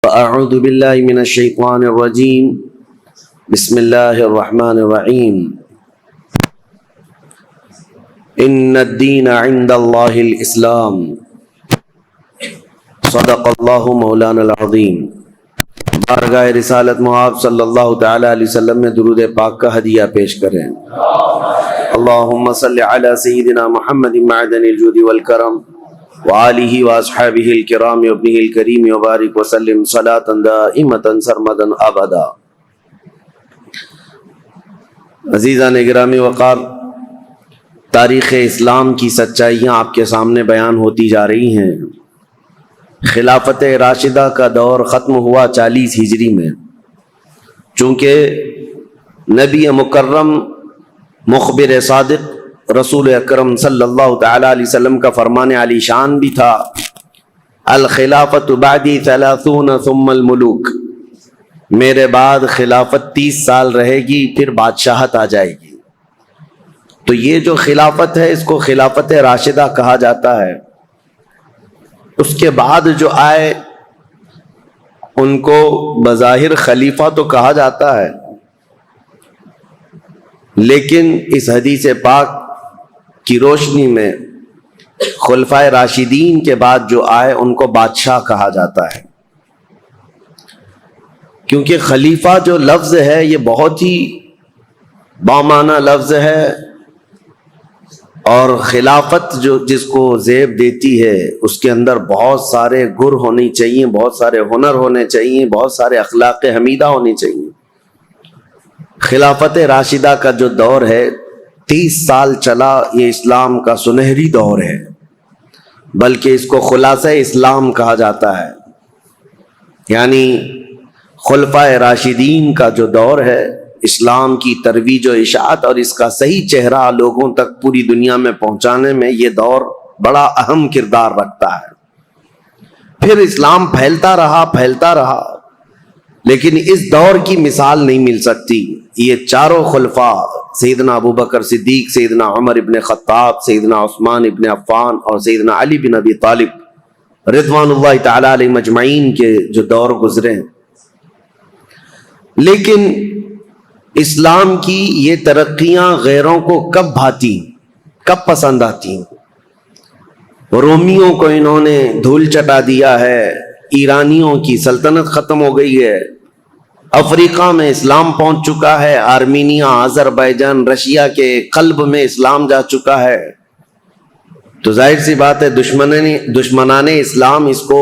فأعوذ بالله من الشيطان الرجيم بسم الله الرحمن الرحيم إن الدين عند الله الإسلام صدق الله مولانا العظيم۔ بارگاہ رسالت معاب صلی اللہ تعالی علیہ وسلم میں درود پاک کا ہدیہ پیش کریں۔ اللہم صلی علی سیدنا محمد معدن الجود والکرم وآلہ واصحابہ الکرام وابنہ الکریم وبارک وسلم صلاۃ دائمۃ سرمدا ابدا۔ عزیزان گرامی وقار، تاریخ اسلام کی سچائیاں آپ کے سامنے بیان ہوتی جا رہی ہیں۔ خلافت راشدہ کا دور ختم ہوا 40 ہجری میں، چونکہ نبی مکرم مخبر صادق رسول اکرم صلی اللہ تعالی علیہ وسلم کا فرمان علی شان بھی تھا، الخلافت بعدی 30 ثم الملوک، میرے بعد خلافت 30 سال رہے گی، پھر بادشاہت آ جائے گی۔ تو یہ جو خلافت ہے اس کو خلافت راشدہ کہا جاتا ہے۔ اس کے بعد جو آئے ان کو بظاہر خلیفہ تو کہا جاتا ہے، لیکن اس حدیث پاک کی روشنی میں خلفائے راشدین کے بعد جو آئے ان کو بادشاہ کہا جاتا ہے، کیونکہ خلیفہ جو لفظ ہے یہ بہت ہی بامعنی لفظ ہے، اور خلافت جو جس کو زیب دیتی ہے اس کے اندر بہت سارے گر ہونی چاہیے، بہت سارے ہنر ہونے چاہیے، بہت سارے اخلاق حمیدہ ہونی چاہیے۔ خلافت راشدہ کا جو دور ہے 30 سال چلا، یہ اسلام کا سنہری دور ہے، بلکہ اس کو خلاصہ اسلام کہا جاتا ہے۔ یعنی خلفائے راشدین کا جو دور ہے، اسلام کی ترویج و اشاعت اور اس کا صحیح چہرہ لوگوں تک پوری دنیا میں پہنچانے میں یہ دور بڑا اہم کردار رکھتا ہے۔ پھر اسلام پھیلتا رہا، لیکن اس دور کی مثال نہیں مل سکتی۔ یہ چاروں خلفاء، سیدنا ابوبکر صدیق، سیدنا عمر ابن خطاب، سیدنا عثمان ابن عفان اور سیدنا علی بن ابی طالب رضوان اللہ تعالی علیہ مجمعین کے جو دور گزرے ہیں، لیکن اسلام کی یہ ترقیاں غیروں کو کب بھاتی، کب پسند آتی؟ رومیوں کو انہوں نے دھول چٹا دیا ہے، ایرانیوں کی سلطنت ختم ہو گئی ہے، افریقہ میں اسلام پہنچ چکا ہے، آرمینیا، آذربائیجان، رشیا کے قلب میں اسلام جا چکا ہے۔ تو ظاہر سی بات ہے دشمنان اسلام اس کو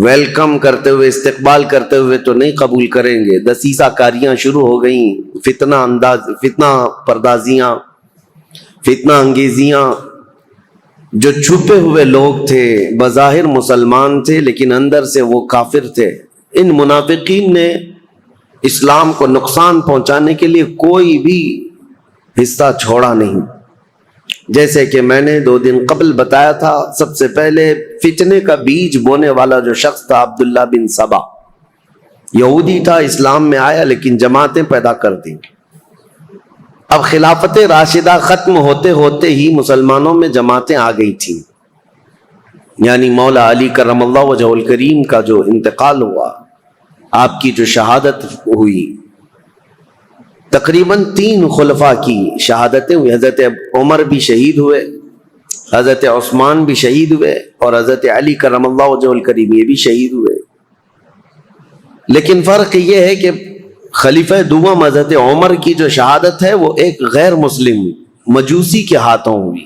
ویلکم کرتے ہوئے، استقبال کرتے ہوئے تو نہیں قبول کریں گے۔ دسیسہ کاریاں شروع ہو گئیں، فتنہ پردازیاں، فتنہ انگیزیاں۔ جو چھپے ہوئے لوگ تھے، بظاہر مسلمان تھے لیکن اندر سے وہ کافر تھے، ان منافقین نے اسلام کو نقصان پہنچانے کے لیے کوئی بھی حصہ چھوڑا نہیں۔ جیسے کہ میں نے 2 دن قبل بتایا تھا، سب سے پہلے فتنے کا بیج بونے والا جو شخص تھا عبداللہ بن سبا، یہودی تھا، اسلام میں آیا لیکن جماعتیں پیدا کر دی۔ اب خلافت راشدہ ختم ہوتے ہوتے ہی مسلمانوں میں جماعتیں آ گئی تھیں، یعنی مولا علی کرم اللہ وجہہ الکریم کا جو انتقال ہوا، آپ کی جو شہادت ہوئی، تقریباً 3 خلفاء کی شہادتیں ہوئی۔ حضرت عمر بھی شہید ہوئے، حضرت عثمان بھی شہید ہوئے، اور حضرت علی کرم اللہ وجہہ الکریم یہ بھی شہید ہوئے۔ لیکن فرق یہ ہے کہ خلیفہ دوم حضرت عمر کی جو شہادت ہے وہ ایک غیر مسلم مجوسی کے ہاتھوں ہوئی،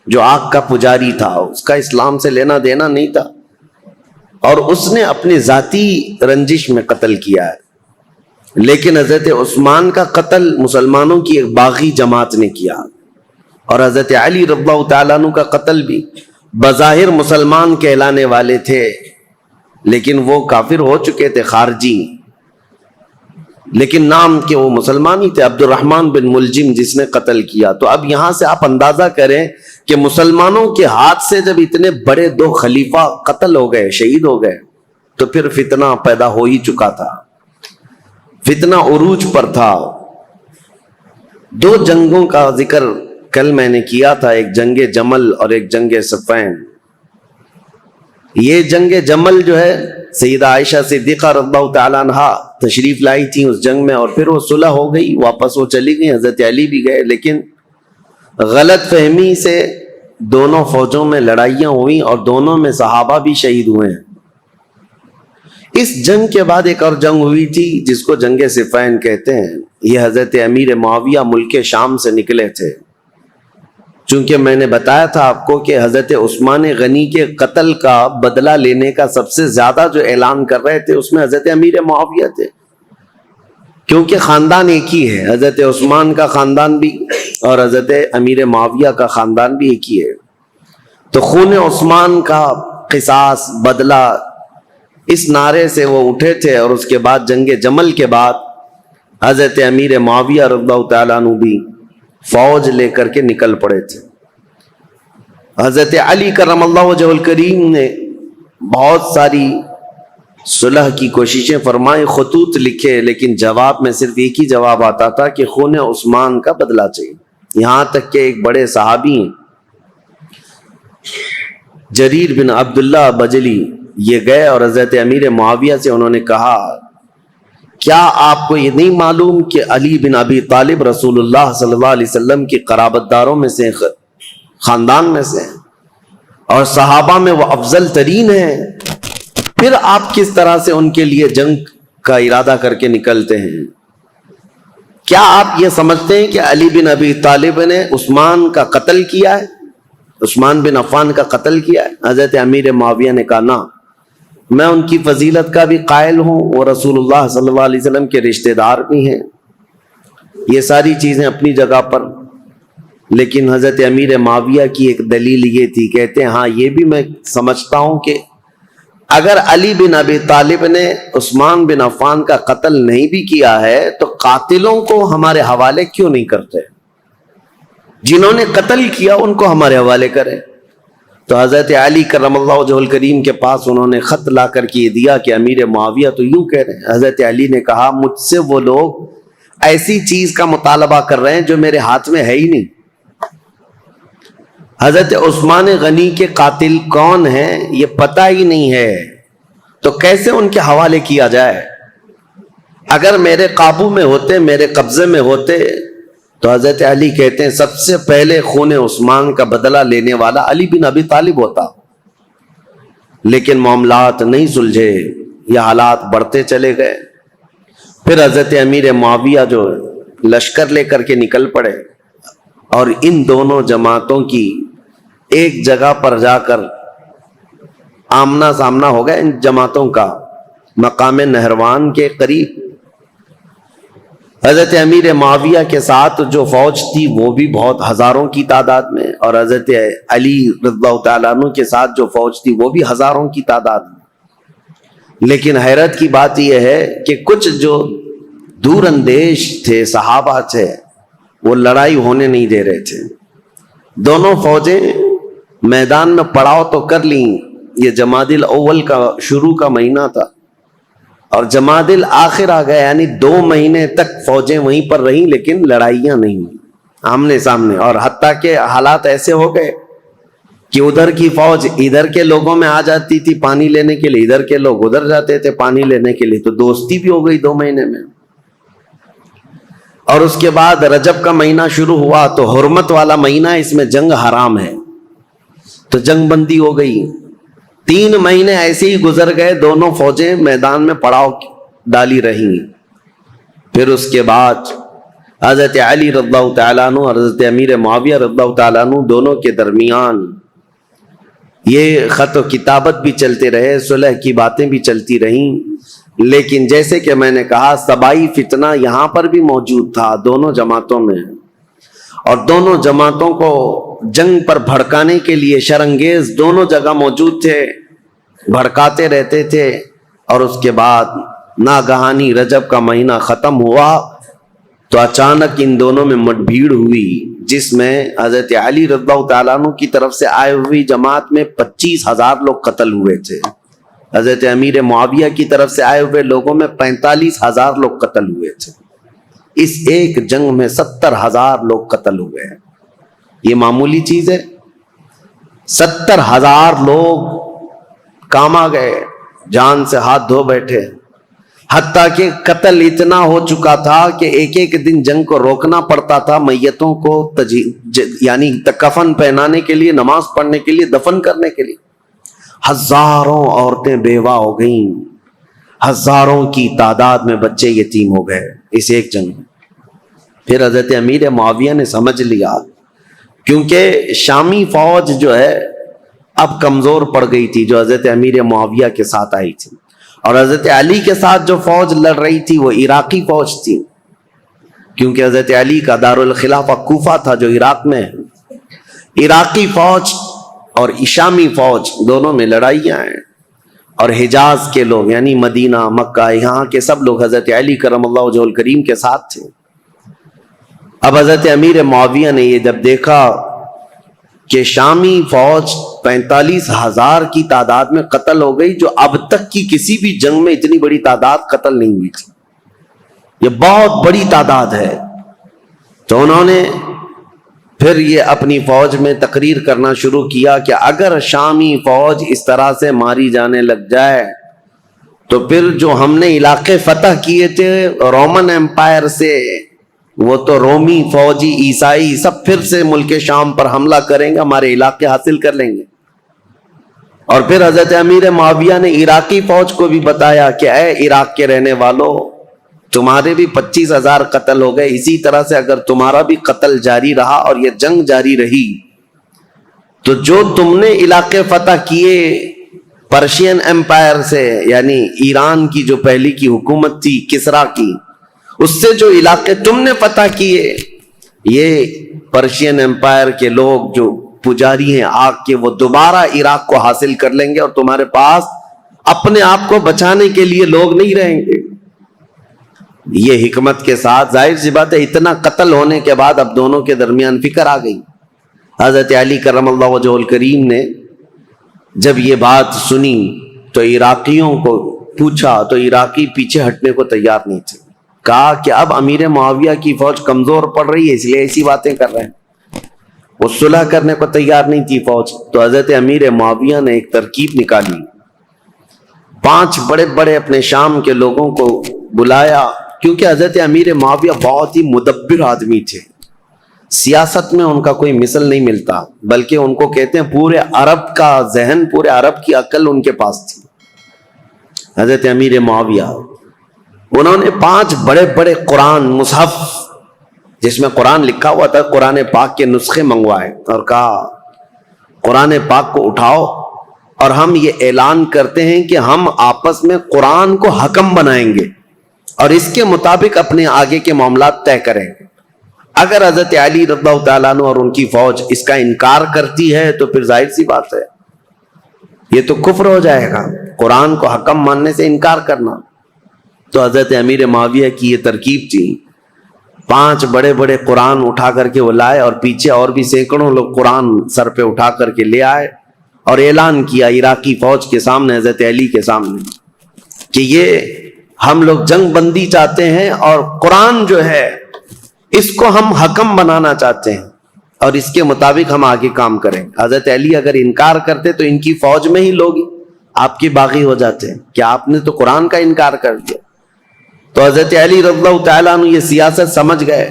جو آگ کا پجاری تھا، اس کا اسلام سے لینا دینا نہیں تھا، اور اس نے اپنی ذاتی رنجش میں قتل کیا ہے۔ لیکن حضرت عثمان کا قتل مسلمانوں کی ایک باغی جماعت نے کیا، اور حضرت علی رضی اللہ تعالیٰ عنہ کا قتل بھی بظاہر مسلمان کہلانے والے تھے لیکن وہ کافر ہو چکے تھے، خارجی، لیکن نام کے وہ مسلمان ہی تھے، عبد الرحمن بن ملجم جس نے قتل کیا۔ تو اب یہاں سے آپ اندازہ کریں کہ مسلمانوں کے ہاتھ سے جب اتنے بڑے 2 خلیفہ قتل ہو گئے، شہید ہو گئے، تو پھر فتنہ پیدا ہو ہی چکا تھا، فتنہ عروج پر تھا۔ 2 جنگوں کا ذکر کل میں نے کیا تھا، ایک جنگ جمل اور ایک جنگ صفین۔ یہ جنگ جمل جو ہے سیدہ عائشہ صدیقہ رضی اللہ تعالیٰ عنہا تشریف لائی تھیں اس جنگ میں، اور پھر وہ صلح ہو گئی، واپس وہ چلی گئی، حضرت علی بھی گئے، لیکن غلط فہمی سے دونوں فوجوں میں لڑائیاں ہوئیں اور دونوں میں صحابہ بھی شہید ہوئے ہیں۔ اس جنگ کے بعد ایک اور جنگ ہوئی تھی جس کو جنگ صفین کہتے ہیں۔ یہ حضرت امیر معاویہ ملک شام سے نکلے تھے، چونکہ میں نے بتایا تھا آپ کو کہ حضرت عثمان غنی کے قتل کا بدلہ لینے کا سب سے زیادہ جو اعلان کر رہے تھے اس میں حضرت امیر معاویہ تھے، کیونکہ خاندان ایک ہی ہے، حضرت عثمان کا خاندان بھی اور حضرت امیر معاویہ کا خاندان بھی ایک ہی ہے۔ تو خون عثمان کا قصاص، بدلہ، اس نعرے سے وہ اٹھے تھے، اور اس کے بعد جنگ جمل کے بعد حضرت امیر معاویہ رضی اللہ تعالیٰ عنہ بھی فوج لے کر کے نکل پڑے تھے۔ حضرت علی کرم اللہ وجہہ الکریم نے بہت ساری صلح کی کوششیں فرمائیں، خطوط لکھے، لیکن جواب میں صرف ایک ہی جواب آتا تھا کہ خون عثمان کا بدلہ چاہیے۔ یہاں تک کہ ایک بڑے صحابی ہیں جریر بن عبداللہ بجلی، یہ گئے اور حضرت امیر معاویہ سے انہوں نے کہا، کیا آپ کو یہ نہیں معلوم کہ علی بن ابی طالب رسول اللہ صلی اللہ علیہ وسلم کی قرابت داروں میں سے، خاندان میں سے، اور صحابہ میں وہ افضل ترین ہیں، پھر آپ کس طرح سے ان کے لیے جنگ کا ارادہ کر کے نکلتے ہیں؟ کیا آپ یہ سمجھتے ہیں کہ علی بن ابی طالب نے عثمان کا قتل کیا ہے، عثمان بن عفان کا قتل کیا ہے؟ حضرت امیر معاویہ نے کہا، نہ، میں ان کی فضیلت کا بھی قائل ہوں، وہ رسول اللہ صلی اللہ علیہ وسلم کے رشتہ دار بھی ہیں، یہ ساری چیزیں اپنی جگہ پر، لیکن حضرت امیر معاویہ کی ایک دلیل یہ تھی، کہتے ہیں ہاں یہ بھی میں سمجھتا ہوں کہ اگر علی بن ابی طالب نے عثمان بن عفان کا قتل نہیں بھی کیا ہے تو قاتلوں کو ہمارے حوالے کیوں نہیں کرتے؟ جنہوں نے قتل کیا ان کو ہمارے حوالے کرے۔ تو حضرت علی کرم اللہ وجہہ الکریم کے پاس انہوں نے خط لا کر کے دیا کہ امیر معاویہ تو یوں کہہ رہے ہیں۔ حضرت علی نے کہا، مجھ سے وہ لوگ ایسی چیز کا مطالبہ کر رہے ہیں جو میرے ہاتھ میں ہے ہی نہیں۔ حضرت عثمان غنی کے قاتل کون ہیں یہ پتہ ہی نہیں ہے، تو کیسے ان کے حوالے کیا جائے؟ اگر میرے قابو میں ہوتے، میرے قبضے میں ہوتے، تو حضرت علی کہتے ہیں سب سے پہلے خون عثمان کا بدلہ لینے والا علی بن ابی طالب ہوتا، لیکن معاملات نہیں سلجھے، یہ حالات بڑھتے چلے گئے۔ پھر حضرت امیر معاویہ جو لشکر لے کر کے نکل پڑے، اور ان دونوں جماعتوں کی ایک جگہ پر جا کر آمنا سامنا ہو گیا، ان جماعتوں کا مقام نہروان کے قریب۔ حضرت امیر معاویہ کے ساتھ جو فوج تھی وہ بھی بہت ہزاروں کی تعداد میں، اور حضرت علی رضی اللہ تعالیٰ عنہ کے ساتھ جو فوج تھی وہ بھی ہزاروں کی تعداد میں۔ لیکن حیرت کی بات یہ ہے کہ کچھ جو دور اندیش تھے، صحابہ تھے، وہ لڑائی ہونے نہیں دے رہے تھے۔ دونوں فوجیں میدان میں پڑاؤ تو کر لیں، یہ جمادی الاول کا شروع کا مہینہ تھا، اور جمادی الاخر آ گیا، یعنی 2 مہینے تک فوجیں وہیں پر رہیں، لیکن لڑائیاں نہیں ہوئی آمنے سامنے۔ اور حتیٰ کہ حالات ایسے ہو گئے کہ ادھر کی فوج ادھر کے لوگوں میں آ جاتی تھی پانی لینے کے لیے، ادھر کے لوگ ادھر جاتے تھے پانی لینے کے لیے، تو دوستی بھی ہو گئی 2 مہینے میں۔ اور اس کے بعد رجب کا مہینہ شروع ہوا تو حرمت والا مہینہ، اس میں جنگ حرام ہے، تو جنگ بندی ہو گئی۔ 3 مہینے ایسے ہی گزر گئے، دونوں فوجیں میدان میں پڑاؤ ڈالی رہیں۔ پھر اس کے بعد حضرت علی رضی اللہ تعالیٰ عنہ اور حضرت امیر معاویہ رضی اللہ تعالیٰ عنہ دونوں کے درمیان یہ خط و کتابت بھی چلتے رہے، صلح کی باتیں بھی چلتی رہیں، لیکن جیسے کہ میں نے کہا صبائی فتنہ یہاں پر بھی موجود تھا دونوں جماعتوں میں، اور دونوں جماعتوں کو جنگ پر بھڑکانے کے لیے شرانگیز دونوں جگہ موجود تھے، بھڑکاتے رہتے تھے۔ اور اس کے بعد ناگہانی رجب کا مہینہ ختم ہوا تو اچانک ان دونوں میں مٹ بھیڑ ہوئی، جس میں حضرت علی رضی اللہ تعالیٰ عنہ کی طرف سے آئے ہوئی جماعت میں 25,000 لوگ قتل ہوئے تھے، حضرت امیر معاویہ کی طرف سے آئے ہوئے لوگوں میں 45,000 لوگ قتل ہوئے تھے۔ اس ایک جنگ میں 70,000 لوگ قتل ہوئے ہیں، یہ معمولی چیز ہے؟ 70,000 لوگ کام آ گئے، جان سے ہاتھ دھو بیٹھے، حتیٰ کہ قتل اتنا ہو چکا تھا کہ ایک ایک دن جنگ کو روکنا پڑتا تھا میتوں کو یعنی کفن پہنانے کے لیے، نماز پڑھنے کے لیے، دفن کرنے کے لیے۔ ہزاروں عورتیں بیوہ ہو گئیں، ہزاروں کی تعداد میں بچے یتیم ہو گئے اس ایک جنگ میں۔ پھر حضرت امیر معاویہ نے سمجھ لیا، کیونکہ شامی فوج جو ہے اب کمزور پڑ گئی تھی جو حضرت امیر معاویہ کے ساتھ آئی تھی، اور حضرت علی کے ساتھ جو فوج لڑ رہی تھی وہ عراقی فوج تھی، کیونکہ حضرت علی کا دارالخلافہ کوفہ تھا جو عراق میں ہے۔ عراقی فوج اور شامی فوج دونوں میں لڑائیاں ہیں، اور حجاز کے لوگ یعنی مدینہ، مکہ، یہاں کے سب لوگ حضرت علی کرم اللہ وجہہ الکریم کے ساتھ تھے۔ اب حضرت امیر معاویہ نے یہ جب دیکھا کہ شامی فوج 45,000 کی تعداد میں قتل ہو گئی، جو اب تک کی کسی بھی جنگ میں اتنی بڑی تعداد قتل نہیں ہوئی تھی، یہ بہت بڑی تعداد ہے، تو انہوں نے پھر یہ اپنی فوج میں تقریر کرنا شروع کیا کہ اگر شامی فوج اس طرح سے ماری جانے لگ جائے تو پھر جو ہم نے علاقے فتح کیے تھے رومن امپائر سے، وہ تو رومی فوجی عیسائی سب پھر سے ملک شام پر حملہ کریں گے، ہمارے علاقے حاصل کر لیں گے۔ اور پھر حضرت امیر معاویہ نے عراقی فوج کو بھی بتایا کہ اے عراق کے رہنے والوں، تمہارے بھی 25,000 قتل ہو گئے، اسی طرح سے اگر تمہارا بھی قتل جاری رہا اور یہ جنگ جاری رہی تو جو تم نے علاقے فتح کیے پرشین امپائر سے، یعنی ایران کی جو پہلی کی حکومت تھی کسرا کی، اس سے جو علاقے تم نے فتح کیے، یہ پرشین امپائر کے لوگ جو پجاری ہیں آگ کے، وہ دوبارہ عراق کو حاصل کر لیں گے اور تمہارے پاس اپنے آپ کو بچانے کے لیے لوگ نہیں رہیں گے۔ یہ حکمت کے ساتھ، ظاہر سی بات ہے اتنا قتل ہونے کے بعد اب دونوں کے درمیان فکر آ گئی۔ حضرت علی کرم اللہ وجہ الکریم نے جب یہ بات سنی تو عراقیوں کو پوچھا تو عراقی پیچھے ہٹنے کو تیار نہیں تھے، کہا کہ اب امیر معاویہ کی فوج کمزور پڑ رہی ہے اس لیے ایسی باتیں کر رہے ہیں، وہ صلح کرنے کو تیار نہیں تھی فوج۔ تو حضرت امیر معاویہ نے ایک ترکیب نکالی، 5 بڑے بڑے اپنے شام کے لوگوں کو بلایا، کیونکہ حضرت امیر معاویہ بہت ہی مدبر آدمی تھے، سیاست میں ان کا کوئی مثل نہیں ملتا، بلکہ ان کو کہتے ہیں پورے عرب کا ذہن، پورے عرب کی عقل ان کے پاس تھی۔ حضرت امیر معاویہ انہوں نے 5 بڑے بڑے قرآن مصحف جس میں قرآن لکھا ہوا تھا، قرآن پاک کے نسخے منگوائے اور کہا قرآن پاک کو اٹھاؤ اور ہم یہ اعلان کرتے ہیں کہ ہم آپس میں قرآن کو حکم بنائیں گے اور اس کے مطابق اپنے آگے کے معاملات طے کریں گے۔ اگر حضرت علی رضی اللہ تعالیٰ عنہ اور ان کی فوج اس کا انکار کرتی ہے تو پھر ظاہر سی بات ہے یہ تو کفر ہو جائے گا، قرآن کو حکم ماننے سے انکار کرنا۔ تو حضرت امیر معاویہ کی یہ ترکیب تھی، 5 بڑے بڑے قرآن اٹھا کر کے وہ لائے اور پیچھے اور بھی سینکڑوں لوگ قرآن سر پہ اٹھا کر کے لے آئے اور اعلان کیا عراقی فوج کے سامنے، حضرت علی کے سامنے، کہ یہ ہم لوگ جنگ بندی چاہتے ہیں اور قرآن جو ہے اس کو ہم حکم بنانا چاہتے ہیں اور اس کے مطابق ہم آگے کام کریں۔ حضرت علی اگر انکار کرتے تو ان کی فوج میں ہی لوگ آپ کے باغی ہو جاتے ہیں کہ آپ نے تو قرآن کا انکار کر دیا۔ تو حضرت علی رضی اللہ تعالیٰ عنہ یہ سیاست سمجھ گئے،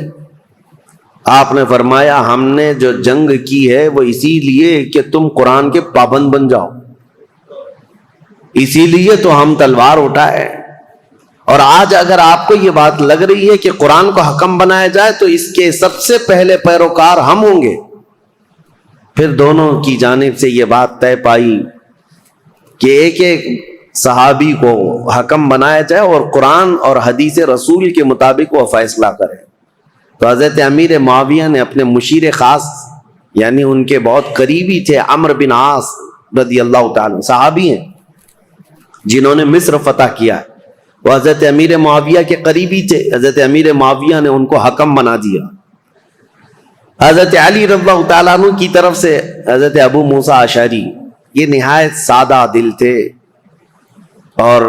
آپ نے فرمایا ہم نے جو جنگ کی ہے وہ اسی لیے کہ تم قرآن کے پابند بن جاؤ، اسی لیے تو ہم تلوار اٹھائے، اور آج اگر آپ کو یہ بات لگ رہی ہے کہ قرآن کو حکم بنایا جائے تو اس کے سب سے پہلے پیروکار ہم ہوں گے۔ پھر دونوں کی جانب سے یہ بات طے پائی کہ ایک ایک صحابی کو حکم بنایا جائے اور قرآن اور حدیث رسول کے مطابق وہ فیصلہ کرے۔ تو حضرت امیر معاویہ نے اپنے مشیر خاص یعنی ان کے بہت قریبی تھے عمرو بن عاص رضی اللہ تعالیٰ، صحابی ہیں جنہوں نے مصر فتح کیا ہے، وہ حضرت امیر معاویہ کے قریبی تھے۔ حضرت امیر معاویہ نے ان کو حکم بنا دیا۔ حضرت علی رضی اللہ تعالیٰ عنہ کی طرف سے حضرت ابو موسیٰ اشعری، یہ نہایت سادہ دل تھے اور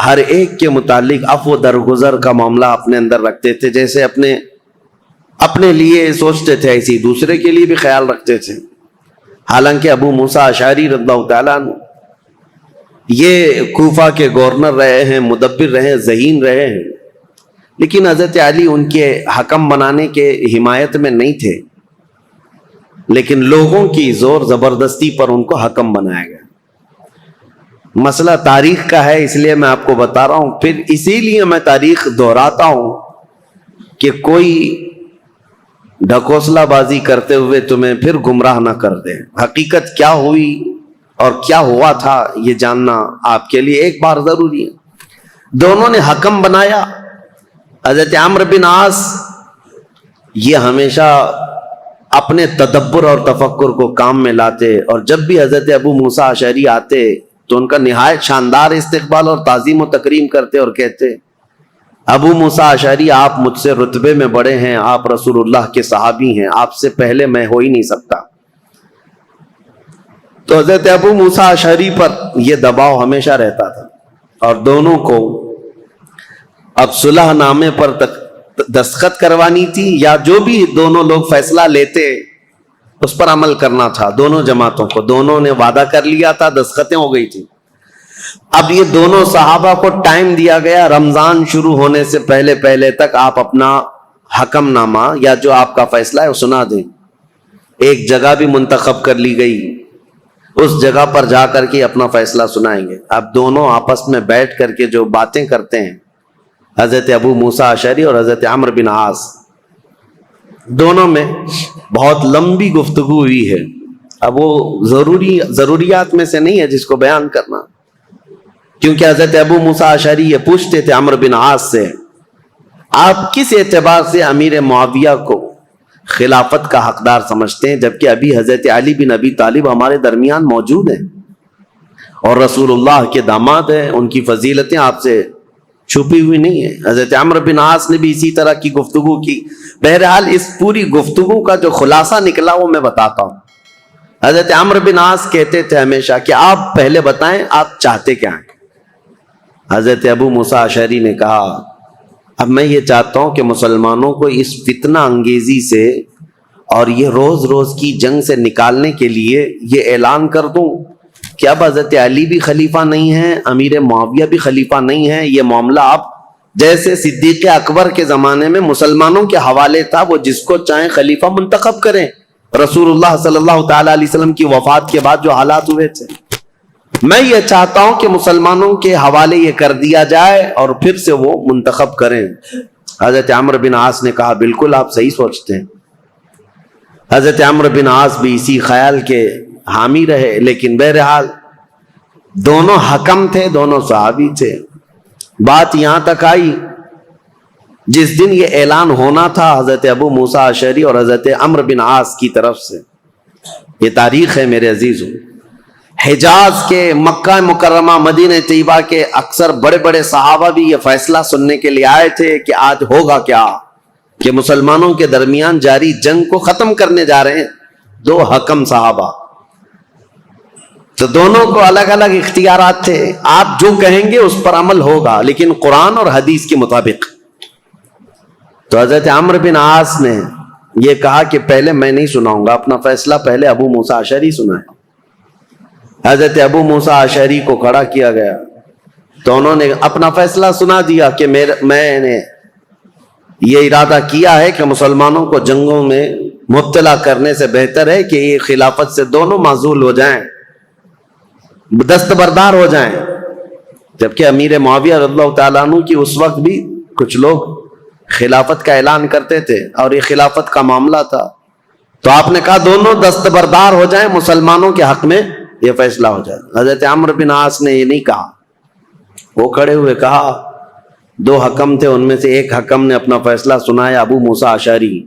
ہر ایک کے متعلق عفو درگزر کا معاملہ اپنے اندر رکھتے تھے، جیسے اپنے لیے سوچتے تھے ایسے دوسرے کے لیے بھی خیال رکھتے تھے۔ حالانکہ ابو موسیٰ اشعری رضی اللہ تعالیٰ عنہ یہ کوفہ کے گورنر رہے ہیں، مدبر رہے ہیں، ذہین رہے ہیں، لیکن حضرت علی ان کے حکم بنانے کے حمایت میں نہیں تھے، لیکن لوگوں کی زور زبردستی پر ان کو حکم بنایا گیا۔ مسئلہ تاریخ کا ہے، اس لیے میں آپ کو بتا رہا ہوں، پھر اسی لیے میں تاریخ دہراتا ہوں کہ کوئی ڈھکوسلا بازی کرتے ہوئے تمہیں پھر گمراہ نہ کر دے۔ حقیقت کیا ہوئی اور کیا ہوا تھا یہ جاننا آپ کے لیے ایک بار ضروری ہے۔ دونوں نے حکم بنایا۔ حضرت عمرو بن عاص یہ ہمیشہ اپنے تدبر اور تفکر کو کام میں لاتے، اور جب بھی حضرت ابو موسیٰ اشعری آتے تو ان کا نہایت شاندار استقبال اور تعظیم و تکریم کرتے اور کہتے، ابو موسیٰ اشعری آپ مجھ سے رتبے میں بڑے ہیں، آپ رسول اللہ کے صحابی ہیں، آپ سے پہلے میں ہو ہی نہیں سکتا۔ تو حضرت ابو موسیٰ اشعری پر یہ دباؤ ہمیشہ رہتا تھا، اور دونوں کو اب صلح نامے پر دستخط کروانی تھی، یا جو بھی دونوں لوگ فیصلہ لیتے اس پر عمل کرنا تھا۔ دونوں جماعتوں کو، دونوں نے وعدہ کر لیا تھا، دستخطیں ہو گئی تھی۔ اب یہ دونوں صحابہ کو ٹائم دیا گیا، رمضان شروع ہونے سے پہلے تک آپ اپنا حکم نامہ یا جو آپ کا فیصلہ ہے وہ سنا دیں۔ ایک جگہ بھی منتخب کر لی گئی، اس جگہ پر جا کر کے اپنا فیصلہ سنائیں گے۔ اب دونوں آپس میں بیٹھ کر کے جو باتیں کرتے ہیں، حضرت ابو موسیٰ اشعری اور حضرت عمرو بن عاص، دونوں میں بہت لمبی گفتگو ہوئی ہے۔ اب وہ ضروریات میں سے نہیں ہے جس کو بیان کرنا، کیونکہ حضرت ابو موسیٰ اشعری یہ پوچھتے تھے عمرو بن عاص سے، آپ کس اعتبار سے امیر معاویہ کو خلافت کا حقدار سمجھتے ہیں، جبکہ ابھی حضرت علی بن ابی طالب ہمارے درمیان موجود ہیں اور رسول اللہ کے داماد ہیں، ان کی فضیلتیں آپ سے چھپی ہوئی نہیں ہے۔ حضرت عمرو بن عاص نے بھی اسی طرح کی گفتگو کی۔ بہرحال اس پوری گفتگو کا جو خلاصہ نکلا وہ میں بتاتا ہوں۔ حضرت عمرو بن عاص کہتے تھے ہمیشہ کہ آپ پہلے بتائیں آپ چاہتے کیا ہیں۔ حضرت ابو موسیٰ اشعری نے کہا، اب میں یہ چاہتا ہوں کہ مسلمانوں کو اس فتنہ انگیزی سے اور یہ روز روز کی جنگ سے نکالنے کے لیے یہ اعلان کر دوں کہ اب حضرت علی بھی خلیفہ نہیں ہے، امیر معاویہ بھی خلیفہ نہیں ہے، یہ معاملہ اب جیسے صدیق اکبر کے زمانے میں مسلمانوں کے حوالے تھا، وہ جس کو چاہیں خلیفہ منتخب کریں۔ رسول اللہ صلی اللہ تعالی علیہ وسلم کی وفات کے بعد جو حالات ہوئے تھے، میں یہ چاہتا ہوں کہ مسلمانوں کے حوالے یہ کر دیا جائے اور پھر سے وہ منتخب کریں۔ حضرت عمرو بن عاص نے کہا، بالکل آپ صحیح سوچتے ہیں۔ حضرت عمرو بن عاص بھی اسی خیال کے حامی رہے، لیکن بہرحال دونوں حکم تھے، دونوں صحابی تھے۔ بات یہاں تک آئی، جس دن یہ اعلان ہونا تھا حضرت ابو موسیٰ اشعری اور حضرت عمرو بن عاص کی طرف سے، یہ تاریخ ہے میرے عزیزوں، حجاز کے، مکہ مکرمہ، مدینہ طیبہ کے اکثر بڑے بڑے صحابہ بھی یہ فیصلہ سننے کے لیے آئے تھے کہ آج ہوگا کیا، کہ مسلمانوں کے درمیان جاری جنگ کو ختم کرنے جا رہے ہیں دو حکم صحابہ۔ تو دونوں کو الگ الگ اختیارات تھے، آپ جو کہیں گے اس پر عمل ہوگا، لیکن قرآن اور حدیث کے مطابق۔ تو حضرت عمرو بن عاص نے یہ کہا کہ پہلے میں نہیں سناؤں گا، اپنا فیصلہ پہلے ابو موسیٰ اشعری سنائے۔ حضرت ابو موسیٰ اشعری کو کھڑا کیا گیا، تو انہوں نے اپنا فیصلہ سنا دیا کہ میں نے یہ ارادہ کیا ہے کہ مسلمانوں کو جنگوں میں مبتلا کرنے سے بہتر ہے کہ یہ خلافت سے دونوں معزول ہو جائیں، دستبردار ہو جائیں۔ جبکہ امیر معاویہ رضی اللہ تعالیٰ عنہ کی اس وقت بھی کچھ لوگ خلافت کا اعلان کرتے تھے اور یہ خلافت کا معاملہ تھا، تو آپ نے کہا دونوں دستبردار ہو جائیں، مسلمانوں کے حق میں یہ فیصلہ ہو جائے۔ حضرت عمرو بن عاص نے یہ نہیں کہا، وہ کھڑے ہوئے کہا، دو حکم تھے، ان میں سے ایک حکم نے اپنا فیصلہ سنایا، ابو موسیٰ اشعری،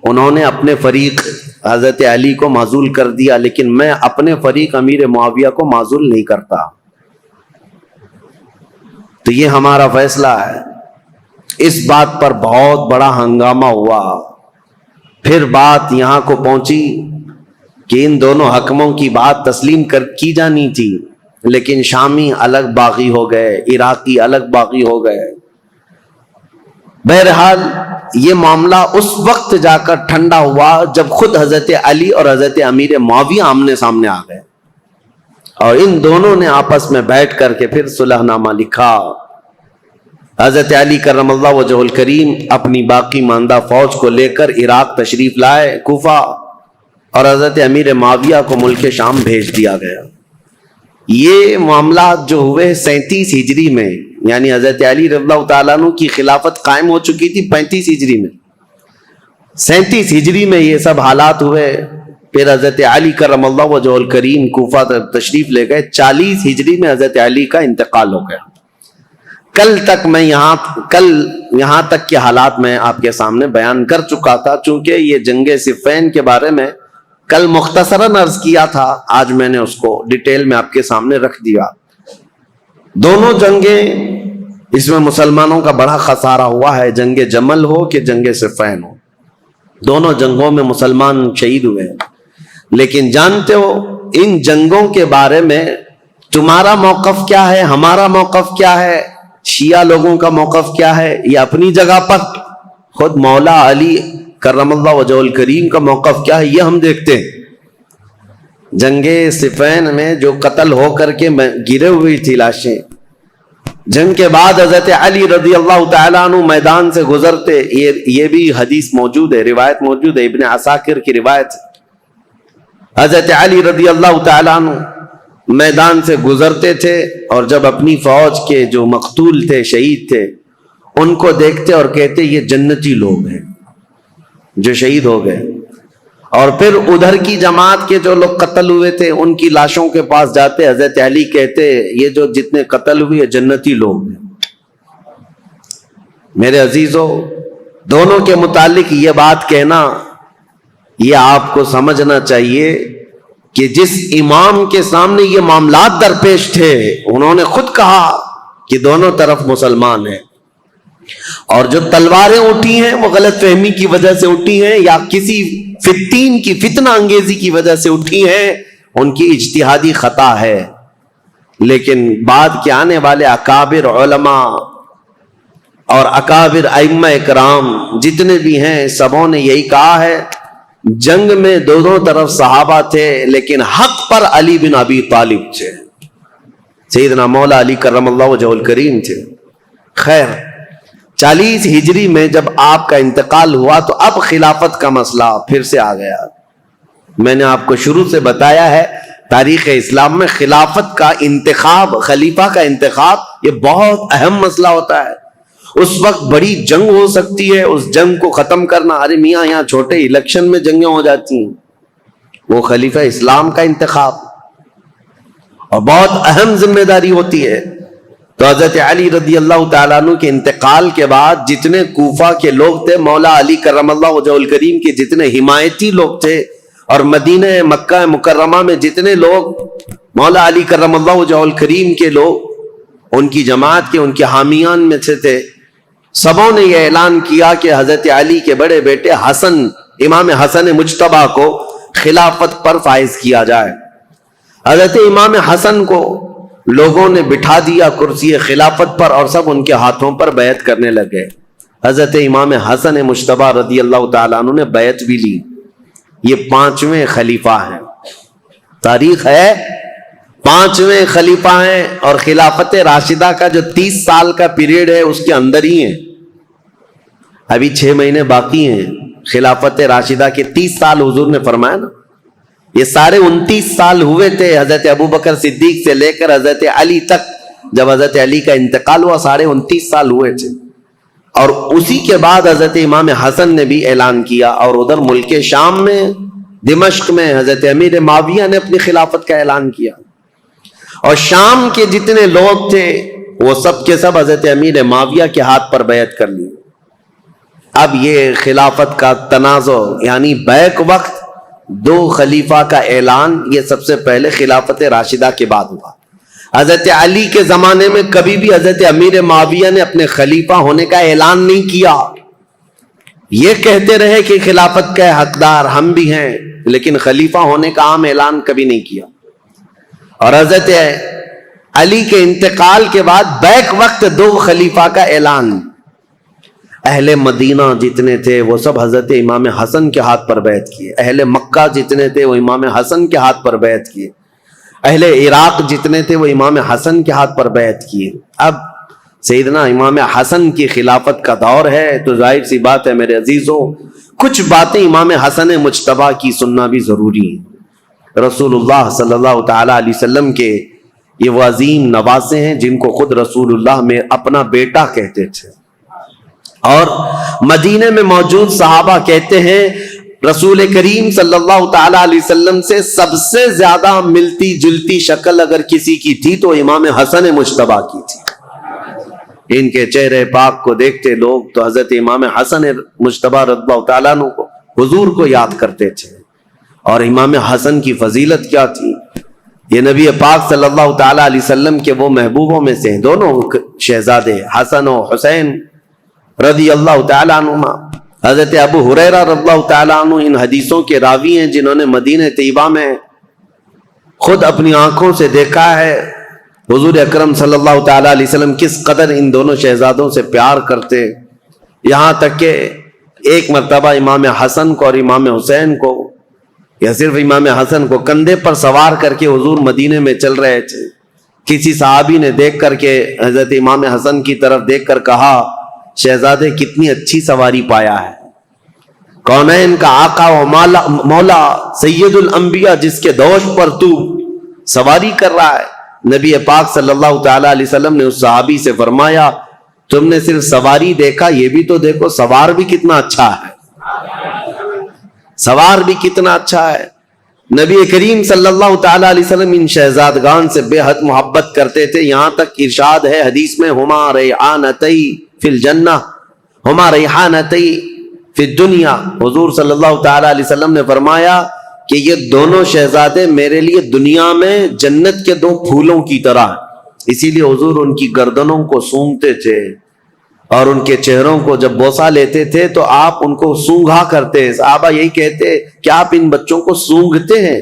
انہوں نے اپنے فریق حضرت علی کو معزول کر دیا، لیکن میں اپنے فریق امیر معاویہ کو معزول نہیں کرتا، تو یہ ہمارا فیصلہ ہے۔ اس بات پر بہت بڑا ہنگامہ ہوا۔ پھر بات یہاں کو پہنچی کہ ان دونوں حکموں کی بات تسلیم کی جانی تھی، لیکن شامی الگ باغی ہو گئے، عراقی الگ باغی ہو گئے۔ بہرحال یہ معاملہ اس وقت جا کر ٹھنڈا ہوا جب خود حضرت علی اور حضرت امیر معاویہ آمنے سامنے آ گئے، اور ان دونوں نے آپس میں بیٹھ کر کے پھر صلح نامہ لکھا. حضرت علی کرم اللہ وجہ الکریم اپنی باقی ماندہ فوج کو لے کر عراق تشریف لائے، کوفہ، اور حضرت امیر معاویہ کو ملک شام بھیج دیا گیا. یہ معاملات جو ہوئے 37 ہجری میں، یعنی حضرت علی رضی اللہ تعالیٰ عنہ کی خلافت قائم ہو چکی تھی 35 ہجری میں، 37 ہجری میں یہ سب حالات ہوئے. پھر حضرت علی کرم اللہ وجہ الکریم کوفہ تشریف لے گئے. 40 ہجری میں حضرت علی کا انتقال ہو گیا. کل یہاں تک کے حالات میں آپ کے سامنے بیان کر چکا تھا. چونکہ یہ جنگ صفین کے بارے میں کل مختصراً عرض کیا تھا، آج میں نے اس کو ڈیٹیل میں آپ کے سامنے رکھ دیا. دونوں جنگیں، اس میں مسلمانوں کا بڑا خسارہ ہوا ہے، جنگ جمل ہو کہ جنگ صفین ہو، دونوں جنگوں میں مسلمان شہید ہوئے. لیکن جانتے ہو ان جنگوں کے بارے میں تمہارا موقف کیا ہے، ہمارا موقف کیا ہے، شیعہ لوگوں کا موقف کیا ہے؟ یہ اپنی جگہ پر خود مولا علی کرم اللہ وجہ الکریم کا موقف کیا ہے یہ ہم دیکھتے ہیں. جنگ صفین میں جو قتل ہو کر کے گرے ہوئی تھی لاشیں، جنگ کے بعد حضرت علی رضی اللہ تعالیٰ عنہ میدان سے گزرتے، یہ بھی حدیث موجود ہے، روایت موجود ہے، ابن عساکر کی روایت. حضرت علی رضی اللہ تعالیٰ عنہ میدان سے گزرتے تھے اور جب اپنی فوج کے جو مقتول تھے، شہید تھے، ان کو دیکھتے اور کہتے یہ جنتی لوگ ہیں جو شہید ہو گئے. اور پھر ادھر کی جماعت کے جو لوگ قتل ہوئے تھے ان کی لاشوں کے پاس جاتے، حضرت علی کہتے یہ جو جتنے قتل ہوئے جنتی لوگ ہیں. میرے عزیزو، دونوں کے متعلق یہ بات کہنا، یہ آپ کو سمجھنا چاہیے کہ جس امام کے سامنے یہ معاملات درپیش تھے انہوں نے خود کہا کہ دونوں طرف مسلمان ہیں، اور جو تلواریں اٹھی ہیں وہ غلط فہمی کی وجہ سے اٹھی ہیں یا کسی فتین کی فتنہ انگیزی کی وجہ سے اٹھی ہیں، ان کی اجتہادی خطا ہے. لیکن بعد کے آنے والے اکابر علماء اور اکابر ائمہ اکرام جتنے بھی ہیں، سبوں نے یہی کہا ہے جنگ میں دونوں طرف صحابہ تھے لیکن حق پر علی بن ابی طالب تھے، سیدنا مولا علی کرم اللہ وجہ الکریم تھے. خیر، 40 ہجری میں جب آپ کا انتقال ہوا تو اب خلافت کا مسئلہ پھر سے آ گیا. میں نے آپ کو شروع سے بتایا ہے تاریخ اسلام میں خلافت کا انتخاب، خلیفہ کا انتخاب، یہ بہت اہم مسئلہ ہوتا ہے. اس وقت بڑی جنگ ہو سکتی ہے، اس جنگ کو ختم کرنا، ارے میاں یہاں چھوٹے الیکشن میں جنگیں ہو جاتی ہیں، وہ خلیفہ اسلام کا انتخاب اور بہت اہم ذمہ داری ہوتی ہے. تو حضرت علی رضی اللہ تعالیٰ عنہ کے انتقال کے بعد جتنے کوفہ کے لوگ تھے، مولا علی کرم اللہ وجہ الکریم کے جتنے حمایتی لوگ تھے، اور مدینہ مکہ مکرمہ میں جتنے لوگ مولا علی کرم اللہ وجہ الکریم کے لوگ ان کی جماعت کے، ان کے حامیان میں سے تھے، سبوں نے یہ اعلان کیا کہ حضرت علی کے بڑے بیٹے حسن، امام حسن مجتبیٰ کو خلافت پر فائز کیا جائے. حضرت امام حسن کو لوگوں نے بٹھا دیا کرسی خلافت پر اور سب ان کے ہاتھوں پر بیعت کرنے لگے. حضرت امام حسن مجتبیٰ رضی اللہ تعالیٰ عنہ نے بیعت بھی لی. یہ 5ویں خلیفہ ہیں، تاریخ ہے 5ویں خلیفہ ہیں، اور خلافت راشدہ کا جو 30 سال کا پیریڈ ہے اس کے اندر ہی ہیں. ابھی 6 مہینے باقی ہیں خلافت راشدہ کے. 30 سال حضور نے فرمایا نا، یہ سارے 29 سال ہوئے تھے حضرت ابوبکر صدیق سے لے کر حضرت علی تک. جب حضرت علی کا انتقال ہوا 29.5 سال ہوئے تھے. اور اسی کے بعد حضرت امام حسن نے بھی اعلان کیا، اور ادھر ملک شام میں دمشق میں حضرت امیر معاویہ نے اپنی خلافت کا اعلان کیا، اور شام کے جتنے لوگ تھے وہ سب کے سب حضرت امیر معاویہ کے ہاتھ پر بیعت کر لی. اب یہ خلافت کا تنازع، یعنی بیک وقت 2 خلیفہ کا اعلان، یہ سب سے پہلے خلافت راشدہ کے بعد ہوا. حضرت علی کے زمانے میں کبھی بھی حضرت امیر معاویہ نے اپنے خلیفہ ہونے کا اعلان نہیں کیا. یہ کہتے رہے کہ خلافت کے حقدار ہم بھی ہیں، لیکن خلیفہ ہونے کا عام اعلان کبھی نہیں کیا. اور حضرت علی کے انتقال کے بعد بیک وقت 2 خلیفہ کا اعلان. اہل مدینہ جتنے تھے وہ سب حضرت امام حسن کے ہاتھ پر بیعت کیے، اہل مکہ جتنے تھے وہ امام حسن کے ہاتھ پر بیعت کیے. اہل عراق جتنے تھے وہ امام حسن کے ہاتھ پر بیعت کیے. اب سیدنا امام حسن کی خلافت کا دور ہے تو ظاہر سی بات ہے میرے عزیزوں کچھ باتیں امام حسن مجتبیٰ کی سننا بھی ضروری ہے. رسول اللہ صلی اللہ تعالی علیہ وسلم کے یہ وہ عظیم نواسے ہیں جن کو خود رسول اللہ میں اپنا بیٹا کہتے تھے، اور مدینے میں موجود صحابہ کہتے ہیں رسول کریم صلی اللہ تعالی علیہ وسلم سے سب سے زیادہ ملتی جلتی شکل اگر کسی کی تھی تو امام حسن مجتبیٰ کی تھی. ان کے چہرے پاک کو دیکھتے لوگ تو حضرت امام حسن مجتبیٰ رضی اللہ تعالیٰ عنہ کو حضور کو یاد کرتے تھے. اور امام حسن کی فضیلت کیا تھی، یہ نبی پاک صلی اللہ تعالیٰ علیہ وسلم کے وہ محبوبوں میں سے ہیں، دونوں شہزادے حسن و حسین رضی اللہ تعالیٰ عنہما. حضرت ابو ہریرہ رضی اللہ تعالیٰ عنہ ان حدیثوں کے راوی ہیں جنہوں نے مدینہ طیبہ میں خود اپنی آنکھوں سے دیکھا ہے حضور اکرم صلی اللہ تعالیٰ علیہ وسلم کس قدر ان دونوں شہزادوں سے پیار کرتے. یہاں تک کہ ایک مرتبہ امام حسن کو اور امام حسین کو یا صرف امام حسن کو کندھے پر سوار کر کے حضور مدینے میں چل رہے تھے. کسی صحابی نے دیکھ کر کے حضرت امام حسن کی طرف دیکھ کر کہا شہزادے کتنی اچھی سواری پایا ہے، کونین کا آقا و مولا سید الانبیاء جس کے دوش پر تو سواری کر رہا ہے. نبی پاک صلی اللہ تعالیٰ علیہ وسلم نے اس صحابی سے فرمایا تم نے صرف سواری دیکھا، یہ بھی تو دیکھو سوار بھی کتنا اچھا ہے، سوار بھی کتنا اچھا ہے. نبی کریم صلی اللہ تعالیٰ علیہ وسلم ان شہزادگان سے بے حد محبت کرتے تھے. یہاں تک ارشاد ہے حدیث میں ہما ریحانتی فی الجنہ ہما ریحانتی فی الدنیا. حضور صلی اللہ تعالیٰ علیہ وسلم نے فرمایا کہ یہ دونوں شہزادے میرے لیے دنیا میں جنت کے دو پھولوں کی طرح. اسی لیے حضور ان کی گردنوں کو سونگھتے تھے اور ان کے چہروں کو جب بوسہ لیتے تھے تو آپ ان کو سونگھا کرتے. صحابہ یہی کہتے کہ آپ ان بچوں کو سونگھتے ہیں.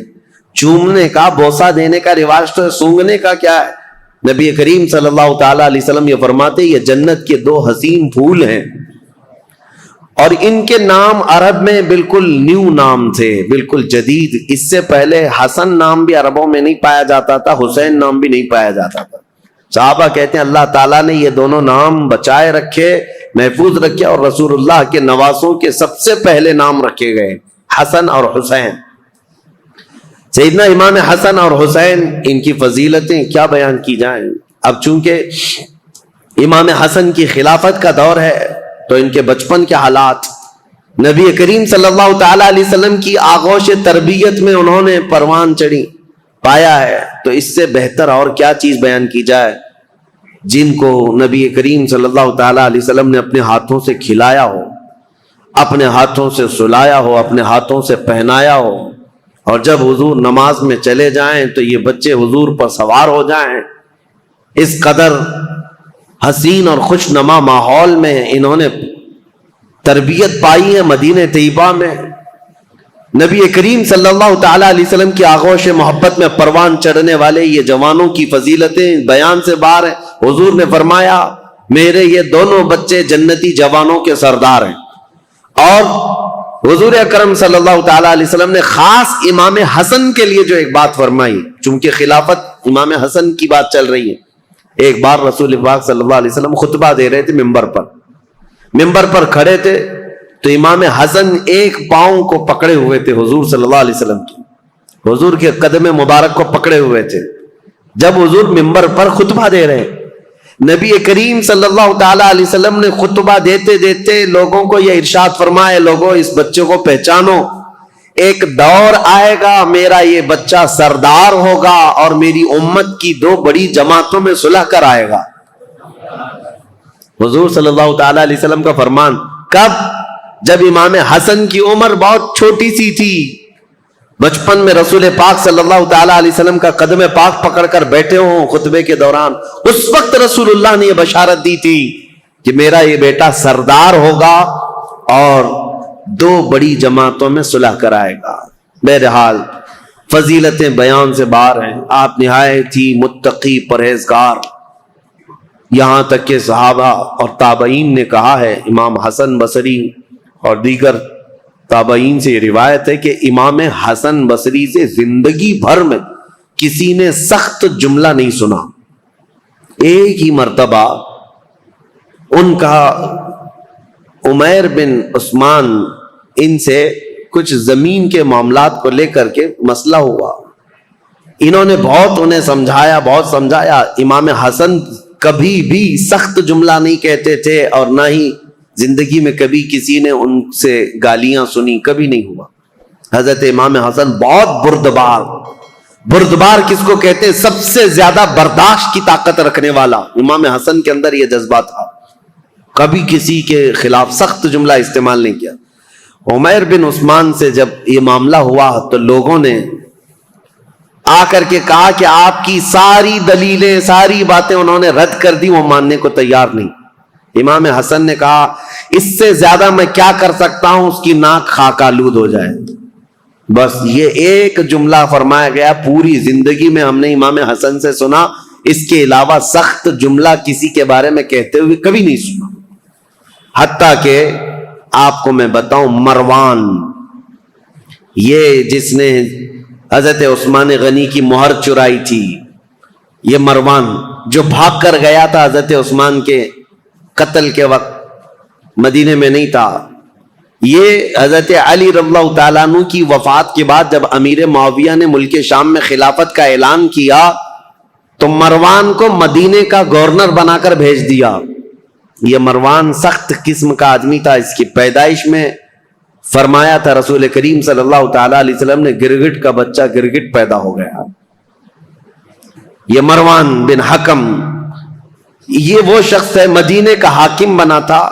چومنے کا بوسہ دینے کا رواج تو ہے، سونگھنے کا کیا ہے؟ نبی کریم صلی اللہ تعالیٰ علیہ وسلم یہ فرماتے یہ جنت کے دو حسین پھول ہیں، اور ان کے نام عرب میں بالکل نیو نام تھے، بالکل جدید. اس سے پہلے حسن نام بھی عربوں میں نہیں پایا جاتا تھا، حسین نام بھی نہیں پایا جاتا تھا. صحابہ کہتے ہیں اللہ تعالیٰ نے یہ دونوں نام بچائے رکھے، محفوظ رکھے، اور رسول اللہ کے نواسوں کے سب سے پہلے نام رکھے گئے حسن اور حسین. سیدنا امام حسن اور حسین ان کی فضیلتیں کیا بیان کی جائیں. اب چونکہ امام حسن کی خلافت کا دور ہے تو ان کے بچپن کے حالات نبی کریم صلی اللہ تعالیٰ علیہ وسلم کی آغوش تربیت میں انہوں نے پروان چڑھی پایا ہے. تو اس سے بہتر اور کیا چیز بیان کی جائے جن کو نبی کریم صلی اللہ تعالیٰ علیہ وسلم نے اپنے ہاتھوں سے کھلایا ہو، اپنے ہاتھوں سے سلایا ہو، اپنے ہاتھوں سے پہنایا ہو، اور جب حضور نماز میں چلے جائیں تو یہ بچے حضور پر سوار ہو جائیں. اس قدر حسین اور خوش نما ماحول میں انہوں نے تربیت پائی ہے مدینہ طیبہ میں. نبی کریم صلی اللہ تعالیٰ علیہ وسلم کی آغوش محبت میں پروان چڑھنے والے یہ جوانوں کی فضیلتیں بیان سے باہر ہیں. حضور نے فرمایا میرے یہ دونوں بچے جنتی جوانوں کے سردار ہیں. اور حضور اکرم صلی اللہ تعالیٰ علیہ وسلم نے خاص امام حسن کے لیے جو ایک بات فرمائی، چونکہ خلافت امام حسن کی بات چل رہی ہے. ایک بار رسول پاک صلی اللہ علیہ وسلم خطبہ دے رہے تھے ممبر پر کھڑے تھے تو امام حسن ایک پاؤں کو پکڑے ہوئے تھے حضور صلی اللہ علیہ وسلم کی، حضور کے قدم مبارک کو پکڑے ہوئے تھے. جب حضور ممبر پر خطبہ دے رہے، نبی کریم صلی اللہ تعالیٰ علیہ وسلم نے خطبہ دیتے دیتے لوگوں کو یہ ارشاد فرمایا لوگوں اس بچے کو پہچانو، ایک دور آئے گا میرا یہ بچہ سردار ہوگا اور میری امت کی دو بڑی جماعتوں میں صلح کر آئے گا. حضور صلی اللہ تعالیٰ علیہ وسلم کا فرمان کب؟ جب امام حسن کی عمر بہت چھوٹی سی تھی، بچپن میں رسول پاک صلی اللہ تعالیٰ علیہ وسلم کا قدم پاک پکڑ کر بیٹھے ہوں خطبے کے دوران. اس وقت رسول اللہ نے یہ بشارت دی تھی کہ میرا یہ بیٹا سردار ہوگا اور دو بڑی جماعتوں میں صلح کرائے گا. بہرحال فضیلتیں بیان سے باہر ہیں. آپ نہایت ہی متقی پرہیزگار، یہاں تک کہ صحابہ اور تابعین نے کہا ہے، امام حسن بصری اور دیگر تابعین سے یہ روایت ہے کہ امام حسن بصری سے زندگی بھر میں کسی نے سخت جملہ نہیں سنا. ایک ہی مرتبہ ان کا عمیر بن عثمان ان سے کچھ زمین کے معاملات کو لے کر کے مسئلہ ہوا. انہوں نے بہت انہیں سمجھایا. امام حسن کبھی بھی سخت جملہ نہیں کہتے تھے اور نہ ہی زندگی میں کبھی کسی نے ان سے گالیاں سنی، کبھی نہیں ہوا. حضرت امام حسن بہت بردبار کس کو کہتے ہیں؟ سب سے زیادہ برداشت کی طاقت رکھنے والا. امام حسن کے اندر یہ جذبہ تھا، کبھی کسی کے خلاف سخت جملہ استعمال نہیں کیا. عمیر بن عثمان سے جب یہ معاملہ ہوا تو لوگوں نے آ کر کے کہا کہ آپ کی ساری دلیلیں، ساری باتیں انہوں نے رد کر دی، وہ ماننے کو تیار نہیں. امام حسن نے کہا اس سے زیادہ میں کیا کر سکتا ہوں، اس کی ناک خاک آلود ہو جائے. بس یہ ایک جملہ فرمایا گیا. پوری زندگی میں ہم نے امام حسن سے سنا، اس کے علاوہ سخت جملہ کسی کے بارے میں کہتے ہوئے کبھی نہیں سنا. حتیٰ کہ آپ کو میں بتاؤں، مروان، یہ جس نے حضرت عثمان غنی کی مہر چرائی تھی، یہ مروان جو بھاگ کر گیا تھا حضرت عثمان کے قتل کے وقت، مدینے میں نہیں تھا. یہ حضرت علی رضی اللہ تعالیٰ عنہ کی وفات کے بعد جب امیر معاویہ نے ملک شام میں خلافت کا اعلان کیا تو مروان کو مدینے کا گورنر بنا کر بھیج دیا. یہ مروان سخت قسم کا آدمی تھا. اس کی پیدائش میں فرمایا تھا رسول کریم صلی اللہ تعالیٰ علیہ وسلم نے، گرگٹ کا بچہ گرگٹ پیدا ہو گیا. یہ مروان بن حکم، یہ وہ شخص ہے، مدینے کا حاکم بنا تھا.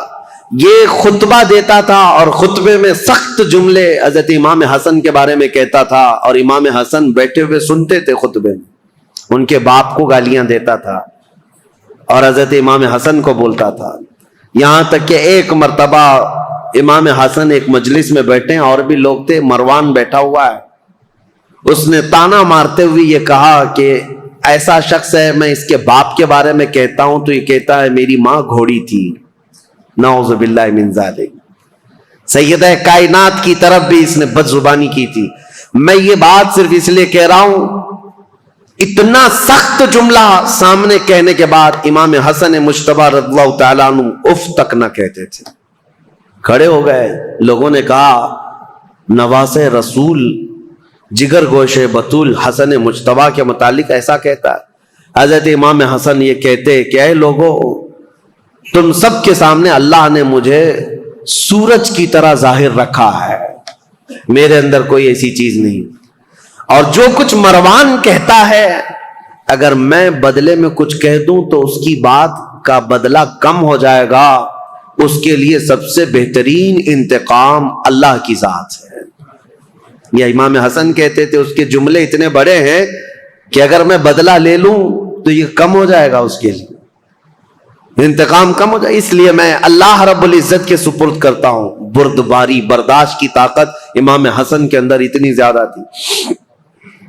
یہ خطبہ دیتا تھا اور خطبے میں سخت جملے حضرت امام حسن کے بارے میں کہتا تھا، اور امام حسن بیٹھے ہوئے سنتے تھے خطبے میں. ان کے باپ کو گالیاں دیتا تھا اور حضرت امام حسن کو بولتا تھا. یہاں تک کہ ایک مرتبہ امام حسن ایک مجلس میں بیٹھے ہیں، اور بھی لوگ تھے، مروان بیٹھا ہوا ہے. اس نے تانا مارتے ہوئے یہ کہا کہ ایسا شخص ہے، میں اس کے باپ کے بارے میں کہتا ہوں تو یہ کہتا ہے میری ماں گھوڑی تھی. نعوذ باللہ من ذالک. سیدہ کائنات کی طرف بھی اس نے بد زبانی کی تھی. میں یہ بات صرف اس لیے کہہ رہا ہوں، اتنا سخت جملہ سامنے کہنے کے بعد امام حسن مجتبی رضی اللہ تعالیٰ عنہ اف تک نہ کہتے تھے. کھڑے ہو گئے. لوگوں نے کہا نواز رسول جگر گوش بطول حسن مجتبی کے متعلق ایسا کہتا ہے. حضرت امام حسن یہ کہتے کہ اے لوگوں، تم سب کے سامنے اللہ نے مجھے سورج کی طرح ظاہر رکھا ہے، میرے اندر کوئی ایسی چیز نہیں. اور جو کچھ مروان کہتا ہے، اگر میں بدلے میں کچھ کہہ دوں تو اس کی بات کا بدلہ کم ہو جائے گا. اس کے لیے سب سے بہترین انتقام اللہ کی ذات ہے. یہ امام حسن کہتے تھے اس کے جملے اتنے بڑے ہیں کہ اگر میں بدلہ لے لوں تو یہ کم ہو جائے گا، اس کے لیے انتقام کم ہو جائے. اس لیے میں اللہ رب العزت کے سپرد کرتا ہوں. بردباری، برداشت کی طاقت امام حسن کے اندر اتنی زیادہ تھی.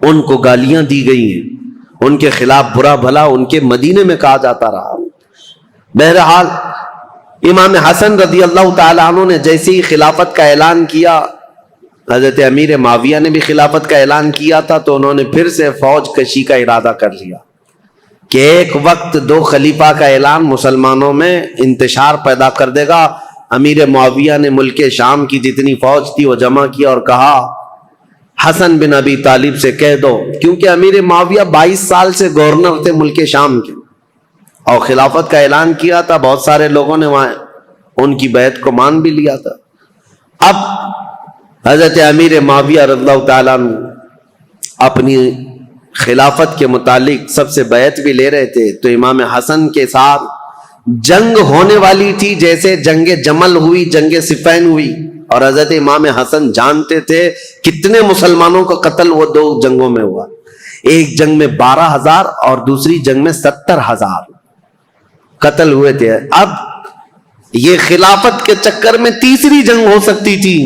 ان کو گالیاں دی گئی ہیں، ان کے خلاف برا بھلا ان کے مدینے میں کہا جاتا رہا. بہرحال امام حسن رضی اللہ تعالیٰ عنہ نے جیسے ہی خلافت کا اعلان کیا، حضرت امیر معاویہ نے بھی خلافت کا اعلان کیا تھا، تو انہوں نے پھر سے فوج کشی کا ارادہ کر لیا کہ ایک وقت دو خلیفہ کا اعلان مسلمانوں میں انتشار پیدا کر دے گا. امیر معاویہ نے ملک شام کی جتنی فوج تھی وہ جمع کیا اور کہا حسن بن ابی طالب سے کہہ دو، کیونکہ امیر معاویہ 22 سال سے گورنر تھے ملک شام کے اور خلافت کا اعلان کیا تھا. بہت سارے لوگوں نے وہاں ان کی بیعت کو مان بھی لیا تھا. اب حضرت امیر معاویہ رضی اللہ تعالیٰ عنہ اپنی خلافت کے متعلق سب سے بیعت بھی لے رہے تھے، تو امام حسن کے ساتھ جنگ ہونے والی تھی، جیسے جنگ جمل ہوئی، جنگ صفین ہوئی. اور حضرت امام حسن جانتے تھے کتنے مسلمانوں کا قتل وہ دو جنگوں میں ہوا. ایک جنگ میں 12,000 اور دوسری جنگ میں 70,000 قتل ہوئے تھے. اب یہ خلافت کے چکر میں تیسری جنگ ہو سکتی تھی.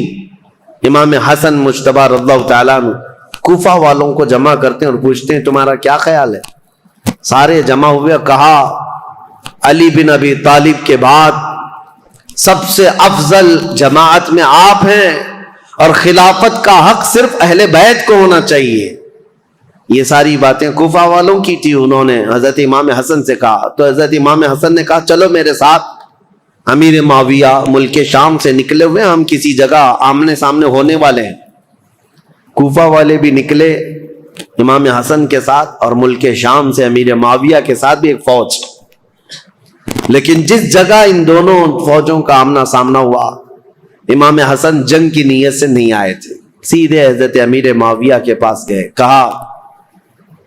امام حسن مجتبی رضی اللہ تعالیٰ عنہ کوفہ والوں کو جمع کرتے ہیں اور پوچھتے ہیں تمہارا کیا خیال ہے. سارے جمع ہوئے، کہا علی بن ابی طالب کے بعد سب سے افضل جماعت میں آپ ہیں، اور خلافت کا حق صرف اہل بیت کو ہونا چاہیے. یہ ساری باتیں کوفہ والوں کی تھی. انہوں نے حضرت امام حسن سے کہا تو حضرت امام حسن نے کہا چلو میرے ساتھ. امیر معاویہ ملک شام سے نکلے ہوئے, ہم کسی جگہ آمنے سامنے ہونے والے ہیں. کوفہ والے بھی نکلے امام حسن کے ساتھ, اور ملک شام سے امیر معاویہ کے ساتھ بھی ایک فوج. لیکن جس جگہ ان دونوں فوجوں کا آمنا سامنا ہوا, امام حسن جنگ کی نیت سے نہیں آئے تھے, سیدھے حضرت امیر معاویہ کے پاس گئے. کہا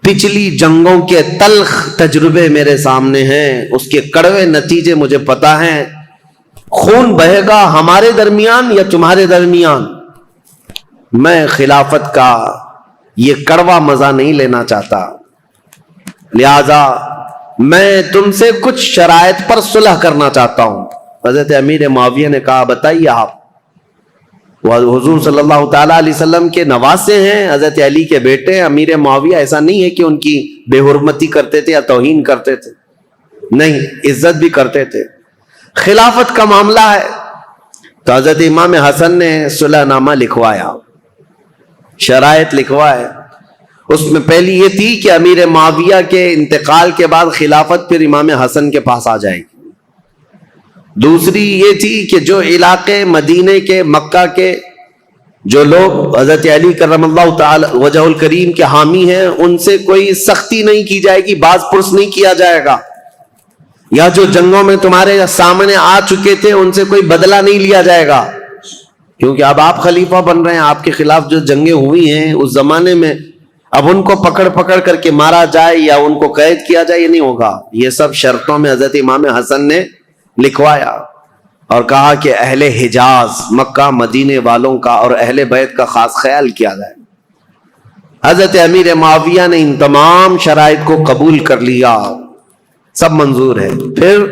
پچھلی جنگوں کے تلخ تجربے میرے سامنے ہیں, اس کے کڑوے نتیجے مجھے پتا ہیں. خون بہے گا ہمارے درمیان یا تمہارے درمیان, میں خلافت کا یہ کڑوا مزہ نہیں لینا چاہتا, لہذا میں تم سے کچھ شرائط پر صلح کرنا چاہتا ہوں. حضرت امیر معاویہ نے کہا بتائیے آپ. وہ حضور صلی اللہ تعالیٰ علیہ وسلم کے نواسے ہیں, حضرت علی کے بیٹے. امیر معاویہ ایسا نہیں ہے کہ ان کی بے حرمتی کرتے تھے یا توہین کرتے تھے, نہیں, عزت بھی کرتے تھے. خلافت کا معاملہ ہے. تو حضرت امام حسن نے صلح نامہ لکھوایا, شرائط لکھوائے. اس میں پہلی یہ تھی کہ امیر معاویہ کے انتقال کے بعد خلافت پھر امام حسن کے پاس آ جائے گی. دوسری یہ تھی کہ جو علاقے مدینے کے, مکہ کے جو لوگ حضرت علی کرم اللہ تعالی وجہ الکریم کے حامی ہیں, ان سے کوئی سختی نہیں کی جائے گی, باز پرس نہیں کیا جائے گا, یا جو جنگوں میں تمہارے سامنے آ چکے تھے ان سے کوئی بدلہ نہیں لیا جائے گا, کیونکہ اب آپ خلیفہ بن رہے ہیں. آپ کے خلاف جو جنگیں ہوئی ہیں اس زمانے میں, اب ان کو پکڑ کر کے مارا جائے یا ان کو قید کیا جائے, یہ نہیں ہوگا. یہ سب شرطوں میں حضرت امام حسن نے لکھوایا اور کہا کہ اہل حجاز, مکہ مدینے والوں کا اور اہل بیت کا خاص خیال کیا جائے. حضرت امیر معاویہ نے ان تمام شرائط کو قبول کر لیا, سب منظور ہے. پھر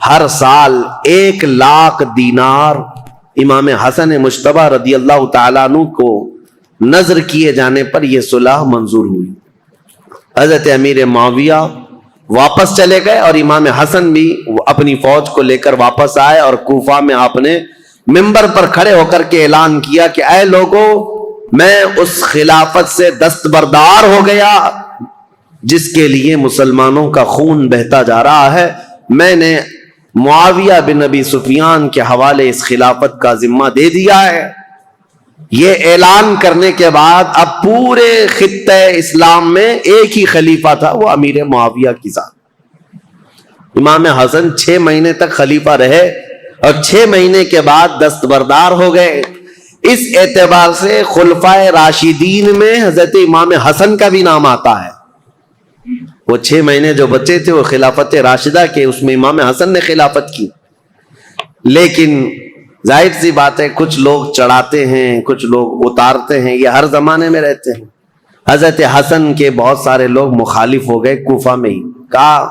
ہر سال 1,00,000 دینار امام حسن مجتبی رضی اللہ تعالیٰ عنہ کو نظر کیے جانے پر یہ صلح منظور ہوئی. حضرت امیر معاویہ واپس چلے گئے اور امام حسن بھی اپنی فوج کو لے کر واپس آئے, اور کوفہ میں آپ نے ممبر پر کھڑے ہو کر کے اعلان کیا کہ اے لوگوں, میں اس خلافت سے دستبردار ہو گیا جس کے لیے مسلمانوں کا خون بہتا جا رہا ہے. میں نے معاویہ بن ابی سفیان کے حوالے اس خلافت کا ذمہ دے دیا ہے. یہ اعلان کرنے کے بعد اب پورے خطہ اسلام میں ایک ہی خلیفہ تھا, وہ امیر معاویہ کی ذات. امام حسن 6 مہینے تک خلیفہ رہے اور 6 مہینے کے بعد دستبردار ہو گئے. اس اعتبار سے خلفائے راشدین میں حضرت امام حسن کا بھی نام آتا ہے. وہ 6 مہینے جو بچے تھے وہ خلافت راشدہ کے, اس میں امام حسن نے خلافت کی. لیکن ظاہر سی بات ہے, کچھ لوگ چڑھاتے ہیں, کچھ لوگ اتارتے ہیں, یہ ہر زمانے میں رہتے ہیں. حضرت حسن کے بہت سارے لوگ مخالف ہو گئے کوفہ میں ہی. کہا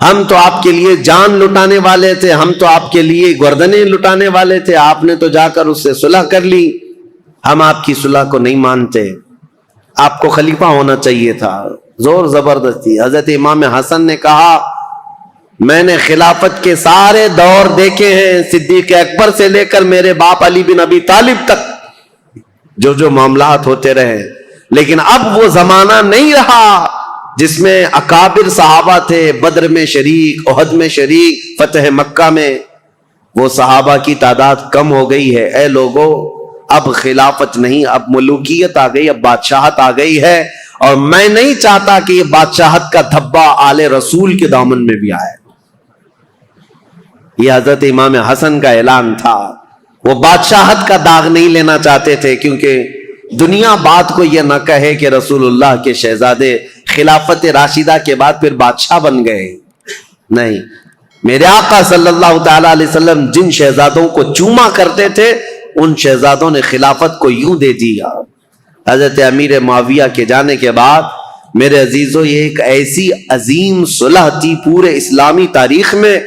ہم تو آپ کے لیے جان لٹانے والے تھے, ہم تو آپ کے لیے گردنیں لٹانے والے تھے, آپ نے تو جا کر اس سے صلح کر لی, ہم آپ کی صلح کو نہیں مانتے, آپ کو خلیفہ ہونا چاہیے تھا. زور زبردستی. حضرت امام حسن نے کہا میں نے خلافت کے سارے دور دیکھے ہیں, صدیق اکبر سے لے کر میرے باپ علی بن ابی طالب تک جو معاملات ہوتے رہے, لیکن اب وہ زمانہ نہیں رہا جس میں اکابر صحابہ تھے, بدر میں شریک, احد میں شریک, فتح مکہ میں. وہ صحابہ کی تعداد کم ہو گئی ہے. اے لوگوں, اب خلافت نہیں, اب ملوکیت آ گئی, اب بادشاہت آ گئی ہے, اور میں نہیں چاہتا کہ یہ بادشاہت کا دھبا آل رسول کے دامن میں بھی آئے. یہ حضرت امام حسن کا اعلان تھا. وہ بادشاہت کا داغ نہیں لینا چاہتے تھے, کیونکہ دنیا بات کو یہ نہ کہے کہ رسول اللہ کے شہزادے خلافت راشدہ کے بعد پھر بادشاہ بن گئے. نہیں, میرے آقا صلی اللہ تعالی علیہ وسلم جن شہزادوں کو چوما کرتے تھے, ان شہزادوں نے خلافت کو یوں دے دیا. حضرت امیر معاویہ کے جانے کے بعد میرے عزیزوں, یہ ایک ایسی عظیم صلح تھی پورے اسلامی تاریخ میں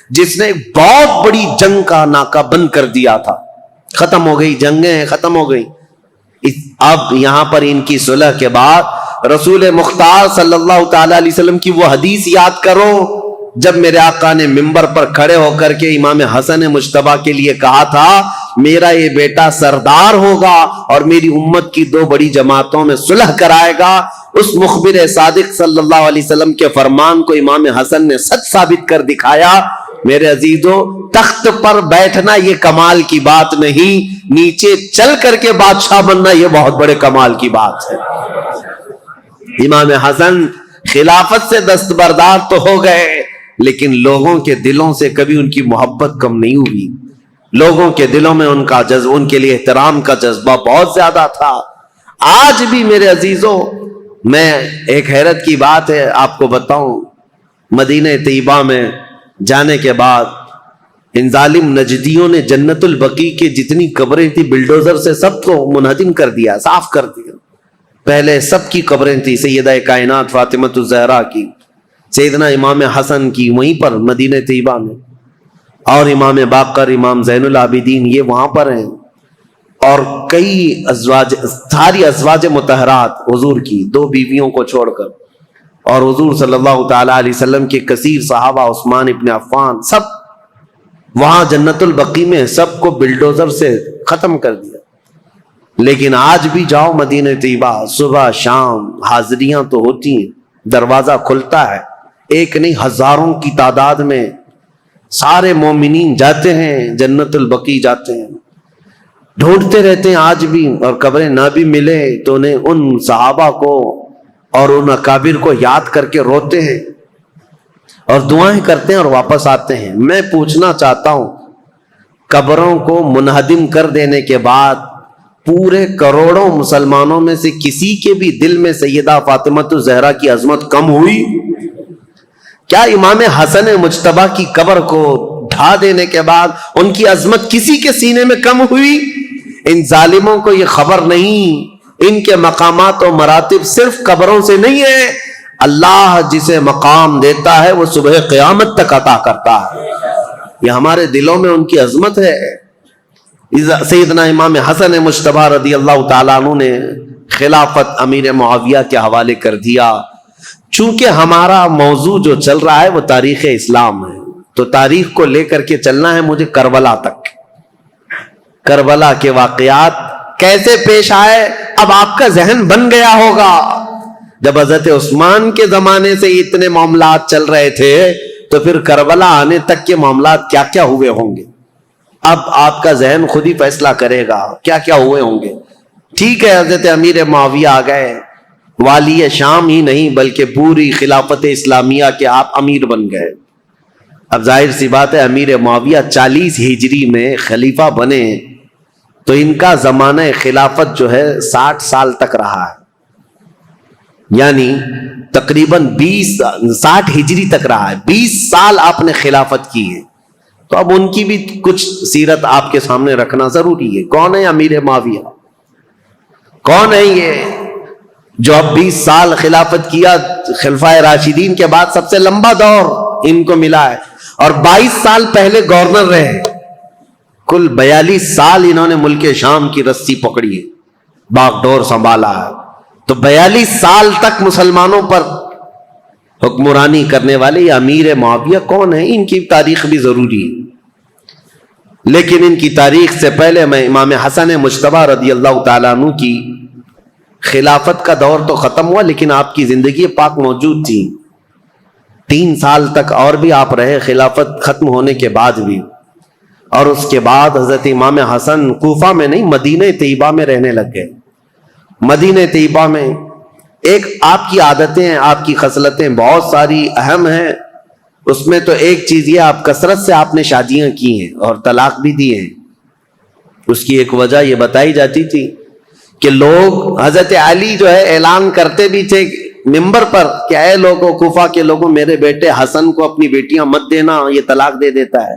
جس نے بہت بڑی جنگ کا ناکہ بند کر دیا تھا. ختم ہو گئی, جنگیں ختم ہو گئی. اب یہاں پر ان کی صلح کے بعد رسول مختار صلی اللہ تعالی علیہ وسلم کی وہ حدیث یاد کرو جب میرے آقا نے ممبر پر کھڑے ہو کر کے امام حسن مجتبی کے لیے کہا تھا میرا یہ بیٹا سردار ہوگا اور میری امت کی 2 بڑی جماعتوں میں صلح کرائے گا. اس مخبر صادق صلی اللہ علیہ وسلم کے فرمان کو امام حسن نے سچ ثابت کر دکھایا۔ میرے عزیزو، تخت پر بیٹھنا یہ کمال کی بات نہیں، نیچے چل کر کے بادشاہ بننا یہ بہت بڑے کمال کی بات ہے۔ امام حسن خلافت سے دستبردار تو ہو گئے، لیکن لوگوں کے دلوں سے کبھی ان کی محبت کم نہیں ہوئی۔ لوگوں کے دلوں میں ان کے لیے احترام کا جذبہ بہت زیادہ تھا۔ آج بھی میرے عزیزو، میں ایک حیرت کی بات ہے آپ کو بتاؤں، مدینہ طیبہ میں جانے کے بعد ان ظالم نجدیوں نے جنت البقیع کے جتنی قبریں تھی بلڈوزر سے سب کو منہدم کر دیا، صاف کر دیا۔ پہلے سب کی قبریں تھی، سیدہ کائنات فاطمۃ الزہرا کی، سیدنا امام حسن کی وہیں پر مدینہ طیبہ میں، اور امام باقر، امام زین العابدین یہ وہاں پر ہیں، اور کئی ازواج، ساری ازواج مطہرات حضور کی 2 بیویوں کو چھوڑ کر، اور حضور صلی اللہ تعالی علیہ وسلم کے کثیر صحابہ، عثمان ابن عفان، سب وہاں جنت البقیع میں سب کو بلڈوزر سے ختم کر دیا۔ لیکن آج بھی جاؤ مدینہ طیبہ، صبح شام حاضریاں تو ہوتی ہیں، دروازہ کھلتا ہے، ایک نہیں ہزاروں کی تعداد میں سارے مومنین جاتے ہیں، جنت البقیع جاتے ہیں، ڈھونڈتے رہتے ہیں آج بھی، اور قبریں نہ بھی ملے تو انہیں ان صحابہ کو اور ان اکابر کو یاد کر کے روتے ہیں اور دعائیں کرتے ہیں اور واپس آتے ہیں۔ میں پوچھنا چاہتا ہوں، قبروں کو منہدم کر دینے کے بعد پورے کروڑوں مسلمانوں میں سے کسی کے بھی دل میں سیدہ فاطمۃ الزہرا کی عظمت کم ہوئی؟ کیا امام حسن مجتبیٰ کی قبر کو ڈھا دینے کے بعد ان کی عظمت کسی کے سینے میں کم ہوئی؟ ان ظالموں کو یہ خبر نہیں، ان کے مقامات و مراتب صرف قبروں سے نہیں ہے، اللہ جسے مقام دیتا ہے وہ صبح قیامت تک عطا کرتا ہے۔ یہ ہمارے دلوں میں ان کی عظمت ہے۔ سیدنا امام حسن مجتبیٰ رضی اللہ تعالیٰ عنہ نے خلافت امیر معاویہ کے حوالے کر دیا۔ چونکہ ہمارا موضوع جو چل رہا ہے وہ تاریخ اسلام ہے، تو تاریخ کو لے کر کے چلنا ہے مجھے کربلا تک۔ کربلا کے واقعات کیسے پیش آئے اب آپ کا ذہن بن گیا ہوگا۔ جب حضرت عثمان کے زمانے سے اتنے معاملات چل رہے تھے تو پھر کربلا آنے تک کے معاملات کیا کیا ہوئے ہوں گے؟ اب آپ کا ذہن خود ہی فیصلہ کرے گا کیا کیا ہوئے ہوں گے۔ ٹھیک ہے، حضرت امیر معاویہ آ گئے، والی شام ہی نہیں بلکہ پوری خلافت اسلامیہ کے آپ امیر بن گئے۔ اب ظاہر سی بات ہے، امیر معاویہ 40 ہجری میں خلیفہ بنے تو ان کا زمانہ خلافت جو ہے 60 سال تک رہا ہے، یعنی تقریباً 60 ہجری تک رہا ہے، 20 سال آپ نے خلافت کی ہے۔ تو اب ان کی بھی کچھ سیرت آپ کے سامنے رکھنا ضروری ہے۔ کون ہے امیر معاویہ؟ کون ہے یہ جو اب 20 سال خلافت کیا؟ خلفائے راشدین کے بعد سب سے لمبا دور ان کو ملا ہے، اور 22 سال پہلے گورنر رہے۔ کل 42 سال انہوں نے ملک شام کی رسی پکڑی ہے، باغ ڈور سنبھالا ہے۔ تو 42 سال تک مسلمانوں پر حکمرانی کرنے والے یہ امیر معاویہ کون ہیں؟ ان کی تاریخ بھی ضروری ہے، لیکن ان کی تاریخ سے پہلے میں امام حسن مجتبیٰ رضی اللہ تعالیٰ عنہ کی خلافت کا دور تو ختم ہوا، لیکن آپ کی زندگی پاک موجود تھی۔ 3 سال تک اور بھی آپ رہے خلافت ختم ہونے کے بعد بھی، اور اس کے بعد حضرت امام حسن کوفہ میں نہیں مدینہ طیبہ میں رہنے لگ گئے۔ مدینہ طیبہ میں ایک آپ کی عادتیں ہیں، آپ کی خصلتیں بہت ساری اہم ہیں، اس میں تو ایک چیز یہ آپ کثرت سے آپ نے شادیاں کی ہیں اور طلاق بھی دیے ہیں۔ اس کی ایک وجہ یہ بتائی جاتی تھی کہ لوگ، حضرت علی جو ہے اعلان کرتے بھی تھے ممبر پر کہ اے لوگوں، کوفہ کے لوگوں، میرے بیٹے حسن کو اپنی بیٹیاں مت دینا، یہ طلاق دے دیتا ہے۔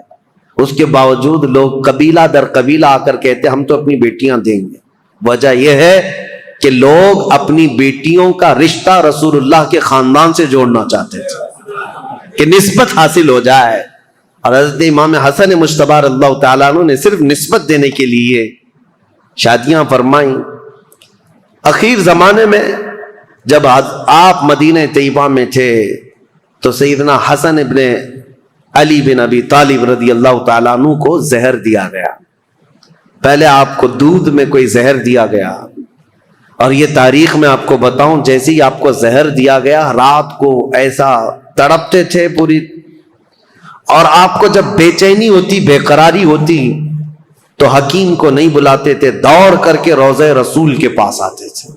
اس کے باوجود لوگ قبیلہ در قبیلہ آ کر کہتے ہم تو اپنی بیٹیاں دیں گے۔ وجہ یہ ہے کہ لوگ اپنی بیٹیوں کا رشتہ رسول اللہ کے خاندان سے جوڑنا چاہتے تھے کہ نسبت حاصل ہو جائے، اور حضرت امام حسن مجتبیٰ رضی اللہ تعالیٰ عنہ نے صرف نسبت دینے کے لیے شادیاں فرمائیں۔ اخیر زمانے میں جب آپ مدینہ طیبہ میں تھے تو سیدنا حسن ابن علی بن ابی طالب رضی اللہ تعالیٰ عنہ کو زہر دیا گیا۔ پہلے آپ کو دودھ میں کوئی زہر دیا گیا، اور یہ تاریخ میں آپ کو بتاؤں، جیسے ہی آپ کو زہر دیا گیا رات کو ایسا تڑپتے تھے پوری، اور آپ کو جب بے چینی ہوتی، بے قراری ہوتی تو حکیم کو نہیں بلاتے تھے، دوڑ کر کے روضہ رسول کے پاس آتے تھے،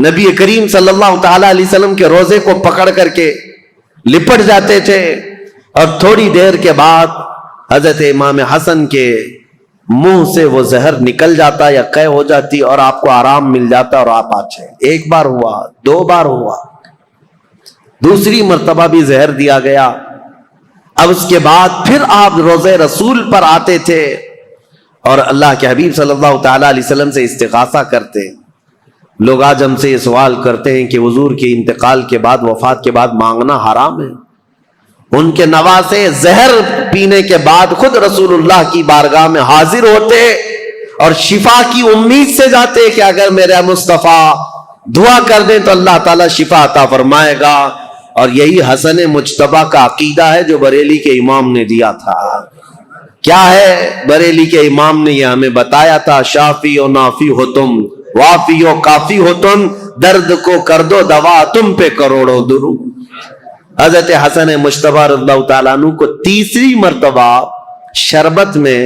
نبی کریم صلی اللہ تعالی علیہ وسلم کے روزے کو پکڑ کر کے لپٹ جاتے تھے، اور تھوڑی دیر کے بعد حضرت امام حسن کے منہ سے وہ زہر نکل جاتا یا قے ہو جاتی اور آپ کو آرام مل جاتا اور آپ آتے۔ ایک بار ہوا، دو بار ہوا، دوسری مرتبہ بھی زہر دیا گیا۔ اب اس کے بعد پھر آپ روزے رسول پر آتے تھے اور اللہ کے حبیب صلی اللہ تعالی علیہ وسلم سے استغاثہ کرتے۔ لوگ آج ہم سے یہ سوال کرتے ہیں کہ حضور کے انتقال کے بعد، وفات کے بعد مانگنا حرام ہے؟ ان کے نواسے زہر پینے کے بعد خود رسول اللہ کی بارگاہ میں حاضر ہوتے اور شفا کی امید سے جاتے کہ اگر میرے مصطفیٰ دعا کر دیں تو اللہ تعالیٰ شفا عطا فرمائے گا۔ اور یہی حسن مجتبیٰ کا عقیدہ ہے جو بریلی کے امام نے دیا تھا۔ کیا ہے؟ بریلی کے امام نے یہ ہمیں بتایا تھا، شافی و نافی ہو تم، وافی و کافی ہو تم، درد کو کر دو دوا، تم پہ کروڑوں درود۔ حضرت حسن مجتبیٰ رضی اللہ تعالیٰ عنہ کو تیسری مرتبہ شربت میں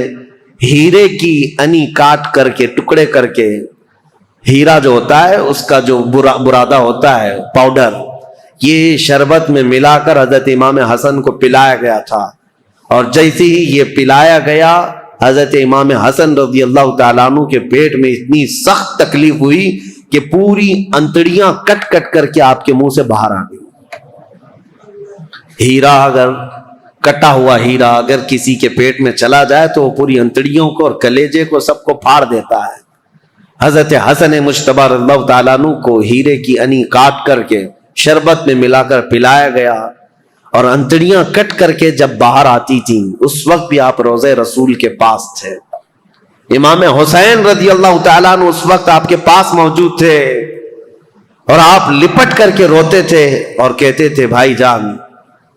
ہیرے کی انی کاٹ کر کے، ٹکڑے کر کے، ہیرا جو ہوتا ہے اس کا جو برادہ ہوتا ہے پاؤڈر، یہ شربت میں ملا کر حضرت امام حسن کو پلایا گیا تھا، اور جیسے ہی یہ پلایا گیا حضرت امام حسن رضی اللہ تعالیٰ عنہ کے پیٹ میں اتنی سخت تکلیف ہوئی کہ پوری انتڑیاں کٹ کٹ کر کے آپ کے منہ سے باہر آ گئی۔ ہیرا اگر کٹا ہوا ہیرا اگر کسی کے پیٹ میں چلا جائے تو وہ پوری انتڑیوں کو اور کلیجے کو سب کو پھاڑ دیتا ہے۔ حضرت حسن مجتبیٰ رضی اللہ تعالیٰ عنہ کو ہیرے کی انی کاٹ کر کے شربت میں ملا کر پلایا گیا، اور انتڑیاں کٹ کر کے جب باہر آتی تھیں اس وقت بھی آپ روضہ رسول کے پاس تھے۔ امام حسین رضی اللہ تعالیٰ عنہ اس وقت آپ کے پاس موجود تھے، اور آپ لپٹ کر کے روتے تھے اور کہتے تھے، بھائی جان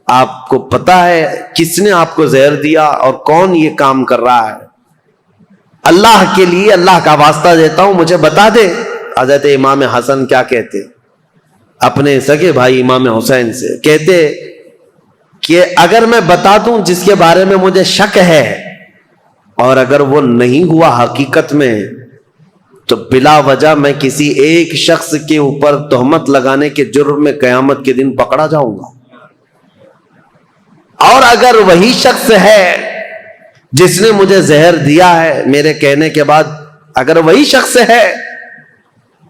آپ کو پتا ہے کس نے آپ کو زہر دیا اور کون یہ کام کر رہا ہے؟ اللہ کے لیے اللہ کا واسطہ دیتا ہوں مجھے بتا دے۔ حضرت امام حسن کیا کہتے اپنے سگے بھائی امام حسین سے؟ کہتے کہ اگر میں بتا دوں جس کے بارے میں مجھے شک ہے، اور اگر وہ نہیں ہوا حقیقت میں، تو بلا وجہ میں کسی ایک شخص کے اوپر تہمت لگانے کے جرم میں قیامت کے دن پکڑا جاؤں گا، اور اگر وہی شخص ہے جس نے مجھے زہر دیا ہے میرے کہنے کے بعد، اگر وہی شخص ہے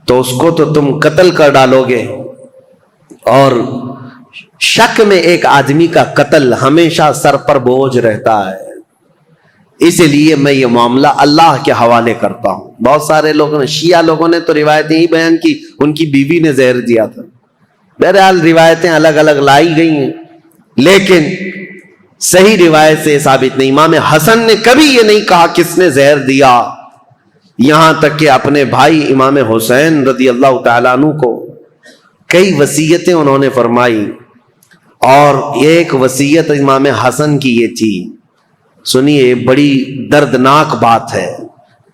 تو اس کو تو تم قتل کر ڈالو گے، اور شک میں ایک آدمی کا قتل ہمیشہ سر پر بوجھ رہتا ہے، اس لیے میں یہ معاملہ اللہ کے حوالے کرتا ہوں۔ بہت سارے لوگوں نے، شیعہ لوگوں نے تو روایتیں ہی بیان کی ان کی بیوی نے زہر دیا تھا، بہرحال روایتیں الگ الگ لائی گئی ہیں، لیکن صحیح روایت سے ثابت نہیں۔ امام حسن نے کبھی یہ نہیں کہا کس نے زہر دیا، یہاں تک کہ اپنے بھائی امام حسین رضی اللہ تعالیٰ عنہ کو کئی وصیتیں انہوں نے فرمائی، اور ایک وصیت امام حسن کی یہ تھی، سنیے بڑی دردناک بات ہے۔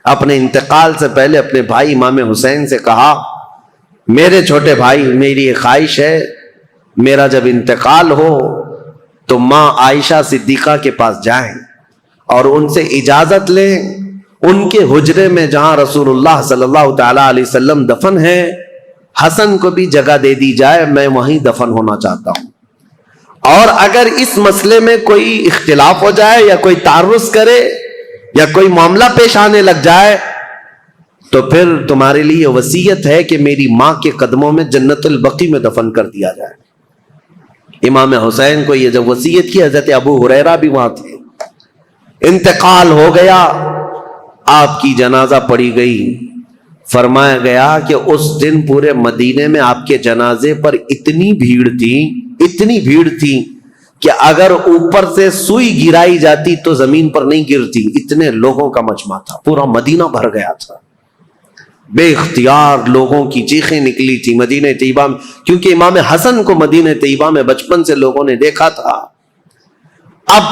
اپنے انتقال سے پہلے اپنے بھائی امام حسین سے کہا، میرے چھوٹے بھائی میری ایک خواہش ہے، میرا جب انتقال ہو تو ماں عائشہ صدیقہ کے پاس جائیں اور ان سے اجازت لیں، ان کے حجرے میں جہاں رسول اللہ صلی اللہ تعالی علیہ وسلم دفن ہے، حسن کو بھی جگہ دے دی جائے، میں وہیں دفن ہونا چاہتا ہوں، اور اگر اس مسئلے میں کوئی اختلاف ہو جائے یا کوئی تعرض کرے یا کوئی معاملہ پیش آنے لگ جائے تو پھر تمہارے لیے وصیت ہے کہ میری ماں کے قدموں میں جنت البقیع میں دفن کر دیا جائے۔ امام حسین کو یہ جب وصیت کی، حضرت ابو ہریرہ بھی وہاں تھے، انتقال ہو گیا، آپ کی جنازہ پڑھی گئی، فرمایا گیا کہ اس دن پورے مدینے میں آپ کے جنازے پر اتنی بھیڑ تھی کہ اگر اوپر سے سوئی گرائی جاتی تو زمین پر نہیں گرتی، اتنے لوگوں کا مجمع تھا، پورا مدینہ بھر گیا تھا، بے اختیار لوگوں کی چیخیں نکلی تھی مدینہ طیبہ میں، کیونکہ امام حسن کو مدینہ طیبہ میں بچپن سے لوگوں نے دیکھا تھا۔ اب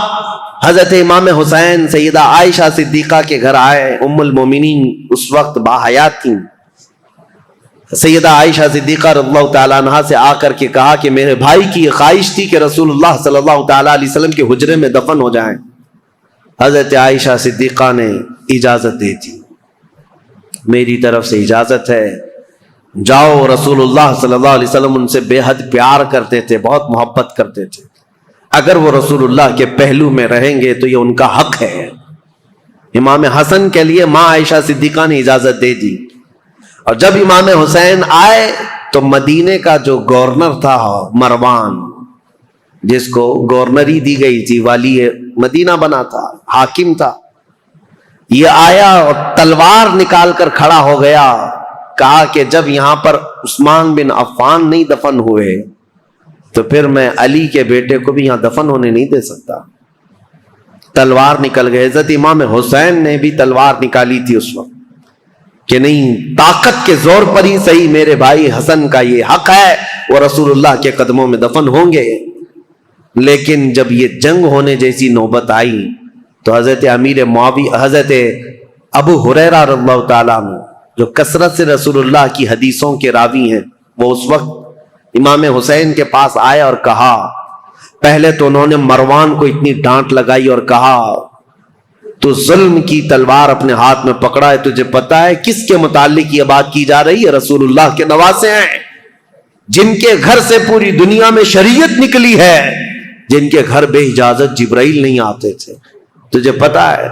حضرت امام حسین سیدہ عائشہ صدیقہ کے گھر آئے، ام المومنین اس وقت باحیات تھیں، سیدہ عائشہ صدیقہ رضی اللہ تعالیٰ عنہا سے آ کر کے کہا کہ میرے بھائی کی یہ خواہش تھی کہ رسول اللہ صلی اللہ تعالیٰ علیہ وسلم کے حجرے میں دفن ہو جائیں۔ حضرت عائشہ صدیقہ نے اجازت دی تھی، میری طرف سے اجازت ہے، جاؤ۔ رسول اللہ صلی اللہ علیہ وسلم ان سے بے حد پیار کرتے تھے، بہت محبت کرتے تھے، اگر وہ رسول اللہ کے پہلو میں رہیں گے تو یہ ان کا حق ہے۔ امام حسن کے لیے ماں عائشہ صدیقہ نے اجازت دے دی، اور جب امام حسین آئے تو مدینے کا جو گورنر تھا مروان، جس کو گورنری دی گئی تھی، والی مدینہ بنا تھا، حاکم تھا، یہ آیا اور تلوار نکال کر کھڑا ہو گیا، کہا کہ جب یہاں پر عثمان بن عفان نہیں دفن ہوئے تو پھر میں علی کے بیٹے کو بھی یہاں دفن ہونے نہیں دے سکتا۔ تلوار نکل گئے۔ حضرت امام حسین نے بھی تلوار نکالی تھی اس وقت کہ نہیں، طاقت کے زور پر ہی صحیح میرے بھائی حسن کا یہ حق ہے، وہ رسول اللہ کے قدموں میں دفن ہوں گے۔ لیکن جب یہ جنگ ہونے جیسی نوبت آئی تو حضرت امیر معاویہ، حضرت ابو ہریرہ رضی اللہ تعالیٰ عنہ جو کثرت سے رسول اللہ کی حدیثوں کے راوی ہیں، وہ اس وقت امام حسین کے پاس آئے اور کہا، پہلے تو انہوں نے مروان کو اتنی ڈانٹ لگائی اور کہا تو ظلم کی تلوار اپنے ہاتھ میں پکڑا ہے، تجھے پتا ہے کس کے متعلق یہ بات کی جا رہی ہے؟ رسول اللہ کے نواسے ہیں، جن کے گھر سے پوری دنیا میں شریعت نکلی ہے، جن کے گھر بے اجازت جبرائیل نہیں آتے تھے، تجھے پتا ہے؟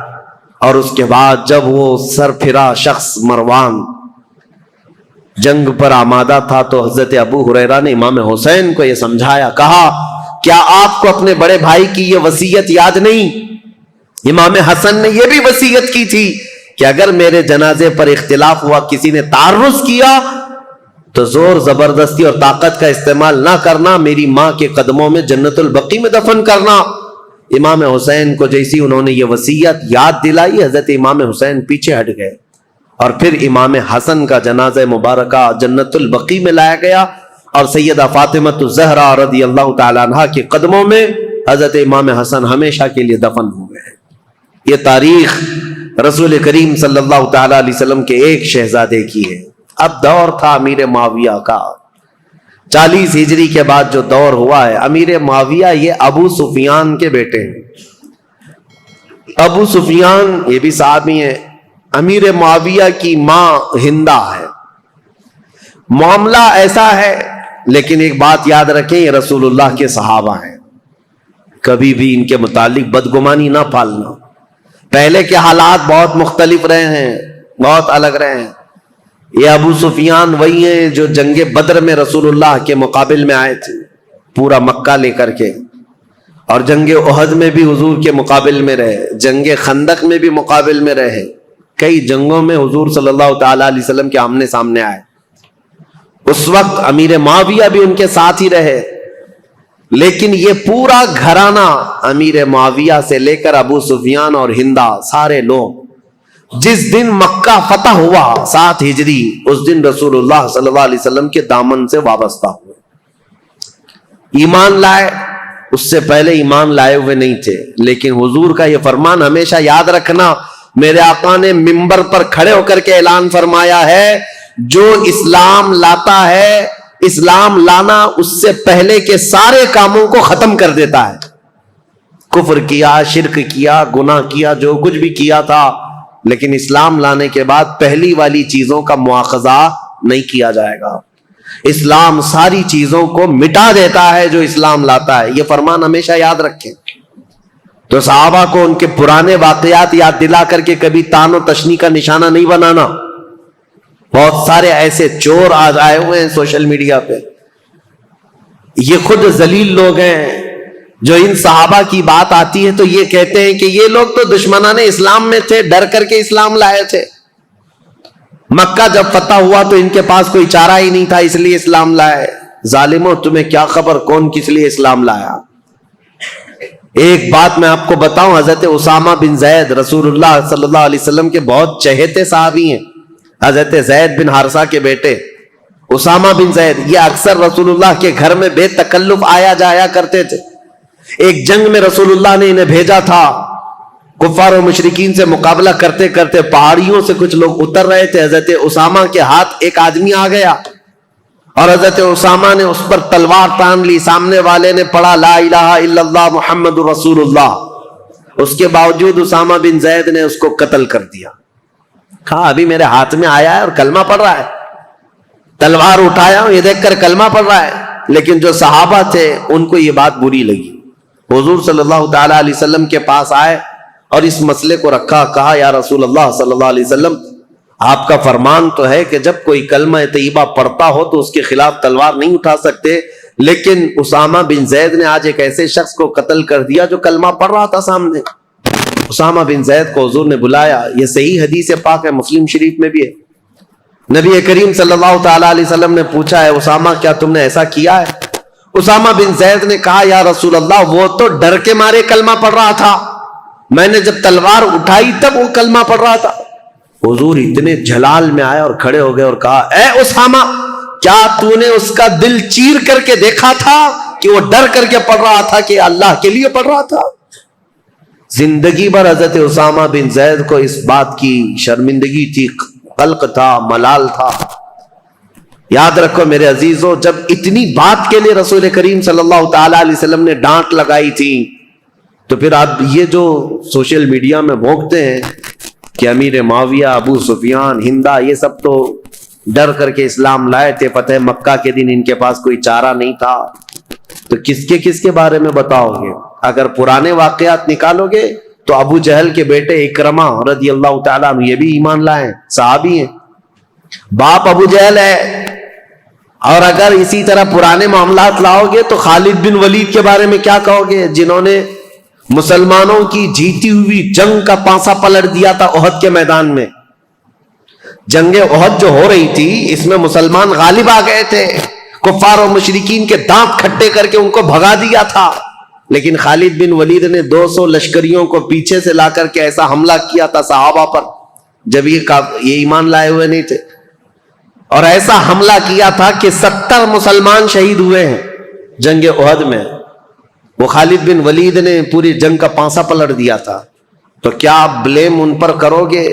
اور اس کے بعد جب وہ سر پھرا شخص مروان جنگ پر آمادہ تھا تو حضرت ابو ہریرہ نے امام حسین کو یہ سمجھایا، کہا کیا آپ کو اپنے بڑے بھائی کی یہ وصیت یاد نہیں؟ امام حسن نے یہ بھی وصیت کی تھی کہ اگر میرے جنازے پر اختلاف ہوا، کسی نے تعرض کیا تو زور زبردستی اور طاقت کا استعمال نہ کرنا، میری ماں کے قدموں میں جنت البقیع میں دفن کرنا۔ امام حسین کو جیسی انہوں نے یہ وصیت یاد دلائی، حضرت امام حسین پیچھے ہٹ گئے، اور پھر امام حسن کا جنازہ مبارکہ جنت البقیع میں لایا گیا، اور سیدہ فاطمہ الزہرا رضی اللہ تعالیٰ عنہا کے قدموں میں حضرت امام حسن ہمیشہ کے لیے دفن ہو گئے۔ یہ تاریخ رسول کریم صلی اللہ تعالیٰ علیہ وسلم کے ایک شہزادے کی ہے۔ اب دور تھا امیر معاویہ کا، 40 ہجری کے بعد جو دور ہوا ہے، امیر معاویہ یہ ابو سفیان کے بیٹے ہیں۔ ابو سفیان یہ بھی صحابی ہیں۔ امیر معاویہ کی ماں ہندہ ہے۔ معاملہ ایسا ہے، لیکن ایک بات یاد رکھیں، یہ رسول اللہ کے صحابہ ہیں، کبھی بھی ان کے متعلق بدگمانی نہ پالنا۔ پہلے کے حالات بہت مختلف رہے ہیں، بہت الگ رہے ہیں۔ یہ ابو سفیان وہی ہیں جو جنگ بدر میں رسول اللہ کے مقابل میں آئے تھے، پورا مکہ لے کر کے، اور جنگ احد میں بھی حضور کے مقابل میں رہے، جنگ خندق میں بھی مقابل میں رہے، کئی جنگوں میں حضور صلی اللہ تعالیٰ علیہ وسلم کے آمنے سامنے آئے۔ اس وقت امیر معاویہ بھی ان کے ساتھ ہی رہے، لیکن یہ پورا گھرانہ امیر معاویہ سے لے کر ابو سفیان اور ہندہ سارے لوگ جس دن مکہ فتح ہوا 7 ہجری، اس دن رسول اللہ صلی اللہ علیہ وسلم کے دامن سے وابستہ ہوئے، ایمان لائے۔ اس سے پہلے ایمان لائے ہوئے نہیں تھے، لیکن حضور کا یہ فرمان ہمیشہ یاد رکھنا، میرے آقا نے منبر پر کھڑے ہو کر کے اعلان فرمایا ہے، جو اسلام لاتا ہے، اسلام لانا اس سے پہلے کے سارے کاموں کو ختم کر دیتا ہے۔ کفر کیا، شرک کیا، گناہ کیا، جو کچھ بھی کیا تھا، لیکن اسلام لانے کے بعد پہلی والی چیزوں کا مواخذہ نہیں کیا جائے گا۔ اسلام ساری چیزوں کو مٹا دیتا ہے جو اسلام لاتا ہے، یہ فرمان ہمیشہ یاد رکھیں۔ تو صحابہ کو ان کے پرانے واقعات یاد دلا کر کے کبھی تان و تشنی کا نشانہ نہیں بنانا۔ بہت سارے ایسے چور آج آئے ہوئے ہیں سوشل میڈیا پہ، یہ خود ذلیل لوگ ہیں، جو ان صحابہ کی بات آتی ہے تو یہ کہتے ہیں کہ یہ لوگ تو دشمنان اسلام میں تھے، ڈر کر کے اسلام لائے تھے، مکہ جب فتح ہوا تو ان کے پاس کوئی چارہ ہی نہیں تھا اس لیے اسلام لائے۔ ظالموں، تمہیں کیا خبر کون کس لیے اسلام لایا؟ ایک بات میں آپ کو بتاؤں، حضرت اسامہ بن زید رسول اللہ صلی اللہ علیہ وسلم کے بہت چہیتے صحابی ہیں، حضرت زید بن حارثہ کے بیٹے اسامہ بن زید، یہ اکثر رسول اللہ کے گھر میں بے تکلف آیا جایا کرتے تھے۔ ایک جنگ میں رسول اللہ نے انہیں بھیجا تھا، کفار و مشرکین سے مقابلہ کرتے کرتے پہاڑیوں سے کچھ لوگ اتر رہے تھے. حضرت اسامہ کے ہاتھ ایک آدمی آ گیا اور حضرت اسامہ نے اس پر تلوار تان لی. سامنے والے نے پڑھا لا الہ الا اللہ محمد رسول اللہ. اس کے باوجود اسامہ بن زید نے اس کو قتل کر دیا. کہا ابھی میرے ہاتھ میں آیا ہے اور کلمہ پڑھ رہا ہے, تلوار اٹھایا ہوں یہ دیکھ کر کلمہ پڑھ رہا ہے. لیکن جو صحابہ تھے ان کو یہ بات بری لگی. حضور صلی اللہ تعالی علیہ وسلم کے پاس آئے اور اس مسئلے کو رکھا. کہا یا رسول اللہ صلی اللہ علیہ وسلم, آپ کا فرمان تو ہے کہ جب کوئی کلمہ طیبہ پڑھتا ہو تو اس کے خلاف تلوار نہیں اٹھا سکتے, لیکن اسامہ بن زید نے آج ایک ایسے شخص کو قتل کر دیا جو کلمہ پڑھ رہا تھا سامنے. اسامہ بن زید کو حضور نے بلایا. یہ صحیح حدیث پاک ہے, مسلم شریف میں بھی ہے. نبی کریم صلی اللہ تعالی علیہ وسلم نے پوچھا ہے اسامہ کیا تم نے ایسا کیا ہے؟ اسامہ بن زید نے کہا یا رسول اللہ وہ تو ڈر کے مارے کلمہ پڑھ رہا تھا, میں نے جب تلوار اٹھائی تب وہ کلمہ پڑھ رہا تھا. حضور اتنے جلال میں آئے اور کھڑے ہو گئے اور کہا اے اسامہ کیا تو نے اس کا دل چیر کر کے دیکھا تھا کہ وہ ڈر کر کے پڑھ رہا تھا کہ اللہ کے لیے پڑھ رہا تھا؟ زندگی بھر حضرت اسامہ بن زید کو اس بات کی شرمندگی تھی, قلق تھا, ملال تھا. یاد رکھو میرے عزیزو, جب اتنی بات کے لیے رسول کریم صلی اللہ تعالی علیہ وسلم نے ڈانٹ لگائی تھی تو پھر آپ یہ جو سوشل میڈیا میں بھونکتے ہیں کہ امیر معاویہ, ابو سفیان, ہندا, یہ سب تو ڈر کر کے اسلام لائے تھے, فتح مکہ کے دن ان کے پاس کوئی چارہ نہیں تھا, تو کس کے بارے میں بتاؤ گے؟ اگر پرانے واقعات نکالو گے تو ابو جہل کے بیٹے اکرمہ رضی اللہ تعالیٰ عنہ یہ بھی ایمان لائے, صحابی ہیں, باپ ابو جہل ہے. اور اگر اسی طرح پرانے معاملات لاؤ گے تو خالد بن ولید کے بارے میں کیا کہو گے, جنہوں نے مسلمانوں کی جیتی ہوئی جنگ کا پانسا پلٹ دیا تھا احد کے میدان میں. جنگ احد جو ہو رہی تھی اس میں مسلمان غالب آ گئے تھے, کفار و مشرکین کے دانت کھٹے کر کے ان کو بھگا دیا تھا, لیکن خالد بن ولید نے 200 لشکریوں کو پیچھے سے لا کر کے ایسا حملہ کیا تھا صحابہ پر جب یہ ایمان لائے ہوئے نہیں تھے, اور ایسا حملہ کیا تھا کہ 70 مسلمان شہید ہوئے ہیں جنگ احد میں. وہ خالد بن ولید نے پوری جنگ کا پانسا پلٹ دیا تھا. تو کیا آپ بلیم ان پر کرو گے؟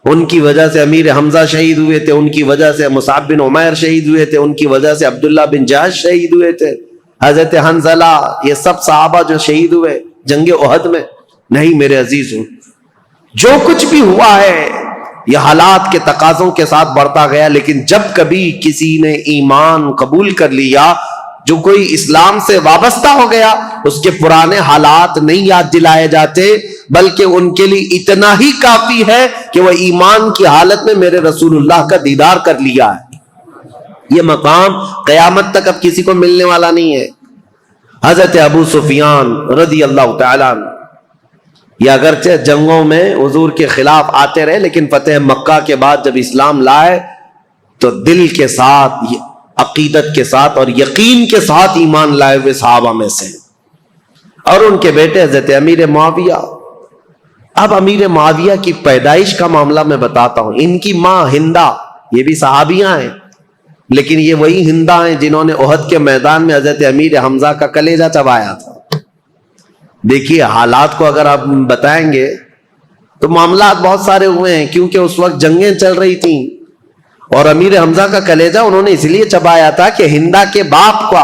ان کی وجہ سے امیر حمزہ شہید ہوئے تھے, ان کی وجہ سے مصعب بن عمیر شہید ہوئے تھے, ان کی وجہ سے عبداللہ بن جہش شہید ہوئے تھے, حضرت حنظلہ, یہ سب صحابہ جو شہید ہوئے جنگ احد میں. نہیں میرے عزیزوں, جو کچھ بھی ہوا ہے یہ حالات کے تقاضوں کے ساتھ بڑھتا گیا, لیکن جب کبھی کسی نے ایمان قبول کر لیا, جو کوئی اسلام سے وابستہ ہو گیا, اس کے پرانے حالات نہیں یاد دلائے جاتے, بلکہ ان کے لیے اتنا ہی کافی ہے کہ وہ ایمان کی حالت میں میرے رسول اللہ کا دیدار کر لیا ہے. یہ مقام قیامت تک اب کسی کو ملنے والا نہیں ہے. حضرت ابو سفیان رضی اللہ تعالیٰ عنہ یہ اگرچہ جنگوں میں حضور کے خلاف آتے رہے, لیکن فتح مکہ کے بعد جب اسلام لائے تو دل کے ساتھ, عقیدت کے ساتھ اور یقین کے ساتھ ایمان لائے ہوئے صحابہ میں سے. اور ان کے بیٹے حضرت امیر معاویہ. اب امیر معاویہ کی پیدائش کا معاملہ میں بتاتا ہوں. ان کی ماں ہندا, یہ بھی صحابیاں ہیں, لیکن یہ وہی ہندا ہیں جنہوں نے احد کے میدان میں حضرت امیر حمزہ کا کلیجہ چبایا تھا. دیکھیے حالات کو اگر آپ بتائیں گے تو معاملات بہت سارے ہوئے ہیں, کیونکہ اس وقت جنگیں چل رہی تھیں, اور امیر حمزہ کا کلیجہ انہوں نے اس لیے چبایا تھا کہ ہندا کے باپ کو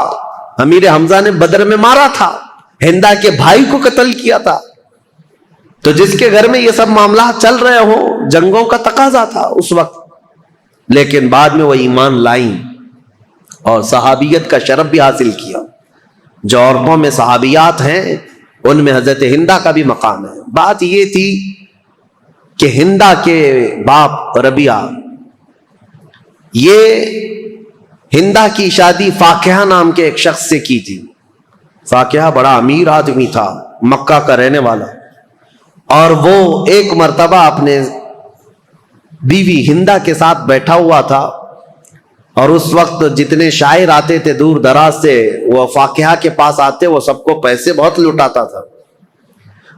امیر حمزہ نے بدر میں مارا تھا, ہندا کے بھائی کو قتل کیا تھا. تو جس کے گھر میں یہ سب معاملات چل رہے ہوں, جنگوں کا تقاضا تھا اس وقت, لیکن بعد میں وہ ایمان لائیں اور صحابیت کا شرف بھی حاصل کیا. جو عورتوں میں صحابیات ہیں ان میں حضرت ہندا کا بھی مقام ہے. بات یہ تھی کہ ہندا کے باپ ربیعہ, یہ ہندا کی شادی فاقیہ نام کے ایک شخص سے کی تھی. فاقیہ بڑا امیر آدمی تھا, مکہ کا رہنے والا, اور وہ ایک مرتبہ اپنے بیوی ہندا کے ساتھ بیٹھا ہوا تھا, اور اس وقت جتنے شاعر آتے تھے دور دراز سے وہ فاقیہ کے پاس آتے, وہ سب کو پیسے بہت لٹاتا تھا.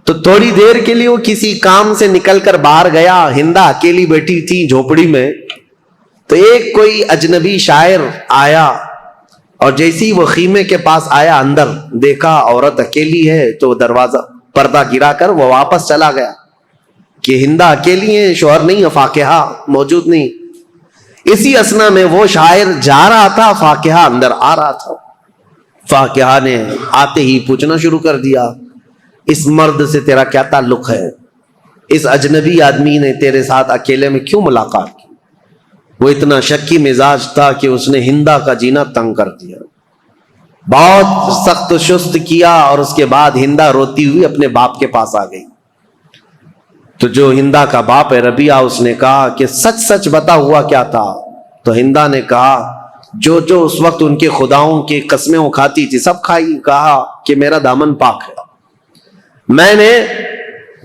تو تھوڑی دیر کے لیے وہ کسی کام سے نکل کر باہر گیا, ہندا اکیلی بیٹھی تھی جھوپڑی میں, تو ایک کوئی اجنبی شاعر آیا, اور جیسی وہ خیمے کے پاس آیا, اندر دیکھا عورت اکیلی ہے, تو دروازہ پردہ گرا کر وہ واپس چلا گیا کہ ہندہ اکیلی ہیں، شوہر نہیں ہے، فاقہہ موجود نہیں۔ اسی اسنا میں وہ شاعر جا رہا تھا، فاقہہ اندر آ رہا تھا۔ فاقہہ نے آتے ہی پوچھنا شروع کر دیا، اس مرد سے تیرا کیا تعلق ہے؟ اس اجنبی آدمی نے تیرے ساتھ اکیلے میں کیوں ملاقات کی؟ وہ اتنا شکی مزاج تھا کہ اس نے ہندہ کا جینا تنگ کر دیا، بہت سخت شست کیا، اور اس کے بعد ہندہ روتی ہوئی اپنے باپ کے پاس آ گئی۔ تو جو ہندہ کا باپ ہے ربیعہ، اس نے کہا کہ سچ سچ بتا ہوا کیا تھا؟ تو ہندہ نے کہا جو جو اس وقت ان کے خداؤں کی قسمیں وہ کھاتی تھی سب کھائی۔ کہا کہ میرا دامن پاک ہے،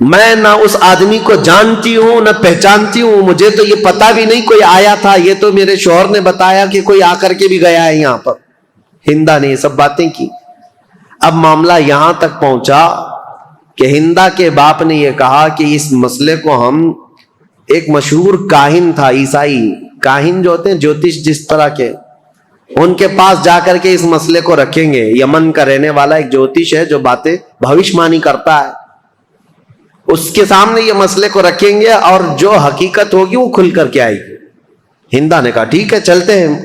میں نہ اس آدمی کو جانتی ہوں نہ پہچانتی ہوں، مجھے تو یہ پتا بھی نہیں کوئی آیا تھا، یہ تو میرے شوہر نے بتایا کہ کوئی آ کر کے بھی گیا ہے یہاں پر۔ ہندہ نے یہ سب باتیں کی۔ اب معاملہ یہاں تک پہنچا کہ ہندہ کے باپ نے یہ کہا کہ اس مسئلے کو ہم، ایک مشہور کاہن تھا، عیسائی کاہن جو ہوتے ہیں جوتش جس طرح کے، ان کے پاس جا کر کے اس مسئلے کو رکھیں گے۔ یمن کا رہنے والا ایک جوتش ہے جو باتیں بھوشمانی کرتا ہے، اس کے سامنے یہ مسئلے کو رکھیں گے اور جو حقیقت ہوگی وہ کھل کر کے آئے گی۔ ہندہ نے کہا ٹھیک ہے چلتے ہیں۔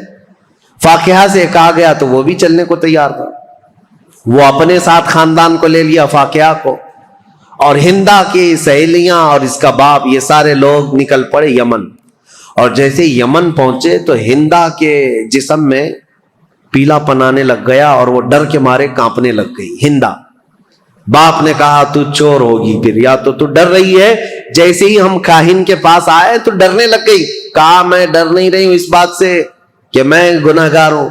فاقہہ سے کہا گیا تو وہ بھی چلنے کو تیار تھا، وہ اپنے ساتھ خاندان کو لے لیا، فاقہہ کو، اور ہندہ کی سہیلیاں اور اس کا باپ، یہ سارے لوگ نکل پڑے یمن۔ اور جیسے یمن پہنچے تو ہندہ کے جسم میں پیلا پن آنے لگ گیا اور وہ ڈر کے مارے کانپنے لگ گئی۔ ہندہ، باپ نے کہا تو چور ہوگی پھر، یا تو ڈر رہی ہے، جیسے ہی ہم کاہن کے پاس آئے تو ڈرنے لگ گئی۔ کہا میں ڈر نہیں رہی ہوں اس بات سے کہ میں گناہگار ہوں،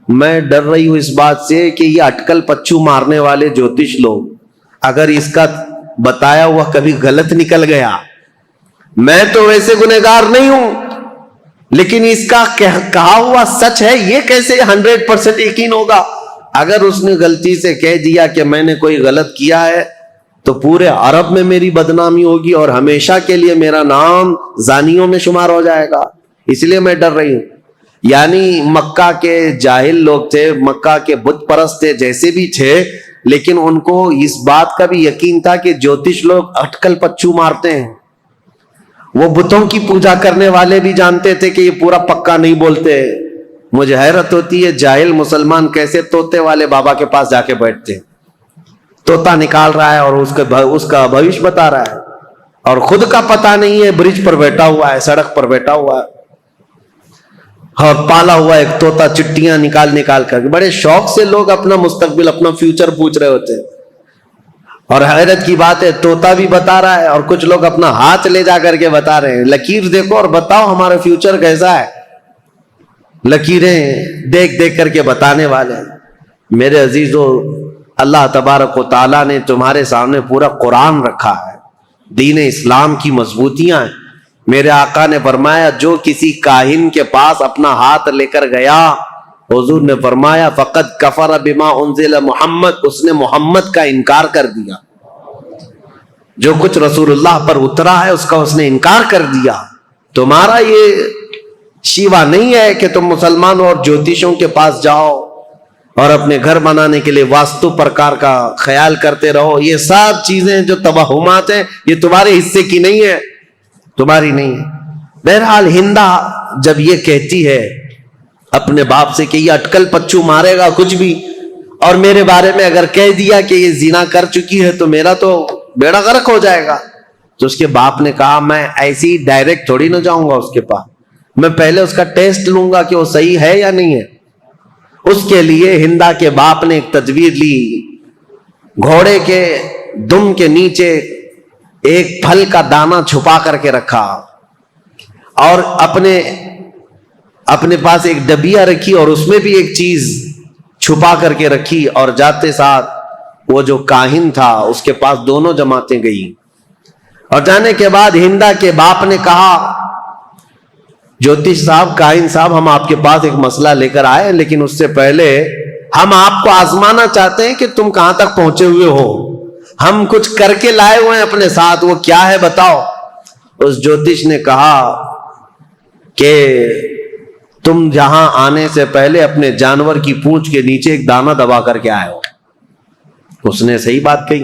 میں ڈر رہی ہوں اس بات سے کہ یہ اٹکل پچو مارنے والے جوتش لوگ، اگر اس کا بتایا ہوا کبھی غلط نکل گیا، میں تو ویسے گنہگار نہیں ہوں لیکن اس کا کہا ہوا سچ ہے، یہ کیسے 100% یقین ہوگا؟ اگر اس نے غلطی سے کہہ دیا کہ میں نے کوئی غلط کیا ہے تو پورے عرب میں میری بدنامی ہوگی اور ہمیشہ کے لیے میرا نام زانیوں میں شمار ہو جائے گا، اس لیے میں ڈر رہی ہوں۔ یعنی مکہ کے جاہل لوگ تھے، مکہ کے بت پرست تھے، جیسے بھی تھے، لیکن ان کو اس بات کا بھی یقین تھا کہ جوتش لوگ اٹکل پچو مارتے ہیں۔ وہ بتوں کی پوجا کرنے والے بھی جانتے تھے کہ یہ پورا پکا نہیں بولتے۔ مجھے حیرت ہوتی ہے جاہل مسلمان کیسے طوطے والے بابا کے پاس جا کے بیٹھتے ہیں، طوطا نکال رہا ہے اور اس کا بھوش بتا رہا ہے، اور خود کا پتہ نہیں ہے، برج پر بیٹھا ہوا ہے، سڑک پر بیٹھا ہوا ہے، اور پالا ہوا ایک طوطا چٹیاں نکال کر، بڑے شوق سے لوگ اپنا مستقبل، اپنا فیوچر پوچھ رہے ہوتے ہیں۔ اور حیرت کی بات ہے طوطا بھی بتا رہا ہے اور کچھ لوگ اپنا ہاتھ لے جا کر کے بتا رہے ہیں، لکیر دیکھو اور بتاؤ ہمارا فیوچر کیسا ہے۔ لکیریں دیکھ کر کے بتانے والے ہیں۔ میرے عزیزو، اللہ تبارک و تعالیٰ نے تمہارے سامنے پورا قرآن رکھا ہے، دین اسلام کی مضبوطیاں ہیں۔ میرے آقا نے فرمایا جو کسی کاہن کے پاس اپنا ہاتھ لے کر گیا، حضور نے فرمایا فقد کفر بما انزل محمد، اس نے محمد کا انکار کر دیا، جو کچھ رسول اللہ پر اترا ہے اس کا اس نے انکار کر دیا۔ تمہارا یہ شیوا نہیں ہے کہ تم مسلمان اور جوتشوں کے پاس جاؤ اور اپنے گھر بنانے کے لیے واستو پرکار کا خیال کرتے رہو، یہ سب چیزیں جو توہمات ہیں یہ تمہارے حصے کی نہیں ہے، تمہاری نہیں ہے۔ بہرحال ہندہ جب یہ کہتی ہے اپنے باپ سے کہ یہ اٹکل پچو مارے گا کچھ بھی، اور میرے بارے میں اگر کہہ دیا کہ یہ زنا کر چکی ہے تو میرا تو بیڑا غرق ہو جائے گا، تو اس کے باپ نے کہا میں ایسی ڈائریکٹ تھوڑی نہ جاؤں گا اس کے پاس، میں پہلے اس کا ٹیسٹ لوں گا کہ وہ صحیح ہے یا نہیں ہے۔ اس کے لیے ہندہ کے باپ نے ایک تدبیر لی، گھوڑے کے دم کے نیچے ایک پھل کا دانہ چھپا کر کے رکھا اور اپنے پاس ایک ڈبیا رکھی اور اس میں بھی ایک چیز چھپا کر کے رکھی، اور جاتے ساتھ وہ جو کاہن تھا اس کے پاس دونوں جماعتیں گئی، اور جانے کے بعد ہندہ کے باپ نے کہا جوتش صاحب، کاہن صاحب، ہم آپ کے پاس ایک مسئلہ لے کر آئے، لیکن اس سے پہلے ہم آپ کو آزمانا چاہتے ہیں کہ تم کہاں تک پہنچے ہوئے ہو، ہم کچھ کر کے لائے ہوئے ہیں اپنے ساتھ، وہ کیا ہے بتاؤ۔ اس جوتش نے کہا کہ تم جہاں آنے سے پہلے اپنے جانور کی پونچھ کے نیچے ایک دانہ دبا کر کے آئے ہو۔ اس نے صحیح بات کہی،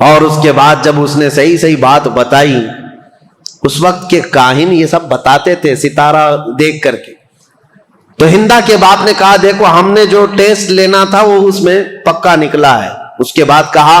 اور اس کے بعد جب اس نے صحیح صحیح بات بتائی, اس وقت کے کاہن یہ سب بتاتے تھے ستارہ دیکھ کر کے. تو ہندا کے باپ نے کہا دیکھو ہم نے جو ٹیسٹ لینا تھا وہ اس میں پکا نکلا ہے. اس کے بعد کہا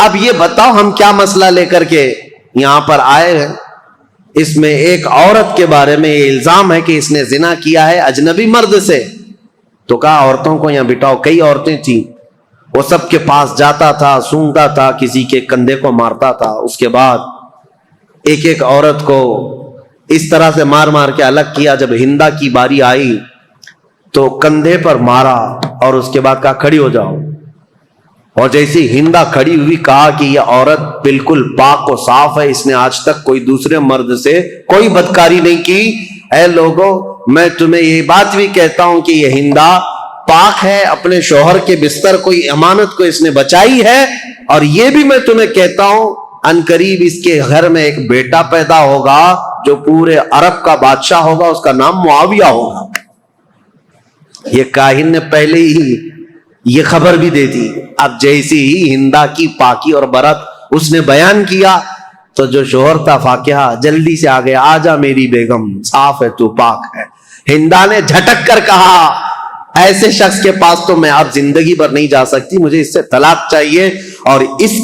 اب یہ بتاؤ ہم کیا مسئلہ لے کر کے یہاں پر آئے ہیں. اس میں ایک عورت کے بارے میں یہ الزام ہے کہ اس نے زنا کیا ہے اجنبی مرد سے. تو کہا عورتوں کو یہاں بٹھاؤ. کئی عورتیں تھیں, وہ سب کے پاس جاتا تھا, سونگتا تھا, کسی کے کندھے کو مارتا تھا. اس کے بعد ایک ایک عورت کو اس طرح سے مار مار کے الگ کیا. جب ہندا کی باری آئی تو کندھے پر مارا اور اس کے بعد کہا کھڑی ہو جاؤ. اور جیسی ہندا کھڑی ہوئی کہا کہ یہ عورت بالکل پاک و صاف ہے, اس نے آج تک کوئی دوسرے مرد سے کوئی بدکاری نہیں کی. اے لوگوں, میں تمہیں یہ بات بھی کہتا ہوں کہ یہ ہندا پاک ہے, اپنے شوہر کے بستر کوئی امانت کو اس نے بچائی ہے. اور یہ بھی میں تمہیں کہتا ہوں عنقریب اس کے گھر میں ایک بیٹا پیدا ہوگا جو پورے عرب کا بادشاہ ہوگا, اس کا نام معاویہ ہوگا. یہ کاہن نے پہلے ہی یہ خبر بھی دے دی. اب جیسی ہی ہندا کی پاکی اور برت اس نے بیان کیا تو جو شوہر تھا فاقیہ جلدی سے آ گیا, آجا میری بیگم, صاف ہے تو پاک ہے. ہندا نے جھٹک کر کہا ایسے شخص کے پاس تو میں اب زندگی پر نہیں جا سکتی, مجھے اس سے طلاق چاہیے. اور اس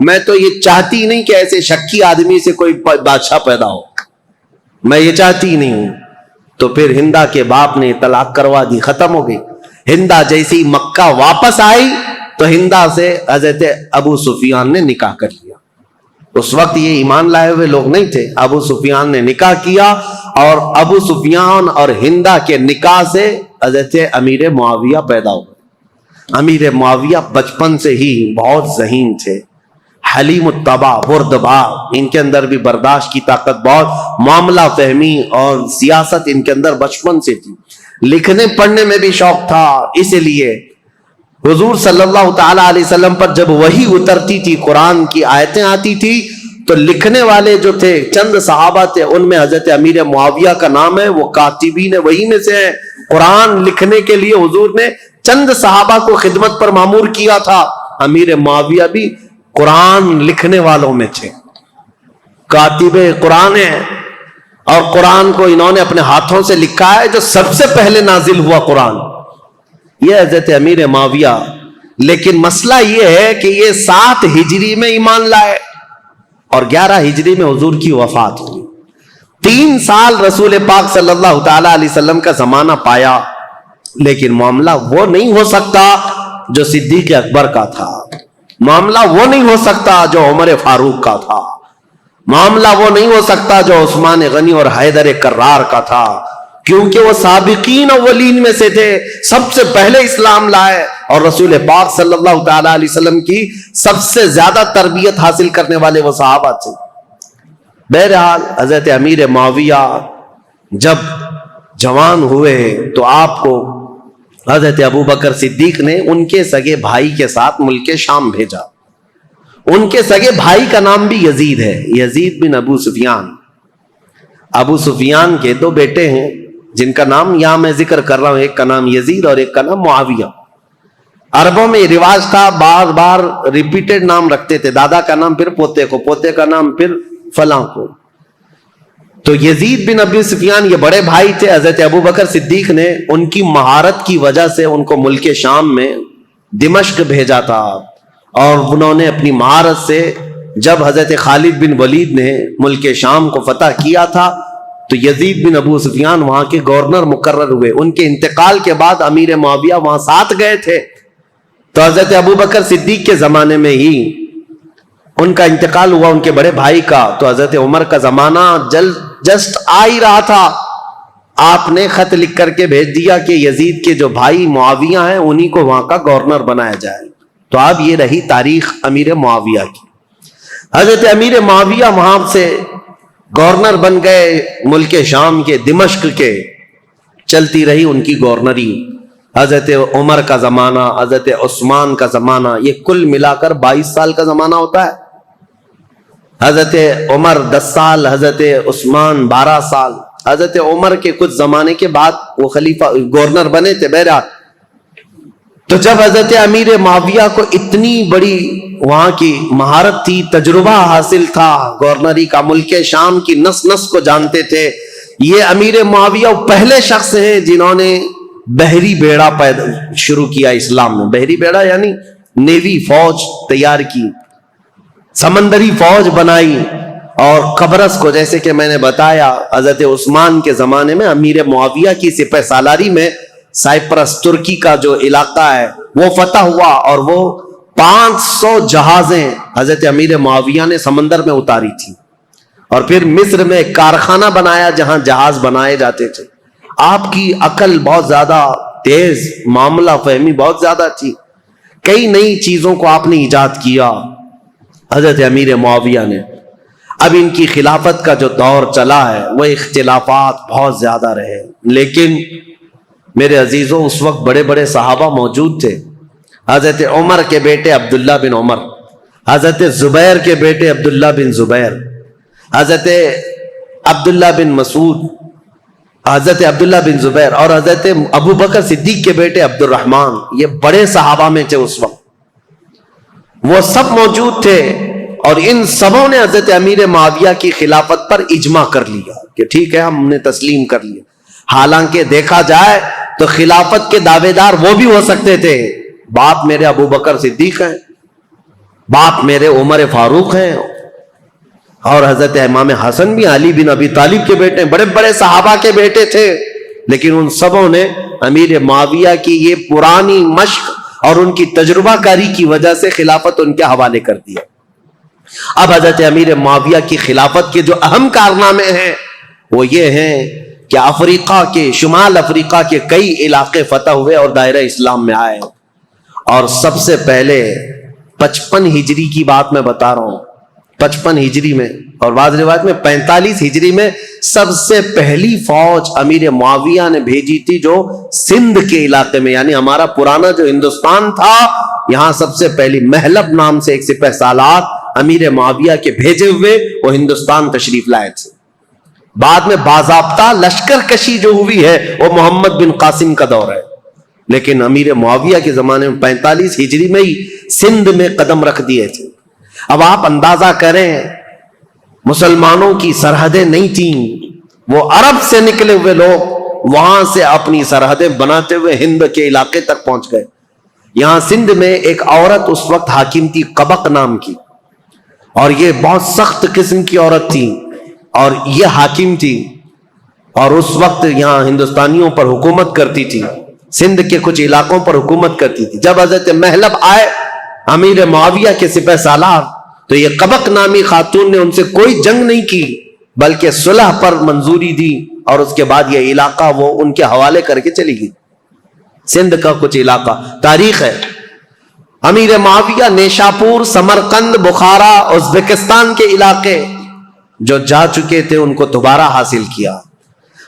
میں تو یہ چاہتی نہیں کہ ایسے شکی آدمی سے کوئی بادشاہ پیدا ہو, میں یہ چاہتی ہی نہیں ہوں. تو پھر ہندا کے باپ نے طلاق کروا دی, ختم ہو گئی. ہندا جیسی مکہ واپس آئی تو ہندا سے حضرت ابو سفیان نے نکاح کر لیا. اس وقت یہ ایمان لائے ہوئے لوگ نہیں تھے. ابو سفیان نے نکاح کیا اور ابو سفیان اور ہندا کے نکاح سے حضرت امیر معاویہ پیدا ہوئے. امیر معاویہ بچپن سے ہی بہت ذہین تھے, حلیم الطبع, بردبار, ان کے اندر بھی برداشت کی طاقت بہت, معاملہ فہمی اور سیاست ان کے اندر بچپن سے تھی. لکھنے پڑھنے میں بھی شوق تھا. اس لیے حضور صلی اللہ تعالی علیہ وسلم پر جب وحی اترتی تھی, قرآن کی آیتیں آتی تھی, تو لکھنے والے جو تھے چند صحابہ تھے, ان میں حضرت امیر معاویہ کا نام ہے, وہ کاتبین وحی میں سے ہیں. قرآن لکھنے کے لیے حضور نے چند صحابہ کو خدمت پر مامور کیا تھا. امیر معاویہ بھی قرآن لکھنے والوں میں تھے, کاتب قرآن ہے, اور قرآن کو انہوں نے اپنے ہاتھوں سے لکھا ہے. جو سب سے پہلے نازل ہوا قرآن یہ حضرت امیر معاویہ. لیکن مسئلہ یہ ہے کہ یہ 7 ہجری میں ایمان لائے اور 11 ہجری میں حضور کی وفات ہوئی. 3 سال رسول پاک صلی اللہ تعالی علیہ وسلم کا زمانہ پایا, لیکن معاملہ وہ نہیں ہو سکتا جو صدیق اکبر کا تھا, معاملہ وہ نہیں ہو سکتا جو عمر فاروق کا تھا, معاملہ وہ نہیں ہو سکتا جو عثمان غنی اور حیدر کرار کا تھا, کیونکہ وہ سابقین اولین میں سے تھے, سب سے پہلے اسلام لائے اور رسول پاک صلی اللہ تعالی علیہ وسلم کی سب سے زیادہ تربیت حاصل کرنے والے وہ صحابہ تھے. بہرحال حضرت امیر معاویہ جب جوان ہوئے تو آپ کو حضرت ابوبکر صدیق نے ان کے سگے بھائی کے ساتھ ملک شام بھیجا. ان کے سگے بھائی کا نام بھی یزید ہے, یزید بن ابو سفیان. ابو سفیان کے 2 بیٹے ہیں جن کا نام یہاں میں ذکر کر رہا ہوں, ایک کا نام یزید اور ایک کا نام معاویہ. عربوں میں یہ رواج تھا, بار بار ریپیٹڈ نام رکھتے تھے, دادا کا نام پھر پوتے کو, پوتے کا نام پھر فلاں کو. تو یزید بن ابی سفیان یہ بڑے بھائی تھے. حضرت ابوبکر صدیق نے ان کی مہارت کی وجہ سے ان کو ملک شام میں دمشق بھیجا تھا, اور انہوں نے اپنی مہارت سے جب حضرت خالد بن ولید نے ملک شام کو فتح کیا تھا تو یزید بن ابو سفیان وہاں کے گورنر مقرر ہوئے. ان کے انتقال کے بعد امیر معاویہ وہاں ساتھ گئے تھے. تو حضرت ابوبکر صدیق کے زمانے میں ہی ان کا انتقال ہوا, ان کے بڑے بھائی کا. تو حضرت عمر کا زمانہ جسٹ آ ہی رہا تھا. آپ نے خط لکھ کر کے بھیج دیا کہ یزید کے جو بھائی معاویہ ہیں انہی کو وہاں کا گورنر بنایا جائے. تو اب یہ رہی تاریخ امیر معاویہ کی. حضرت امیر معاویہ وہاں سے گورنر بن گئے ملک شام کے, دمشق کے. چلتی رہی ان کی گورنری. حضرت عمر کا زمانہ, حضرت عثمان کا زمانہ, یہ کل ملا کر 22 سال کا زمانہ ہوتا ہے. حضرت عمر 10 سال، حضرت عثمان 12 سال. حضرت عمر کے کچھ زمانے کے بعد وہ خلیفہ گورنر بنے تھے. بہرحال تو جب حضرت امیر معاویہ کو اتنی بڑی وہاں کی مہارت تھی، تجربہ حاصل تھا گورنری کا، ملک شام کی نس نس کو جانتے تھے. یہ امیر معاویہ پہلے شخص ہیں جنہوں نے بحری بیڑا شروع کیا اسلام میں. بحری بیڑا یعنی نیوی، فوج تیار کی، سمندری فوج بنائی. اور قبرص کو، جیسے کہ میں نے بتایا، حضرت عثمان کے زمانے میں امیر معاویہ کی سپہ سالاری میں سائپرس، ترکی کا جو علاقہ ہے وہ فتح ہوا، اور وہ 500 جہازیں حضرت امیر معاویہ نے سمندر میں اتاری تھی. اور پھر مصر میں ایک کارخانہ بنایا جہاں جہاز بنائے جاتے تھے. آپ کی عقل بہت زیادہ تیز، معاملہ فہمی بہت زیادہ تھی. کئی نئی چیزوں کو آپ نے ایجاد کیا حضرت امیر معاویہ نے. اب ان کی خلافت کا جو دور چلا ہے وہ اختلافات بہت زیادہ رہے، لیکن میرے عزیزوں اس وقت بڑے بڑے صحابہ موجود تھے. حضرت عمر کے بیٹے عبداللہ بن عمر، حضرت زبیر کے بیٹے عبداللہ بن زبیر، حضرت عبداللہ بن مسعود، حضرت عبداللہ بن زبیر، اور حضرت ابو بکر صدیق کے بیٹے عبد الرحمن. یہ بڑے صحابہ میں تھے اس وقت، وہ سب موجود تھے. اور ان سبوں نے حضرت امیر معاویہ کی خلافت پر اجماع کر لیا کہ ٹھیک ہے، ہم نے تسلیم کر لیا. حالانکہ دیکھا جائے تو خلافت کے دعوے دار وہ بھی ہو سکتے تھے. باپ میرے ابو بکر صدیق ہیں، باپ میرے عمر فاروق ہیں، اور حضرت امام حسن بھی علی بن ابی طالب کے بیٹے ہیں، بڑے بڑے صحابہ کے بیٹے تھے. لیکن ان سبوں نے امیر معاویہ کی یہ پرانی مشق اور ان کی تجربہ کاری کی وجہ سے خلافت ان کے حوالے کر دیا. اب حضرت امیر معاویہ کی خلافت کے جو اہم کارنامے ہیں وہ یہ ہیں کہ افریقہ کے، شمال افریقہ کے کئی علاقے فتح ہوئے اور دائرہ اسلام میں آئے. اور سب سے پہلے 55 ہجری کی بات میں بتا رہا ہوں، 55 ہجری میں، اور بعض روایت میں 45 ہجری میں سب سے پہلی فوج امیر معاویہ نے بھیجی تھی جو سندھ کے علاقے میں، یعنی ہمارا پرانا جو ہندوستان تھا، یہاں سب سے پہلی محلب نام سے ایک سپہ سالار امیر معاویہ کے بھیجے ہوئے وہ ہندوستان تشریف لائے تھے. بعد میں باضابطہ لشکر کشی جو ہوئی ہے وہ محمد بن قاسم کا دور ہے، لیکن امیر معاویہ کے زمانے میں 45 ہجری میں ہی سندھ میں قدم رکھ دیے تھے. اب آپ اندازہ کریں، مسلمانوں کی سرحدیں نہیں تھیں، وہ عرب سے نکلے ہوئے لوگ وہاں سے اپنی سرحدیں بناتے ہوئے ہند کے علاقے تک پہنچ گئے. یہاں سندھ میں ایک عورت اس وقت حاکم تھی، قبق نام کی، اور یہ بہت سخت قسم کی عورت تھی، اور یہ حاکم تھی، اور اس وقت یہاں ہندوستانیوں پر حکومت کرتی تھی، سندھ کے کچھ علاقوں پر حکومت کرتی تھی. جب حضرت محلب آئے امیر معاویہ کے سپہ سالار، تو یہ قبق نامی خاتون نے ان سے کوئی جنگ نہیں کی، بلکہ صلح پر منظوری دی، اور اس کے بعد یہ علاقہ وہ ان کے حوالے کر کے چلی گئی. سندھ کا کچھ علاقہ تاریخ ہے. امیر معاویہ نیشاپور، سمرقند، بخارا، ازبکستان کے علاقے جو جا چکے تھے ان کو دوبارہ حاصل کیا.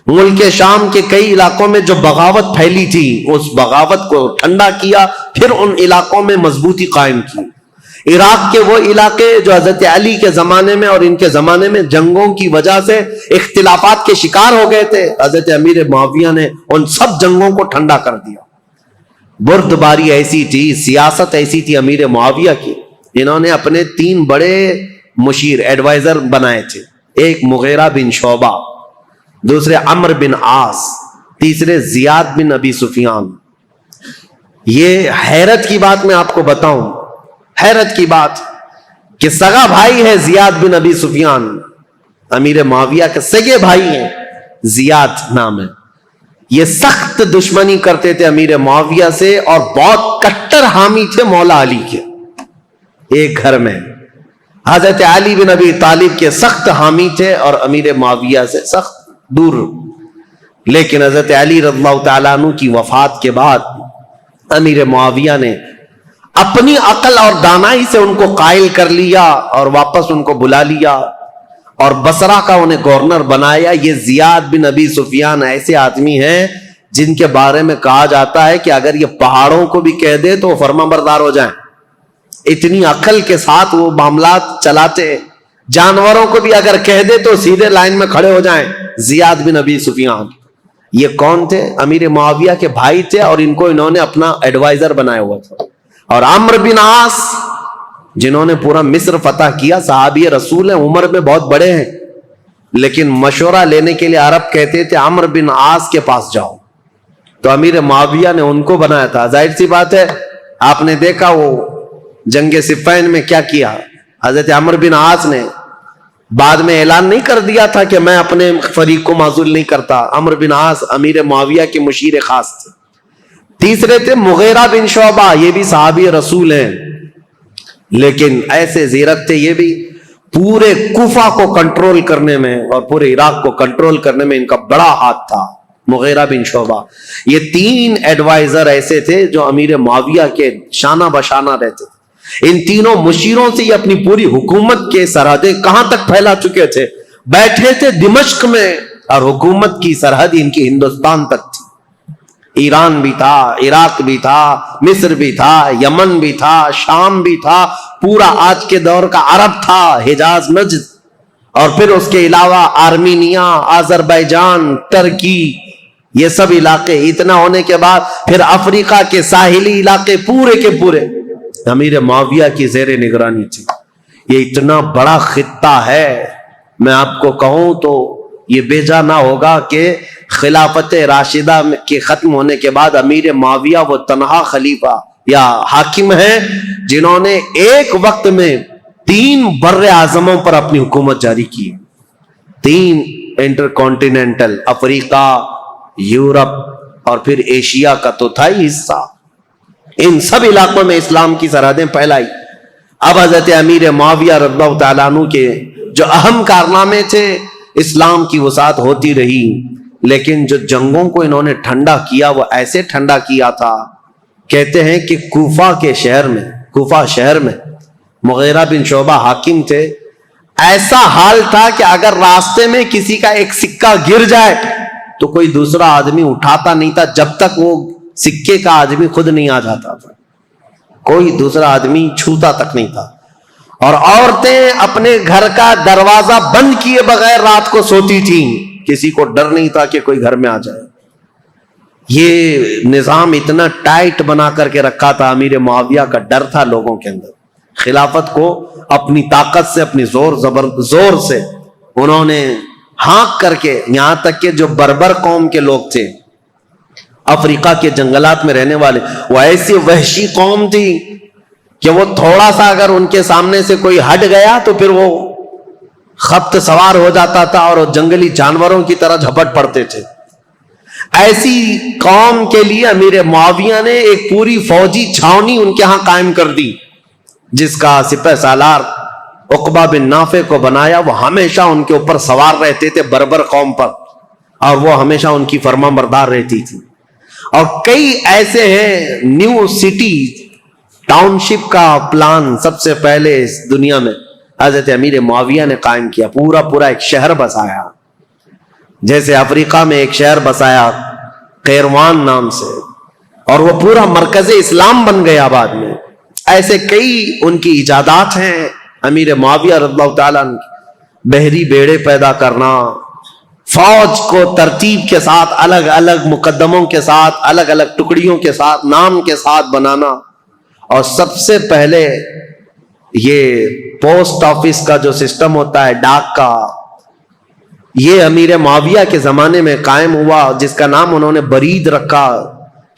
ملک شام کے کئی علاقوں میں جو بغاوت پھیلی تھی اس بغاوت کو ٹھنڈا کیا، پھر ان علاقوں میں مضبوطی قائم کی. عراق کے وہ علاقے جو حضرت علی کے زمانے میں اور ان کے زمانے میں جنگوں کی وجہ سے اختلافات کے شکار ہو گئے تھے، حضرت امیر معاویہ نے ان سب جنگوں کو ٹھنڈا کر دیا. بردباری ایسی تھی، سیاست ایسی تھی امیر معاویہ کی، انہوں نے اپنے 3 بڑے مشیر ایڈوائزر بنائے تھے. ایک مغیرہ بن شعبہ، دوسرے عمرو بن عاص، تیسرے زیاد بن ابی سفیان. یہ حیرت کی بات میں آپ کو بتاؤں، حیرت کی بات کہ سگا بھائی ہے زیاد بن ابی سفیان، امیر معاویہ کے سگے بھائی ہیں، زیاد نام ہے. یہ سخت دشمنی کرتے تھے امیر معاویہ سے، اور بہت کٹر حامی تھے مولا علی کے. ایک گھر میں حضرت علی بن ابی طالب کے سخت حامی تھے اور امیر معاویہ سے سخت دور. لیکن حضرت علی رضی اللہ تعالیٰ عنہ کی وفات کے بعد امیر معاویہ نے اپنی عقل اور دانائی سے ان کو قائل کر لیا اور واپس ان کو بلا لیا اور بصرہ کا انہیں گورنر بنایا. یہ زیاد بن ابی سفیان ایسے آدمی ہیں جن کے بارے میں کہا جاتا ہے کہ اگر یہ پہاڑوں کو بھی کہہ دے تو فرما بردار ہو جائیں. اتنی عقل کے ساتھ وہ معاملات چلاتے. جانوروں کو بھی اگر کہہ دے تو سیدھے لائن میں کھڑے ہو جائیں. زیاد بن ابی سفیان یہ کون تھے؟ امیر معاویہ کے بھائی تھے اور ان کو انہوں نے اپنا ایڈوائزر بنایا ہوا تھا. اور عمرو بن عاص جنہوں نے پورا مصر فتح کیا، صحابی رسول ہیں، عمر میں بہت بڑے ہیں، لیکن مشورہ لینے کے لیے عرب کہتے تھے عمرو بن عاص کے پاس جاؤ. تو امیر معاویہ نے ان کو بنایا تھا. ظاہر سی بات ہے آپ نے دیکھا وہ جنگ صفین میں کیا کیا. حضرت عمرو بن عاص نے بعد میں اعلان نہیں کر دیا تھا کہ میں اپنے فریق کو معزول نہیں کرتا. عمرو بن عاص امیر معاویہ کے مشیر خاص تھے. تیسرے تھے مغیرہ بن شعبہ، یہ بھی صحابی رسول ہیں، لیکن ایسے زیرک تھے یہ بھی، پورے کوفہ کو کنٹرول کرنے میں اور پورے عراق کو کنٹرول کرنے میں ان کا بڑا ہاتھ تھا. مغیرہ بن شعبہ، یہ تین ایڈوائزر ایسے تھے جو امیر معاویہ کے شانہ بشانہ رہتے تھے. ان تینوں مشیروں سے یہ اپنی پوری حکومت کے سرحدیں کہاں تک پھیلا چکے تھے. بیٹھے تھے دمشق میں اور حکومت کی سرحد ان کی ہندوستان تک تھی. ایران بھی تھا، عراق بھی تھا، مصر بھی تھا، یمن بھی تھا، شام بھی تھا، پورا آج کے دور کا عرب تھا، حجاز، نجد، اور پھر اس کے علاوہ آرمینیا، آذربائیجان، ترکی، یہ سب علاقے. اتنا ہونے کے بعد پھر افریقہ کے ساحلی علاقے پورے کے پورے امیر معاویہ کی زیر نگرانی تھی. یہ اتنا بڑا خطہ ہے، میں آپ کو کہوں تو یہ بیجا نہ ہوگا کہ خلافت راشدہ کے ختم ہونے کے بعد امیر معاویہ وہ تنہا خلیفہ یا حاکم ہیں جنہوں نے ایک وقت میں 3 بر اعظموں پر اپنی حکومت جاری کی. 3 انٹر کانٹیننٹل، افریقہ، یورپ اور پھر ایشیا کا تو تھا ہی حصہ. ان سب علاقوں میں اسلام کی سرحدیں پھیلائی. اب حضرت امیر معاویہ رضی اللہ تعالیٰ عنہ کے جو اہم کارنامے تھے، اسلام کی وسعت ہوتی رہی، لیکن جو جنگوں کو انہوں نے ٹھنڈا کیا وہ ایسے ٹھنڈا کیا تھا. کہتے ہیں کہ کوفہ شہر میں مغیرہ بن شعبہ حاکم تھے. ایسا حال تھا کہ اگر راستے میں کسی کا ایک سکہ گر جائے تو کوئی دوسرا آدمی اٹھاتا نہیں تھا جب تک وہ سکے کا آدمی خود نہیں آ جاتا تھا. کوئی دوسرا آدمی چھوتا تک نہیں تھا. اور عورتیں اپنے گھر کا دروازہ بند کیے بغیر رات کو سوتی تھیں، کسی کو ڈر نہیں تھا کہ کوئی گھر میں آ جائے. یہ نظام اتنا ٹائٹ بنا کر کے رکھا تھا. امیر معاویہ کا ڈر تھا لوگوں کے اندر. خلافت کو اپنی طاقت سے، اپنی زور سے انہوں نے ہانک کر کے، یہاں تک کہ جو بربر قوم کے لوگ تھے افریقہ کے جنگلات میں رہنے والے، وہ ایسی وحشی قوم تھی کہ وہ تھوڑا سا اگر ان کے سامنے سے کوئی ہٹ گیا تو پھر وہ خبط سوار ہو جاتا تھا اور جنگلی جانوروں کی طرح جھپٹ پڑتے تھے. ایسی قوم کے لیے امیر معاویہ نے ایک پوری فوجی چھاونی ان کے ہاں قائم کر دی، جس کا سپہ سالار عقبہ بن نافع کو بنایا. وہ ہمیشہ ان کے اوپر سوار رہتے تھے بربر قوم پر، اور وہ ہمیشہ ان کی فرما بردار رہتی تھی. اور کئی ایسے ہیں نیو سٹی ٹاؤن شپ کا پلان سب سے پہلے اس دنیا میں حضرت امیر معاویہ نے قائم کیا. پورا ایک شہر بسایا. جیسے افریقہ میں ایک شہر بسایا قیروان نام سے، اور وہ پورا مرکز اسلام بن گیا بعد میں. ایسے کئی ان کی ایجادات ہیں امیر معاویہ رضی اللہ تعالیٰ عنہ. بحری بیڑے پیدا کرنا، فوج کو ترتیب کے ساتھ، الگ الگ مقدموں کے ساتھ، الگ الگ ٹکڑیوں کے ساتھ، نام کے ساتھ بنانا. اور سب سے پہلے یہ پوسٹ آفس کا جو سسٹم ہوتا ہے، ڈاک کا، یہ امیر معاویہ کے زمانے میں قائم ہوا، جس کا نام انہوں نے برید رکھا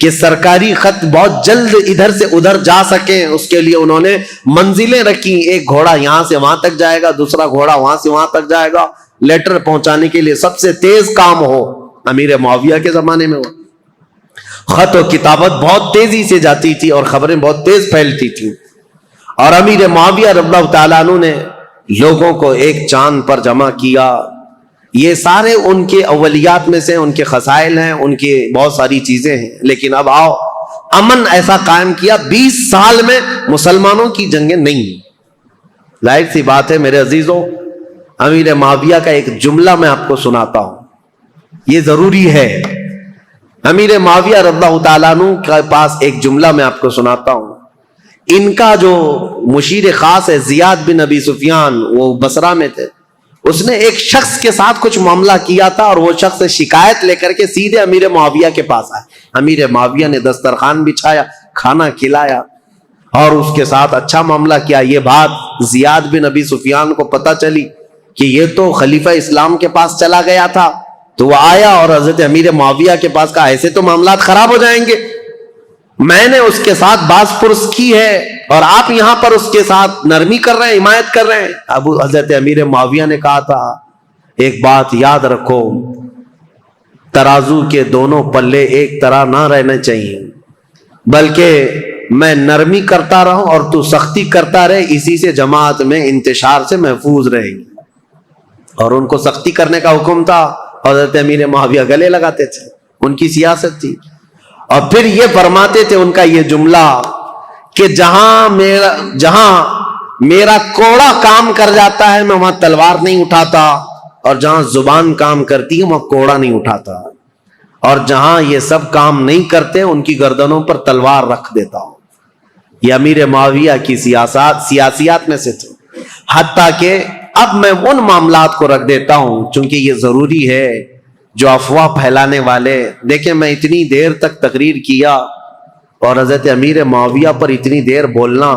کہ سرکاری خط بہت جلد ادھر سے ادھر جا سکیں. اس کے لیے انہوں نے منزلیں رکھی. ایک گھوڑا یہاں سے وہاں تک جائے گا، دوسرا گھوڑا وہاں سے وہاں تک جائے گا. لیٹر پہنچانے کے لیے سب سے تیز کام ہو امیر معاویہ کے زمانے میں ہو. خط و کتابت بہت تیزی سے جاتی تھی اور خبریں بہت تیز پھیلتی تھیں. اور امیر معاویہ رضی اللہ تعالیٰ عنہ نے لوگوں کو ایک چاند پر جمع کیا. یہ سارے ان کے اولیات میں سے، ان کے خصائل ہیں، ان کی بہت ساری چیزیں ہیں. لیکن اب آؤ، امن ایسا قائم کیا. 20 سال میں مسلمانوں کی جنگیں نہیں. ظاہر سی بات ہے میرے عزیزوں، امیر معاویہ کا ایک جملہ میں آپ کو سناتا ہوں، یہ ضروری ہے. امیر معاویہ رضی اللہ تعالیٰ عنہ کے پاس ایک جملہ میں آپ کو سناتا ہوں. ان کا جو مشیر خاص ہے زیاد بن ابی سفیان، وہ بصرہ میں تھے، اس نے ایک شخص کے ساتھ کچھ معاملہ کیا تھا اور وہ شخص شکایت لے کر کے سیدھے امیر معاویہ کے پاس آئے. امیر معاویہ نے دسترخوان بچھایا، کھانا کھلایا اور اس کے ساتھ اچھا معاملہ کیا. یہ بات زیاد بن ابی سفیان کو پتہ چلی کہ یہ تو خلیفہ اسلام کے پاس چلا گیا تھا، تو وہ آیا اور حضرت امیر معاویہ کے پاس کہا ایسے تو معاملات خراب ہو جائیں گے، میں نے اس کے ساتھ باز پرس کی ہے اور آپ یہاں پر اس کے ساتھ نرمی کر رہے ہیں، حمایت کر رہے ہیں. حضرت امیر معاویہ نے کہا تھا ایک بات یاد رکھو، ترازو کے دونوں پلے ایک طرح نہ رہنے چاہیے، بلکہ میں نرمی کرتا رہوں اور تو سختی کرتا رہے، اسی سے جماعت میں انتشار سے محفوظ رہے گی. اور ان کو سختی کرنے کا حکم تھا، حضرت امیر معاویہ گلے لگاتے تھے، ان کی سیاست تھی. اور پھر یہ فرماتے تھے ان کا یہ جملہ کہ جہاں میرا کوڑا کام کر جاتا ہے میں وہاں تلوار نہیں اٹھاتا، اور جہاں زبان کام کرتی ہے وہاں کوڑا نہیں اٹھاتا، اور جہاں یہ سب کام نہیں کرتے ان کی گردنوں پر تلوار رکھ دیتا ہوں. یہ امیر معاویہ کی سیاسیات میں سے تھے. حتیٰ کہ اب میں ان معاملات کو رکھ دیتا ہوں چونکہ یہ ضروری ہے، جو افواہ پھیلانے والے، دیکھیں میں اتنی دیر تک تقریر کیا اور حضرت امیر معاویہ پر اتنی دیر بولنا،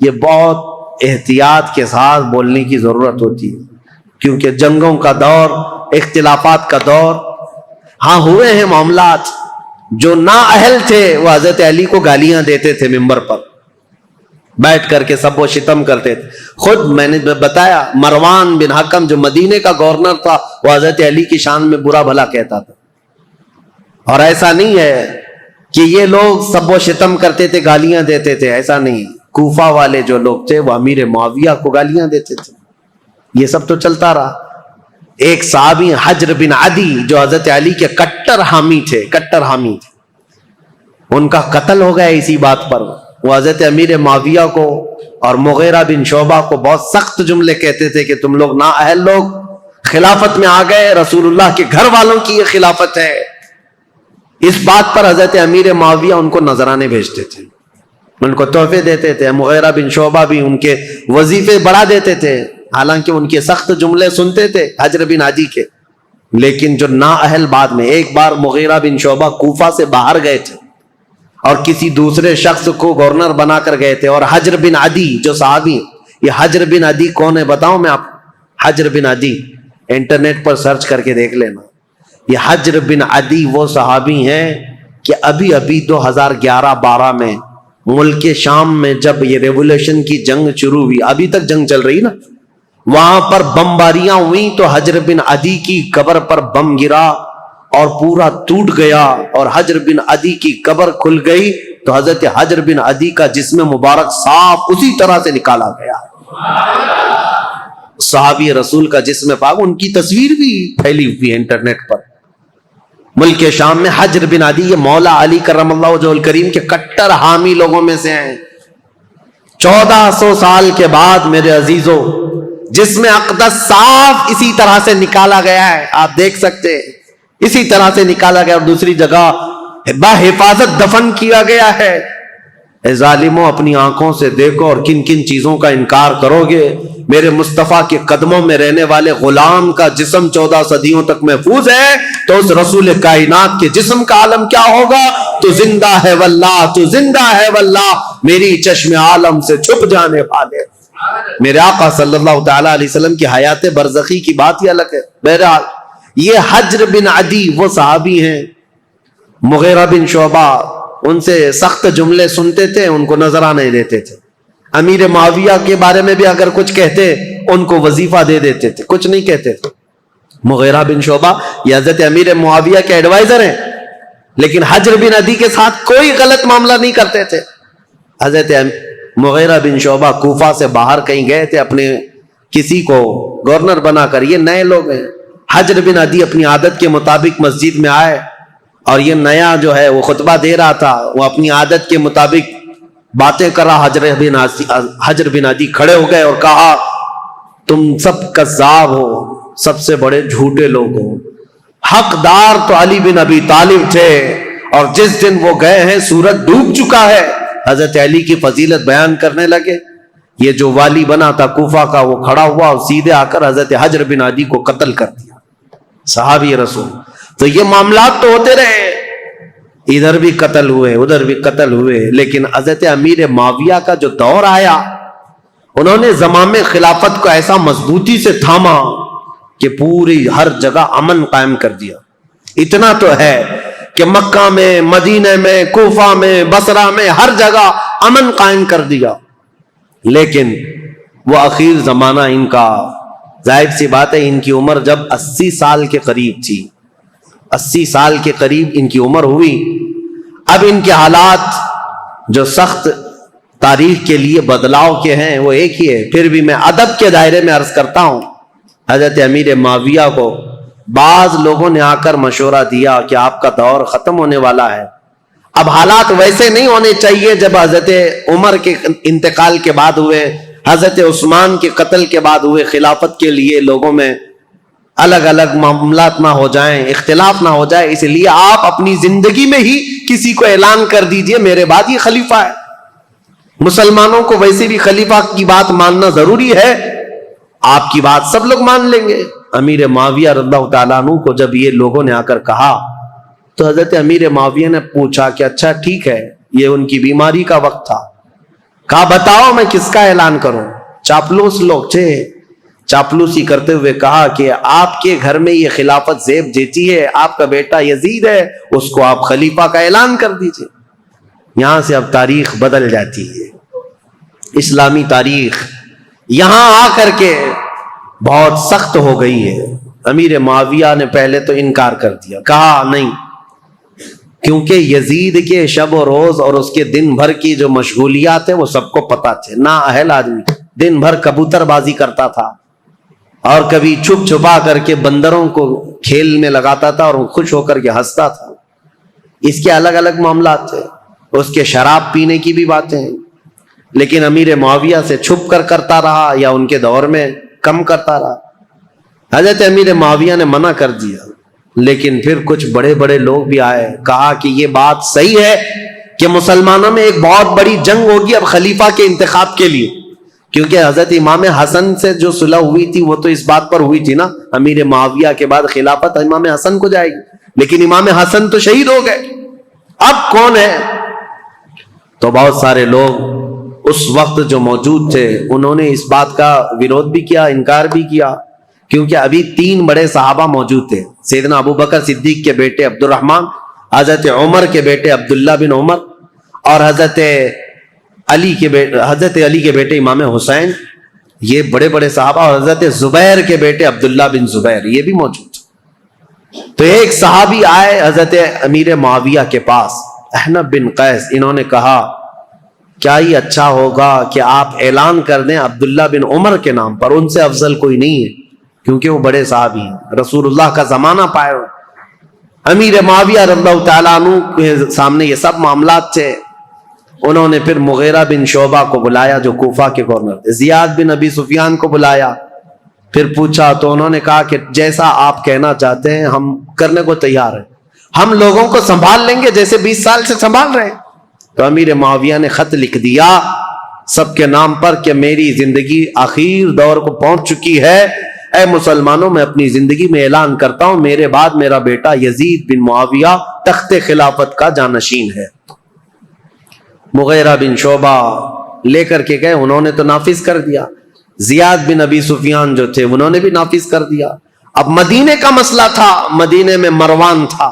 یہ بہت احتیاط کے ساتھ بولنے کی ضرورت ہوتی ہے، کیونکہ جنگوں کا دور، اختلافات کا دور. ہاں ہوئے ہیں معاملات، جو نااہل تھے وہ حضرت علی کو گالیاں دیتے تھے ممبر پر بیٹھ کر کے، سب وہ شتم کرتے تھے. خود میں نے بتایا مروان بن حکم جو مدینے کا گورنر تھا وہ حضرت علی کی شان میں برا بھلا کہتا تھا. اور ایسا نہیں ہے کہ یہ لوگ سب وہ شتم کرتے تھے گالیاں دیتے تھے، ایسا نہیں. کوفہ والے جو لوگ تھے وہ امیر معاویہ کو گالیاں دیتے تھے. یہ سب تو چلتا رہا. ایک صحابی حجر بن عدی جو حضرت علی کے کٹر حامی تھے، ان کا قتل ہو گیا اسی بات پر. وہ حضرت امیر معاویہ کو اور مغیرہ بن شعبہ کو بہت سخت جملے کہتے تھے کہ تم لوگ نااہل لوگ خلافت میں آ گئے، رسول اللہ کے گھر والوں کی یہ خلافت ہے. اس بات پر حضرت امیر معاویہ ان کو نذرانے بھیجتے تھے، ان کو تحفے دیتے تھے. مغیرہ بن شعبہ بھی ان کے وظیفے بڑھا دیتے تھے، حالانکہ ان کے سخت جملے سنتے تھے حجر بن عدی کے. لیکن جو نااہل بعد میں، ایک بار مغیرہ بن شعبہ کوفہ سے باہر گئے تھے اور کسی دوسرے شخص کو گورنر بنا کر گئے تھے، اور حجر بن عدی جو صحابی، یہ حجر بن عدی کون ہے بتاؤں میں آپ؟ حجر بن عدی انٹرنیٹ پر سرچ کر کے دیکھ لینا. یہ حجر بن عدی وہ صحابی ہیں کہ ابھی 2011-12 میں ملک شام میں جب یہ ریولوشن کی جنگ شروع ہوئی، ابھی تک جنگ چل رہی نا، وہاں پر بمباریاں ہوئیں تو حجر بن عدی کی قبر پر بم گرا اور پورا ٹوٹ گیا، اور حجر بن عدی کی قبر کھل گئی تو حضرت حجر بن عدی کا جسم مبارک صاف اسی طرح سے نکالا گیا. صحابی رسول کا جسم پاک، ان کی تصویر بھی پھیلی ہوئی ہے انٹرنیٹ پر. ملک شام میں حجر بن عدی یہ مولا علی کرم اللہ وجہہ الکریم کے کٹر حامی لوگوں میں سے ہیں. 1400 سال کے بعد میرے عزیزوں جسم اقدس صاف اسی طرح سے نکالا گیا ہے، آپ دیکھ سکتے ہیں اسی طرح سے نکالا گیا، اور دوسری جگہ بحفاظت دفن کیا گیا ہے. اے ظالموں اپنی آنکھوں سے دیکھو اور کن کن چیزوں کا انکار کرو گے. میرے مصطفیٰ کے قدموں میں رہنے والے غلام کا جسم 14 صدیوں تک محفوظ ہے، تو اس رسول کائنات کے جسم کا عالم کیا ہوگا؟ تو زندہ ہے واللہ، تو زندہ ہے واللہ، میری چشم عالم سے چھپ جانے والے. میرے آقا صلی اللہ تعالی علیہ وسلم کی حیات برزخی کی بات ہی الگ ہے. بہرحال یہ حجر بن عدی وہ صحابی ہیں. مغیرہ بن شعبہ ان سے سخت جملے سنتے تھے، ان کو نذرانے دیتے تھے. امیر معاویہ کے بارے میں بھی اگر کچھ کہتے ان کو وظیفہ دے دیتے تھے، کچھ نہیں کہتے تھے. مغیرہ بن شعبہ یہ حضرت امیر معاویہ کے ایڈوائزر ہیں، لیکن حجر بن عدی کے ساتھ کوئی غلط معاملہ نہیں کرتے تھے. حضرت مغیرہ بن شعبہ کوفہ سے باہر کہیں گئے تھے اپنے کسی کو گورنر بنا کر، یہ نئے لوگ ہیں. حجر بن عدی اپنی عادت کے مطابق مسجد میں آئے اور یہ نیا جو ہے وہ خطبہ دے رہا تھا، وہ اپنی عادت کے مطابق باتیں کر رہا. حجر بن عدی کھڑے ہو گئے اور کہا تم سب کذاب ہو، سب سے بڑے جھوٹے لوگ ہو. حقدار تو علی بن ابی طالب تھے، اور جس دن وہ گئے ہیں سورج ڈوب چکا ہے. حضرت علی کی فضیلت بیان کرنے لگے. یہ جو والی بنا تھا کوفہ کا وہ کھڑا ہوا اور سیدھے آ کر حضرت حجر بن عدی کو قتل کر دیا, صحابی رسول. تو یہ معاملات تو ہوتے رہے, ادھر بھی قتل ہوئے ادھر بھی قتل ہوئے, لیکن حضرت امیر معاویہ کا جو دور آیا انہوں نے زمام خلافت کو ایسا مضبوطی سے تھاما کہ پوری ہر جگہ امن قائم کر دیا. اتنا تو ہے کہ مکہ میں, مدینہ میں, کوفہ میں, بصرہ میں, ہر جگہ امن قائم کر دیا. لیکن وہ اخیر زمانہ ان کا, ظاہر سی بات ہے ان کی عمر جب 80 سال کے قریب تھی, 80 سال کے قریب ان کی عمر ہوئی. اب ان کے حالات جو سخت تاریخ کے لیے بدلاؤ کے ہیں وہ ایک ہی ہے. پھر بھی میں ادب کے دائرے میں عرض کرتا ہوں, حضرت امیر معاویہ کو بعض لوگوں نے آ کر مشورہ دیا کہ آپ کا دور ختم ہونے والا ہے, اب حالات ویسے نہیں ہونے چاہیے جب حضرت عمر کے انتقال کے بعد ہوئے, حضرت عثمان کے قتل کے بعد ہوئے. خلافت کے لیے لوگوں میں الگ الگ معاملات نہ ہو جائیں, اختلاف نہ ہو جائے, اس لیے آپ اپنی زندگی میں ہی کسی کو اعلان کر دیجئے میرے بعد یہ خلیفہ ہے. مسلمانوں کو ویسے بھی خلیفہ کی بات ماننا ضروری ہے, آپ کی بات سب لوگ مان لیں گے. امیر معاویہ رضی اللہ تعالیٰ عنہ کو جب یہ لوگوں نے آ کر کہا تو حضرت امیر معاویہ نے پوچھا کہ اچھا ٹھیک ہے, یہ ان کی بیماری کا وقت تھا, کہا بتاؤ میں کس کا اعلان کروں. چاپلوس لوگ تھے, چاپلوسی کرتے ہوئے کہا کہ آپ کے گھر میں یہ خلافت زیب جیتی ہے, آپ کا بیٹا یزید ہے, اس کو آپ خلیفہ کا اعلان کر دیجئے. یہاں سے اب تاریخ بدل جاتی ہے, اسلامی تاریخ یہاں آ کر کے بہت سخت ہو گئی ہے. امیر معاویہ نے پہلے تو انکار کر دیا, کہا نہیں, کیونکہ یزید کے شب و روز اور اس کے دن بھر کی جو مشغولیات ہیں وہ سب کو پتا تھے. نا اہل آدمی دن بھر کبوتر بازی کرتا تھا اور کبھی چھپ چھپا کر کے بندروں کو کھیل میں لگاتا تھا اور خوش ہو کر کے ہنستا تھا. اس کے الگ الگ معاملات تھے, اس کے شراب پینے کی بھی باتیں ہیں, لیکن امیر معاویہ سے چھپ کر کرتا رہا یا ان کے دور میں کم کرتا رہا. حضرت امیر معاویہ نے منع کر دیا, لیکن پھر کچھ بڑے بڑے لوگ بھی آئے, کہا کہ یہ بات صحیح ہے کہ مسلمانوں میں ایک بہت بڑی جنگ ہوگی اب خلیفہ کے انتخاب کے لیے, کیونکہ حضرت امام حسن سے جو صلح ہوئی تھی وہ تو اس بات پر ہوئی تھی نا, امیر معاویہ کے بعد خلافت امام حسن کو جائے گی, لیکن امام حسن تو شہید ہو گئے, اب کون ہے. تو بہت سارے لوگ اس وقت جو موجود تھے انہوں نے اس بات کا ویرودھ بھی کیا, انکار بھی کیا, کیونکہ ابھی 3 بڑے صحابہ موجود تھے, سیدنا ابو بکر صدیق کے بیٹے عبد الرحمن, حضرت عمر کے بیٹے عبداللہ بن عمر, اور حضرت علی کے بیٹے امام حسین. یہ بڑے بڑے صحابہ, اور حضرت زبیر کے بیٹے عبداللہ بن زبیر یہ بھی موجود. تو ایک صحابی آئے حضرت امیر معاویہ کے پاس, احنف بن قیس. انہوں نے کہا کیا ہی اچھا ہوگا کہ آپ اعلان کر دیں عبداللہ بن عمر کے نام پر, ان سے افضل کوئی نہیں ہے, کیونکہ وہ بڑے صحابی ہیں, رسول اللہ کا زمانہ پائے. امیر معاویہ رضی اللہ تعالیٰ عنہ کے سامنے یہ سب معاملات تھے. انہوں نے پھر مغیرہ بن شعبہ کو بلایا جو کوفہ کے گورنر تھے, زیاد بن ابی سفیان کو بلایا, پھر پوچھا تو انہوں نے کہا کہ جیسا آپ کہنا چاہتے ہیں ہم کرنے کو تیار ہیں, ہم لوگوں کو سنبھال لیں گے جیسے 20 سال سے سنبھال رہے ہیں. تو امیر معاویہ نے خط لکھ دیا سب کے نام پر کہ میری زندگی آخر دور کو پہنچ چکی ہے, اے مسلمانوں میں اپنی زندگی میں اعلان کرتا ہوں میرے بعد میرا بیٹا یزید بن معاویہ تخت خلافت کا جانشین ہے. مغیرہ بن شعبہ لے کر کے گئے, انہوں نے تو نافذ کر دیا. زیاد بن ابی سفیان جو تھے انہوں نے بھی نافذ کر دیا. اب مدینے کا مسئلہ تھا, مدینے میں مروان تھا,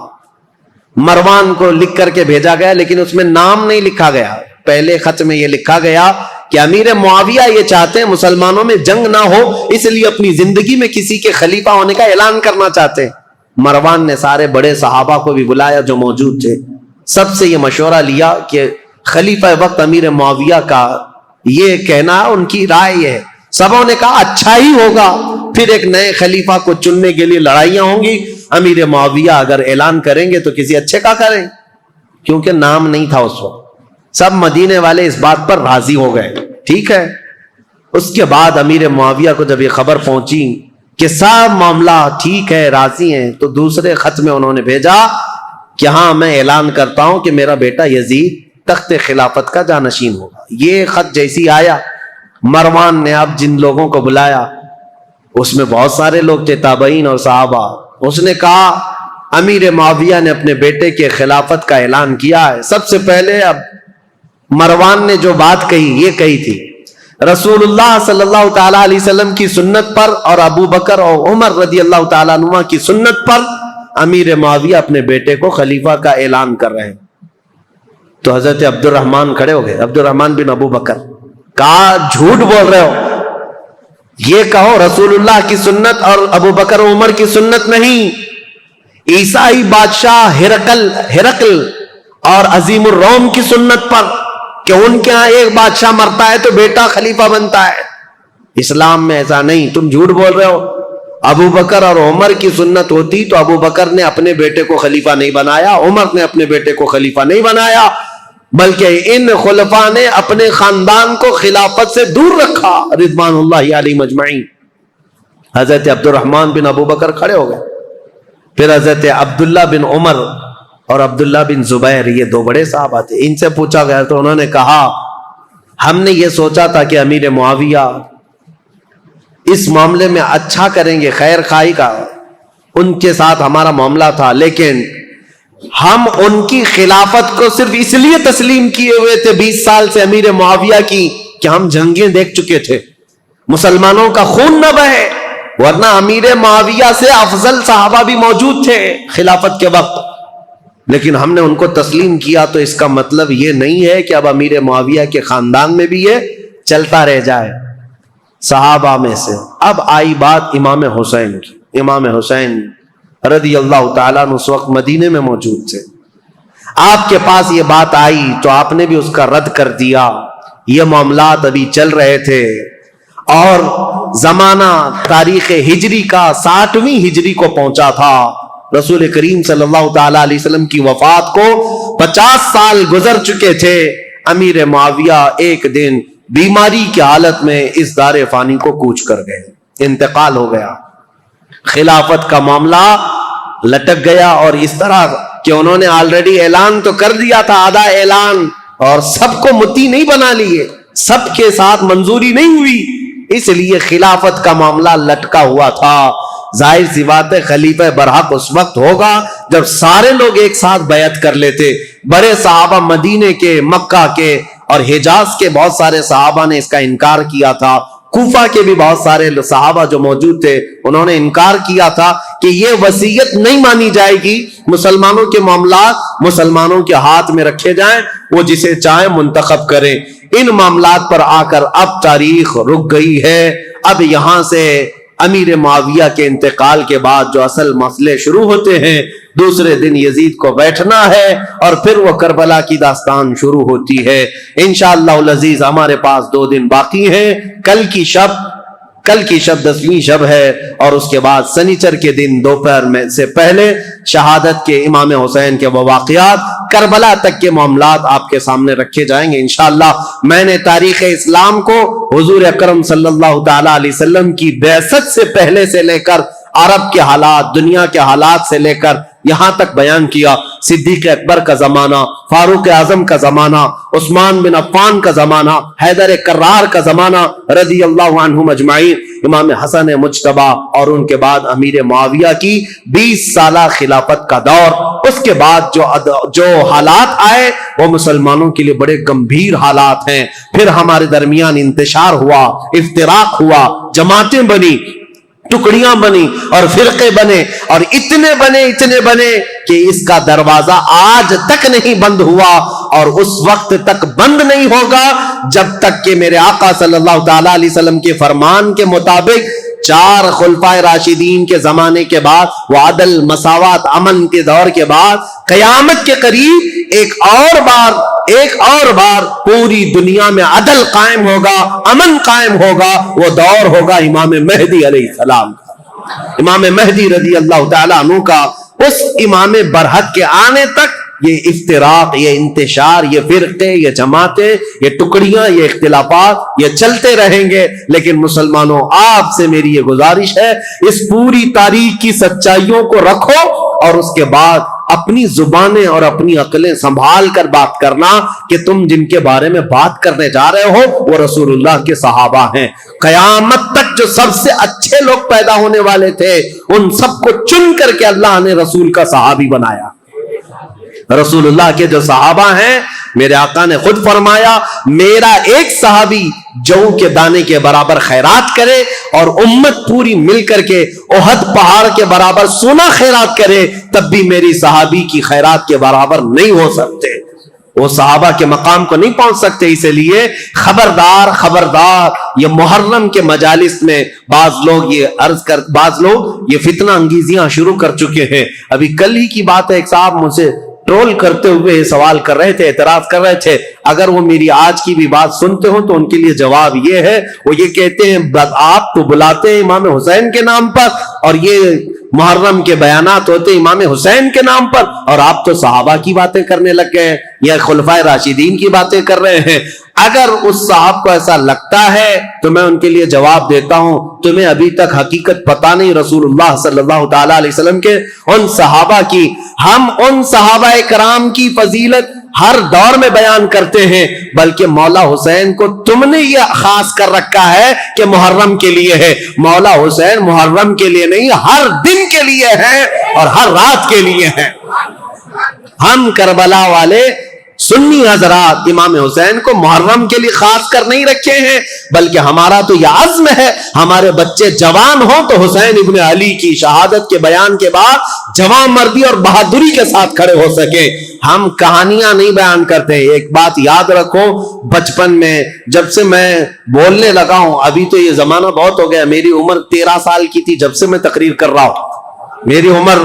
مروان کو لکھ کر کے بھیجا گیا, لیکن اس میں نام نہیں لکھا گیا. پہلے خط میں یہ لکھا گیا کہ امیر معاویہ یہ چاہتے ہیں مسلمانوں میں جنگ نہ ہو, اس لیے اپنی زندگی میں کسی کے خلیفہ ہونے کا اعلان کرنا چاہتے ہیں. مروان نے سارے بڑے صحابہ کو بھی بلایا جو موجود تھے, سب سے یہ مشورہ لیا کہ خلیفہ وقت امیر معاویہ کا یہ کہنا, ان کی رائے یہ ہے. سبوں نے کہا اچھا ہی ہوگا, پھر ایک نئے خلیفہ کو چننے کے لیے لڑائیاں ہوں گی, امیر معاویہ اگر اعلان کریں گے تو کسی اچھے کا کریں, کیونکہ نام نہیں تھا اس وقت. سب مدینے والے اس بات پر راضی ہو گئے, ٹھیک ہے. اس کے بعد امیر معاویہ کو جب یہ خبر پہنچی کہ سب معاملہ ٹھیک ہے, راضی ہیں, تو دوسرے خط میں انہوں نے بھیجا کہ ہاں میں اعلان کرتا ہوں کہ میرا بیٹا یزید تخت خلافت کا جانشین ہوگا. یہ خط جیسی آیا مروان نے اب جن لوگوں کو بلایا اس میں بہت سارے لوگ تھے تابعین اور صحابہ. اس نے کہا امیر معاویہ نے اپنے بیٹے کے خلافت کا اعلان کیا ہے. سب سے پہلے اب مروان نے جو بات کہی یہ کہی تھی رسول اللہ صلی اللہ تعالی علیہ وسلم کی سنت پر اور ابو بکر اور عمر رضی اللہ تعالیٰ عنہ کی سنت پر امیر معاویہ اپنے بیٹے کو خلیفہ کا اعلان کر رہے ہیں. تو حضرت عبد الرحمن کھڑے ہو گئے, عبد الرحمن بن ابو بکر. کہا جھوٹ بول رہے ہو, یہ کہو رسول اللہ کی سنت اور ابو بکر و عمر کی سنت نہیں, عیسائی بادشاہ ہرقل اور عظیم الروم کی سنت پر کہ ان کے ہاں ایک بادشاہ مرتا ہے تو بیٹا خلیفہ بنتا ہے. اسلام میں ایسا نہیں, تم جھوٹ بول رہے ہو. ابو بکر اور عمر کی سنت ہوتی تو ابو بکر نے اپنے بیٹے کو خلیفہ نہیں بنایا, عمر نے اپنے بیٹے کو خلیفہ نہیں بنایا, بلکہ ان خلفاء نے اپنے خاندان کو خلافت سے دور رکھا رضوان اللہ علیہ مجمعین. حضرت عبد الرحمن بن ابو بکر کھڑے ہو گئے. پھر حضرت عبداللہ بن عمر اور عبداللہ بن زبیر, یہ دو بڑے صحابہ تھے, ان سے پوچھا گیا تو انہوں نے کہا ہم نے یہ سوچا تھا کہ امیر معاویہ اس معاملے میں اچھا کریں گے, خیر خواہی کا ان کے ساتھ ہمارا معاملہ تھا, لیکن ہم ان کی خلافت کو صرف اس لیے تسلیم کیے ہوئے تھے 20 سال سے امیر معاویہ کی کہ ہم جنگیں دیکھ چکے تھے, مسلمانوں کا خون نہ بہے, ورنہ امیر معاویہ سے افضل صحابہ بھی موجود تھے خلافت کے وقت, لیکن ہم نے ان کو تسلیم کیا. تو اس کا مطلب یہ نہیں ہے کہ اب امیر معاویہ کے خاندان میں بھی یہ چلتا رہ جائے صحابہ میں سے. اب آئی بات امام حسین کی. امام حسین رضی اللہ تعالیٰ عنہ اس وقت مدینے میں موجود تھے. آپ کے پاس یہ بات آئی تو آپ نے بھی اس کا رد کر دیا. یہ معاملات ابھی چل رہے تھے اور زمانہ تاریخ ہجری کا 60ویں ہجری کو پہنچا تھا. رسول کریم صلی اللہ تعالی علیہ وسلم کی وفات کو 50 سال گزر چکے تھے. امیر معاویہ ایک دن بیماری کی حالت میں اس دار فانی کو کوچ کر گئے, انتقال ہو گیا. خلافت کا معاملہ لٹک گیا اور اس طرح کہ انہوں نے آلریڈی اعلان تو کر دیا تھا, آدھا اعلان, اور سب کو متی نہیں بنا لیے, سب کے ساتھ منظوری نہیں ہوئی, اس لیے خلافت کا معاملہ لٹکا ہوا تھا. ظاہر سی بات ہے خلیفہ برحق اس وقت ہوگا جب سارے لوگ ایک ساتھ بیعت کر لیتے. بڑے صحابہ مدینے کے, مکہ کے اور حجاز کے بہت سارے صحابہ نے اس کا انکار کیا تھا. کوفہ کے بھی بہت سارے صحابہ جو موجود تھے انہوں نے انکار کیا تھا کہ یہ وصیت نہیں مانی جائے گی, مسلمانوں کے معاملات مسلمانوں کے ہاتھ میں رکھے جائیں, وہ جسے چاہیں منتخب کریں. ان معاملات پر آ کر اب تاریخ رک گئی ہے. اب یہاں سے امیر معاویہ کے انتقال کے بعد جو اصل مسئلے شروع ہوتے ہیں, دوسرے دن یزید کو بیٹھنا ہے اور پھر وہ کربلا کی داستان شروع ہوتی ہے. انشاءاللہ العزیز ہمارے پاس 2 دن باقی ہیں. کل کی شب 10ویں شب ہے اور اس کے بعد سنیچر کے دن دوپہر میں سے پہلے شہادت کے امام حسین کے وہ واقعات, کربلا تک کے معاملات آپ کے سامنے رکھے جائیں گے انشاءاللہ. میں نے تاریخ اسلام کو حضور اکرم صلی اللہ تعالی علیہ وسلم کی بعثت سے پہلے سے لے کر عرب کے حالات, دنیا کے حالات سے لے کر یہاں تک بیان کیا. صدیق اکبر کا زمانہ, فاروق اعظم کا زمانہ, عثمان بن عفان کا زمانہ, حیدر کرار کا زمانہ رضی اللہ عنہم اجمعین, امام حسن مجتبی اور ان کے بعد امیر معاویہ کی 20 سالہ خلافت کا دور. اس کے بعد جو حالات آئے وہ مسلمانوں کے لیے بڑے گمبھیر حالات ہیں. پھر ہمارے درمیان انتشار ہوا, افتراق ہوا, جماعتیں بنی, ٹکڑیاں بنی اور فرقے بنے, اور اتنے بنے کہ اس کا دروازہ آج تک نہیں بند ہوا اور اس وقت تک بند نہیں ہوگا جب تک کہ میرے آقا صلی اللہ تعالی علیہ وسلم کے فرمان کے مطابق 4 خلفائے راشدین کے زمانے کے بعد, وہ عدل, مساوات, امن کے دور کے بعد قیامت کے قریب ایک اور بار پوری دنیا میں عدل قائم ہوگا, امن قائم ہوگا. وہ دور ہوگا امام مہدی علیہ السلام کا, امام مہدی رضی اللہ تعالیٰ عنہ کا. اس امام برحق کے آنے تک یہ افتراق، یہ انتشار، یہ فرقے، یہ جماعتیں، یہ ٹکڑیاں، یہ اختلافات یہ چلتے رہیں گے. لیکن مسلمانوں، آپ سے میری یہ گزارش ہے، اس پوری تاریخ کی سچائیوں کو رکھو اور اس کے بعد اپنی زبانیں اور اپنی عقلیں سنبھال کر بات کرنا کہ تم جن کے بارے میں بات کرنے جا رہے ہو وہ رسول اللہ کے صحابہ ہیں. قیامت تک جو سب سے اچھے لوگ پیدا ہونے والے تھے ان سب کو چن کر کے اللہ نے رسول کا صحابی بنایا. رسول اللہ کے جو صحابہ ہیں، میرے آقا نے خود فرمایا، میرا ایک صحابی جو کے دانے کے برابر خیرات کرے اور امت پوری مل کر کے احد پہاڑ کے برابر سونا خیرات کرے تب بھی میری صحابی کی خیرات کے برابر نہیں ہو سکتے. وہ صحابہ کے مقام کو نہیں پہنچ سکتے. اسی لیے خبردار خبردار، یہ محرم کے مجالس میں بعض لوگ یہ فتنہ انگیزیاں شروع کر چکے ہیں. ابھی کل ہی کی بات ہے، ایک صاحب مجھ سے ٹرول کرتے ہوئے سوال کر رہے تھے، اعتراض کر رہے تھے. اگر وہ میری آج کی بھی بات سنتے ہو تو ان کے لیے جواب یہ ہے، وہ یہ کہتے ہیں آپ تو بلاتے ہیں امام حسین کے نام پر اور یہ محرم کے بیانات ہوتے امام حسین کے نام پر، اور آپ تو صحابہ کی باتیں کرنے لگ گئے یا خلفائے راشدین کی باتیں کر رہے ہیں. اگر اس صاحب کو ایسا لگتا ہے تو میں ان کے لیے جواب دیتا ہوں، تمہیں ابھی تک حقیقت پتا نہیں رسول اللہ صلی اللہ تعالی علیہ وسلم کے ان صحابہ کی. ہم ان صحابہ کرام کی فضیلت ہر دور میں بیان کرتے ہیں، بلکہ مولا حسین کو تم نے یہ خاص کر رکھا ہے کہ محرم کے لیے ہے. مولا حسین محرم کے لیے نہیں، ہر دن کے لیے ہے اور ہر رات کے لیے ہے. ہم کربلا والے سنی حضرات امام حسین کو محرم کے لیے خاص کر نہیں رکھے ہیں، بلکہ ہمارا تو یہ عزم ہے ہمارے بچے جوان ہوں تو حسین ابن علی کی شہادت کے بیان کے بعد جوان مردی اور بہادری کے ساتھ کھڑے ہو سکے. ہم کہانیاں نہیں بیان کرتے. ایک بات یاد رکھو، بچپن میں جب سے میں بولنے لگا ہوں، ابھی تو یہ زمانہ بہت ہو گیا، میری عمر 13 سال کی تھی جب سے میں تقریر کر رہا ہوں. میری عمر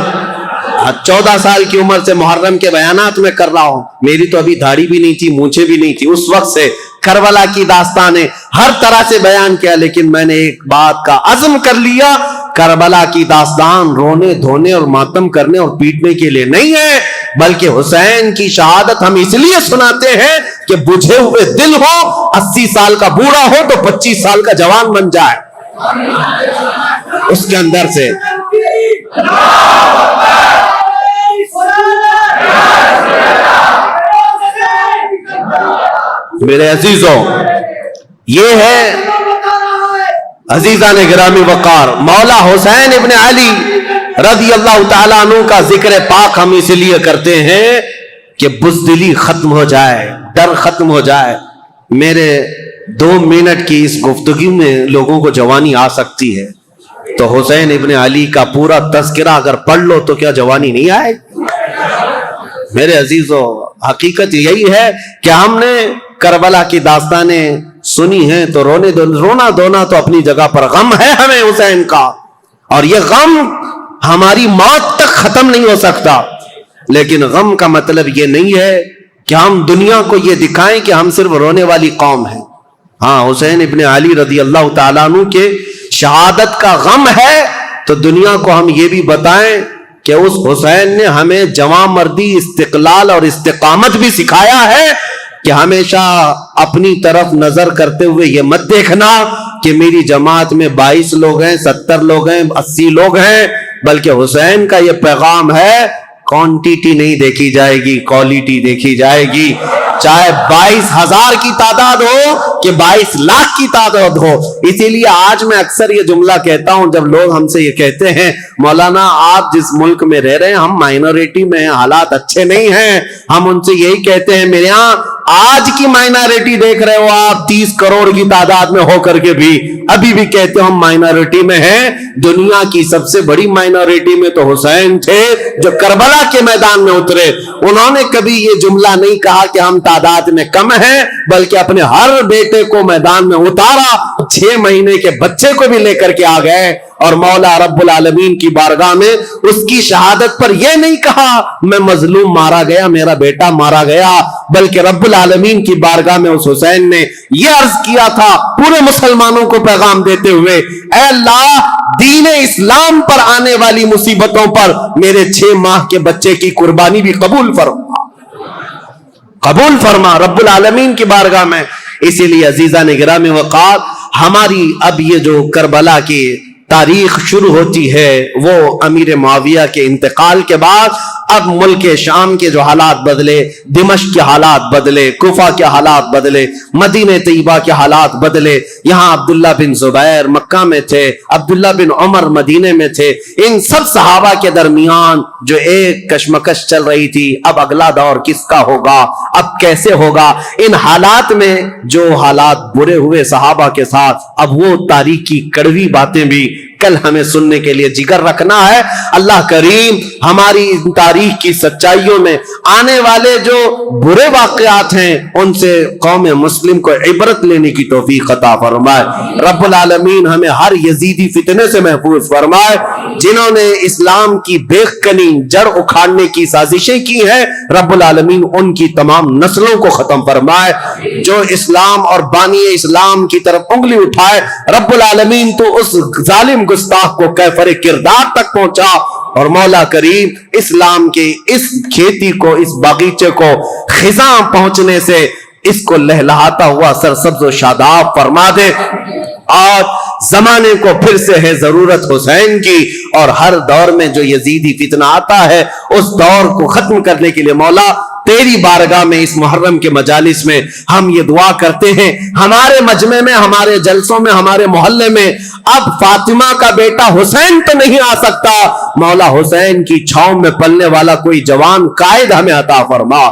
14 سال کی عمر سے محرم کے بیانات میں کر رہا ہوں. میری تو ابھی داڑھی بھی نہیں تھی، مونچھیں بھی نہیں تھی. اس وقت سے کربلا کی داستانیں ہر طرح سے بیان کیا، لیکن میں نے ایک بات کا عزم کر لیا، کربلا کی داستان رونے دھونے اور ماتم کرنے اور پیٹنے کے لیے نہیں ہے، بلکہ حسین کی شہادت ہم اس لیے سناتے ہیں کہ بجھے ہوئے دل ہو، 80 سال کا بوڑھا ہو تو 25 سال کا جوان بن جائے اس کے اندر سے. میرے عزیزوں، یہ ہے عزیزان گرامی وقار مولا حسین ابن علی رضی اللہ تعالیٰ عنہ کا ذکر پاک ہم اس لیے کرتے ہیں کہ بزدلی ختم ہو جائے، ڈر ختم ہو جائے. میرے 2 منٹ کی اس گفتگو میں لوگوں کو جوانی آ سکتی ہے، تو حسین ابن علی کا پورا تذکرہ اگر پڑھ لو تو کیا جوانی نہیں آئے؟ میرے عزیزوں، حقیقت یہی ہے کہ ہم نے کربلا کی داستانیں سنی ہیں تو رونا دھونا تو اپنی جگہ پر، غم ہے ہمیں حسین کا، اور یہ غم ہماری موت تک ختم نہیں ہو سکتا. لیکن غم کا مطلب یہ نہیں ہے کہ ہم دنیا کو یہ دکھائیں کہ ہم صرف رونے والی قوم ہیں. ہاں، حسین ابن علی رضی اللہ تعالیٰ عنہ کے شہادت کا غم ہے تو دنیا کو ہم یہ بھی بتائیں کہ اس حسین نے ہمیں جواں مردی، استقلال اور استقامت بھی سکھایا ہے کہ ہمیشہ اپنی طرف نظر کرتے ہوئے یہ مت دیکھنا کہ میری جماعت میں 22 لوگ ہیں، 70 لوگ ہیں، 80 لوگ ہیں، بلکہ حسین کا یہ پیغام ہے کوانٹیٹی نہیں دیکھی جائے گی، کوالٹی دیکھی جائے گی. چاہے 22,000 کی تعداد ہو کہ 22 لاکھ کی تعداد ہو. اسی لیے آج میں اکثر یہ جملہ کہتا ہوں جب لوگ ہم سے یہ کہتے ہیں مولانا آپ جس ملک میں رہ رہے ہیں ہم مائنورٹی میں ہیں، حالات اچھے نہیں ہیں، ہم ان سے یہی کہتے ہیں میرے ہاں آج کی مائنورٹی دیکھ رہے ہو آپ 30 کروڑ کی تعداد میں ہو کر کے بھی ابھی بھی کہتے ہو ہم مائنورٹی میں ہیں. دنیا کی سب سے بڑی مائنورٹی میں تو حسین تھے جو کربلا کے میدان میں اترے. انہوں نے کبھی یہ جملہ نہیں کہا کہ ہم تعداد میں کم ہیں، بلکہ اپنے ہر بیٹے کو میدان میں اتارا، 6 مہینے کے بچے کو بھی لے کر کے آ گئے اور مولا رب العالمین کی بارگاہ میں اس کی شہادت پر یہ نہیں کہا میں مظلوم مارا گیا، میرا بیٹا مارا گیا، بلکہ رب العالمین کی بارگاہ میں اس حسین نے یہ عرض کیا تھا پورے مسلمانوں کو پیغام دیتے ہوئے، اے اللہ دین اسلام پر آنے والی مصیبتوں پر میرے 6 ماہ کے بچے کی قربانی بھی قبول فرما. قبول فرما رب العالمین کی بارگاہ میں۔ اسی لیے عزیزان گرامی وقار، ہماری اب یہ جو کربلا کی تاریخ شروع ہوتی ہے وہ امیر معاویہ کے انتقال کے بعد اب ملک شام کے جو حالات بدلے، دمشق کے حالات بدلے، کوفہ کے حالات بدلے، مدینہ طیبہ کے حالات بدلے۔ یہاں عبداللہ بن زبیر مکہ میں تھے، عبداللہ بن عمر مدینہ میں تھے، ان سب صحابہ کے درمیان جو ایک کشمکش چل رہی تھی، اب اگلا دور کس کا ہوگا، اب کیسے ہوگا، ان حالات میں جو حالات برے ہوئے صحابہ کے ساتھ، اب وہ تاریخ کی کڑوی باتیں بھی کل ہمیں سننے کے لیے جگر رکھنا ہے۔ اللہ کریم ہماری تاریخ کی سچائیوں میں آنے والے جو برے واقعات ہیں ان سے قوم مسلم کو عبرت لینے کی توفیق عطا فرمائے۔ رب العالمین ہمیں ہر یزیدی فتنے سے محفوظ فرمائے۔ جنہوں نے اسلام کی بیخکنی جڑ اکھاڑنے کی سازشیں کی ہیں، رب العالمین ان کی تمام نسلوں کو ختم فرمائے۔ جو اسلام اور بانی اسلام کی طرف انگلی اٹھائے، رب العالمین تو اس ظالم گستاخ کو کیفر کردار تک پہنچا، اور مولا کریم اسلام کی اس کھیتی کو، اس باغیچے کو خزاں پہنچنے سے اس کو لہلہاتا ہوا سرسبز و شاداب فرما دے۔ آج زمانے کو پھر سے ہے ضرورت حسین کی، اور ہر دور میں جو یزیدی فتنہ آتا ہے اس دور کو ختم کرنے کے لیے مولا تیری بارگاہ میں اس محرم کے مجالس میں ہم یہ دعا کرتے ہیں، ہمارے مجمع میں، ہمارے جلسوں میں، ہمارے محلے میں اب فاطمہ کا بیٹا حسین تو نہیں آ سکتا، مولا حسین کی چھاؤں میں پلنے والا کوئی جوان قائد ہمیں عطا فرما،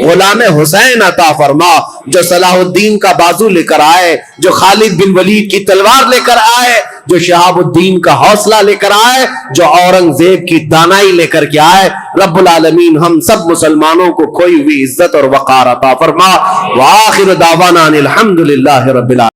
غلام حسین عطا فرما، جو صلاح الدین کا بازو لے کر آئے، جو خالد بن ولید کی تلوار لے کر آئے، جو شہاب الدین کا حوصلہ لے کر آئے، جو اورنگزیب کی دانائی لے کر کے آئے۔ رب العالمین ہم سب مسلمانوں کو کھوئی ہوئی عزت اور وقار عطا فرما۔ وآخر دعوانا الحمدللہ رب العالمین۔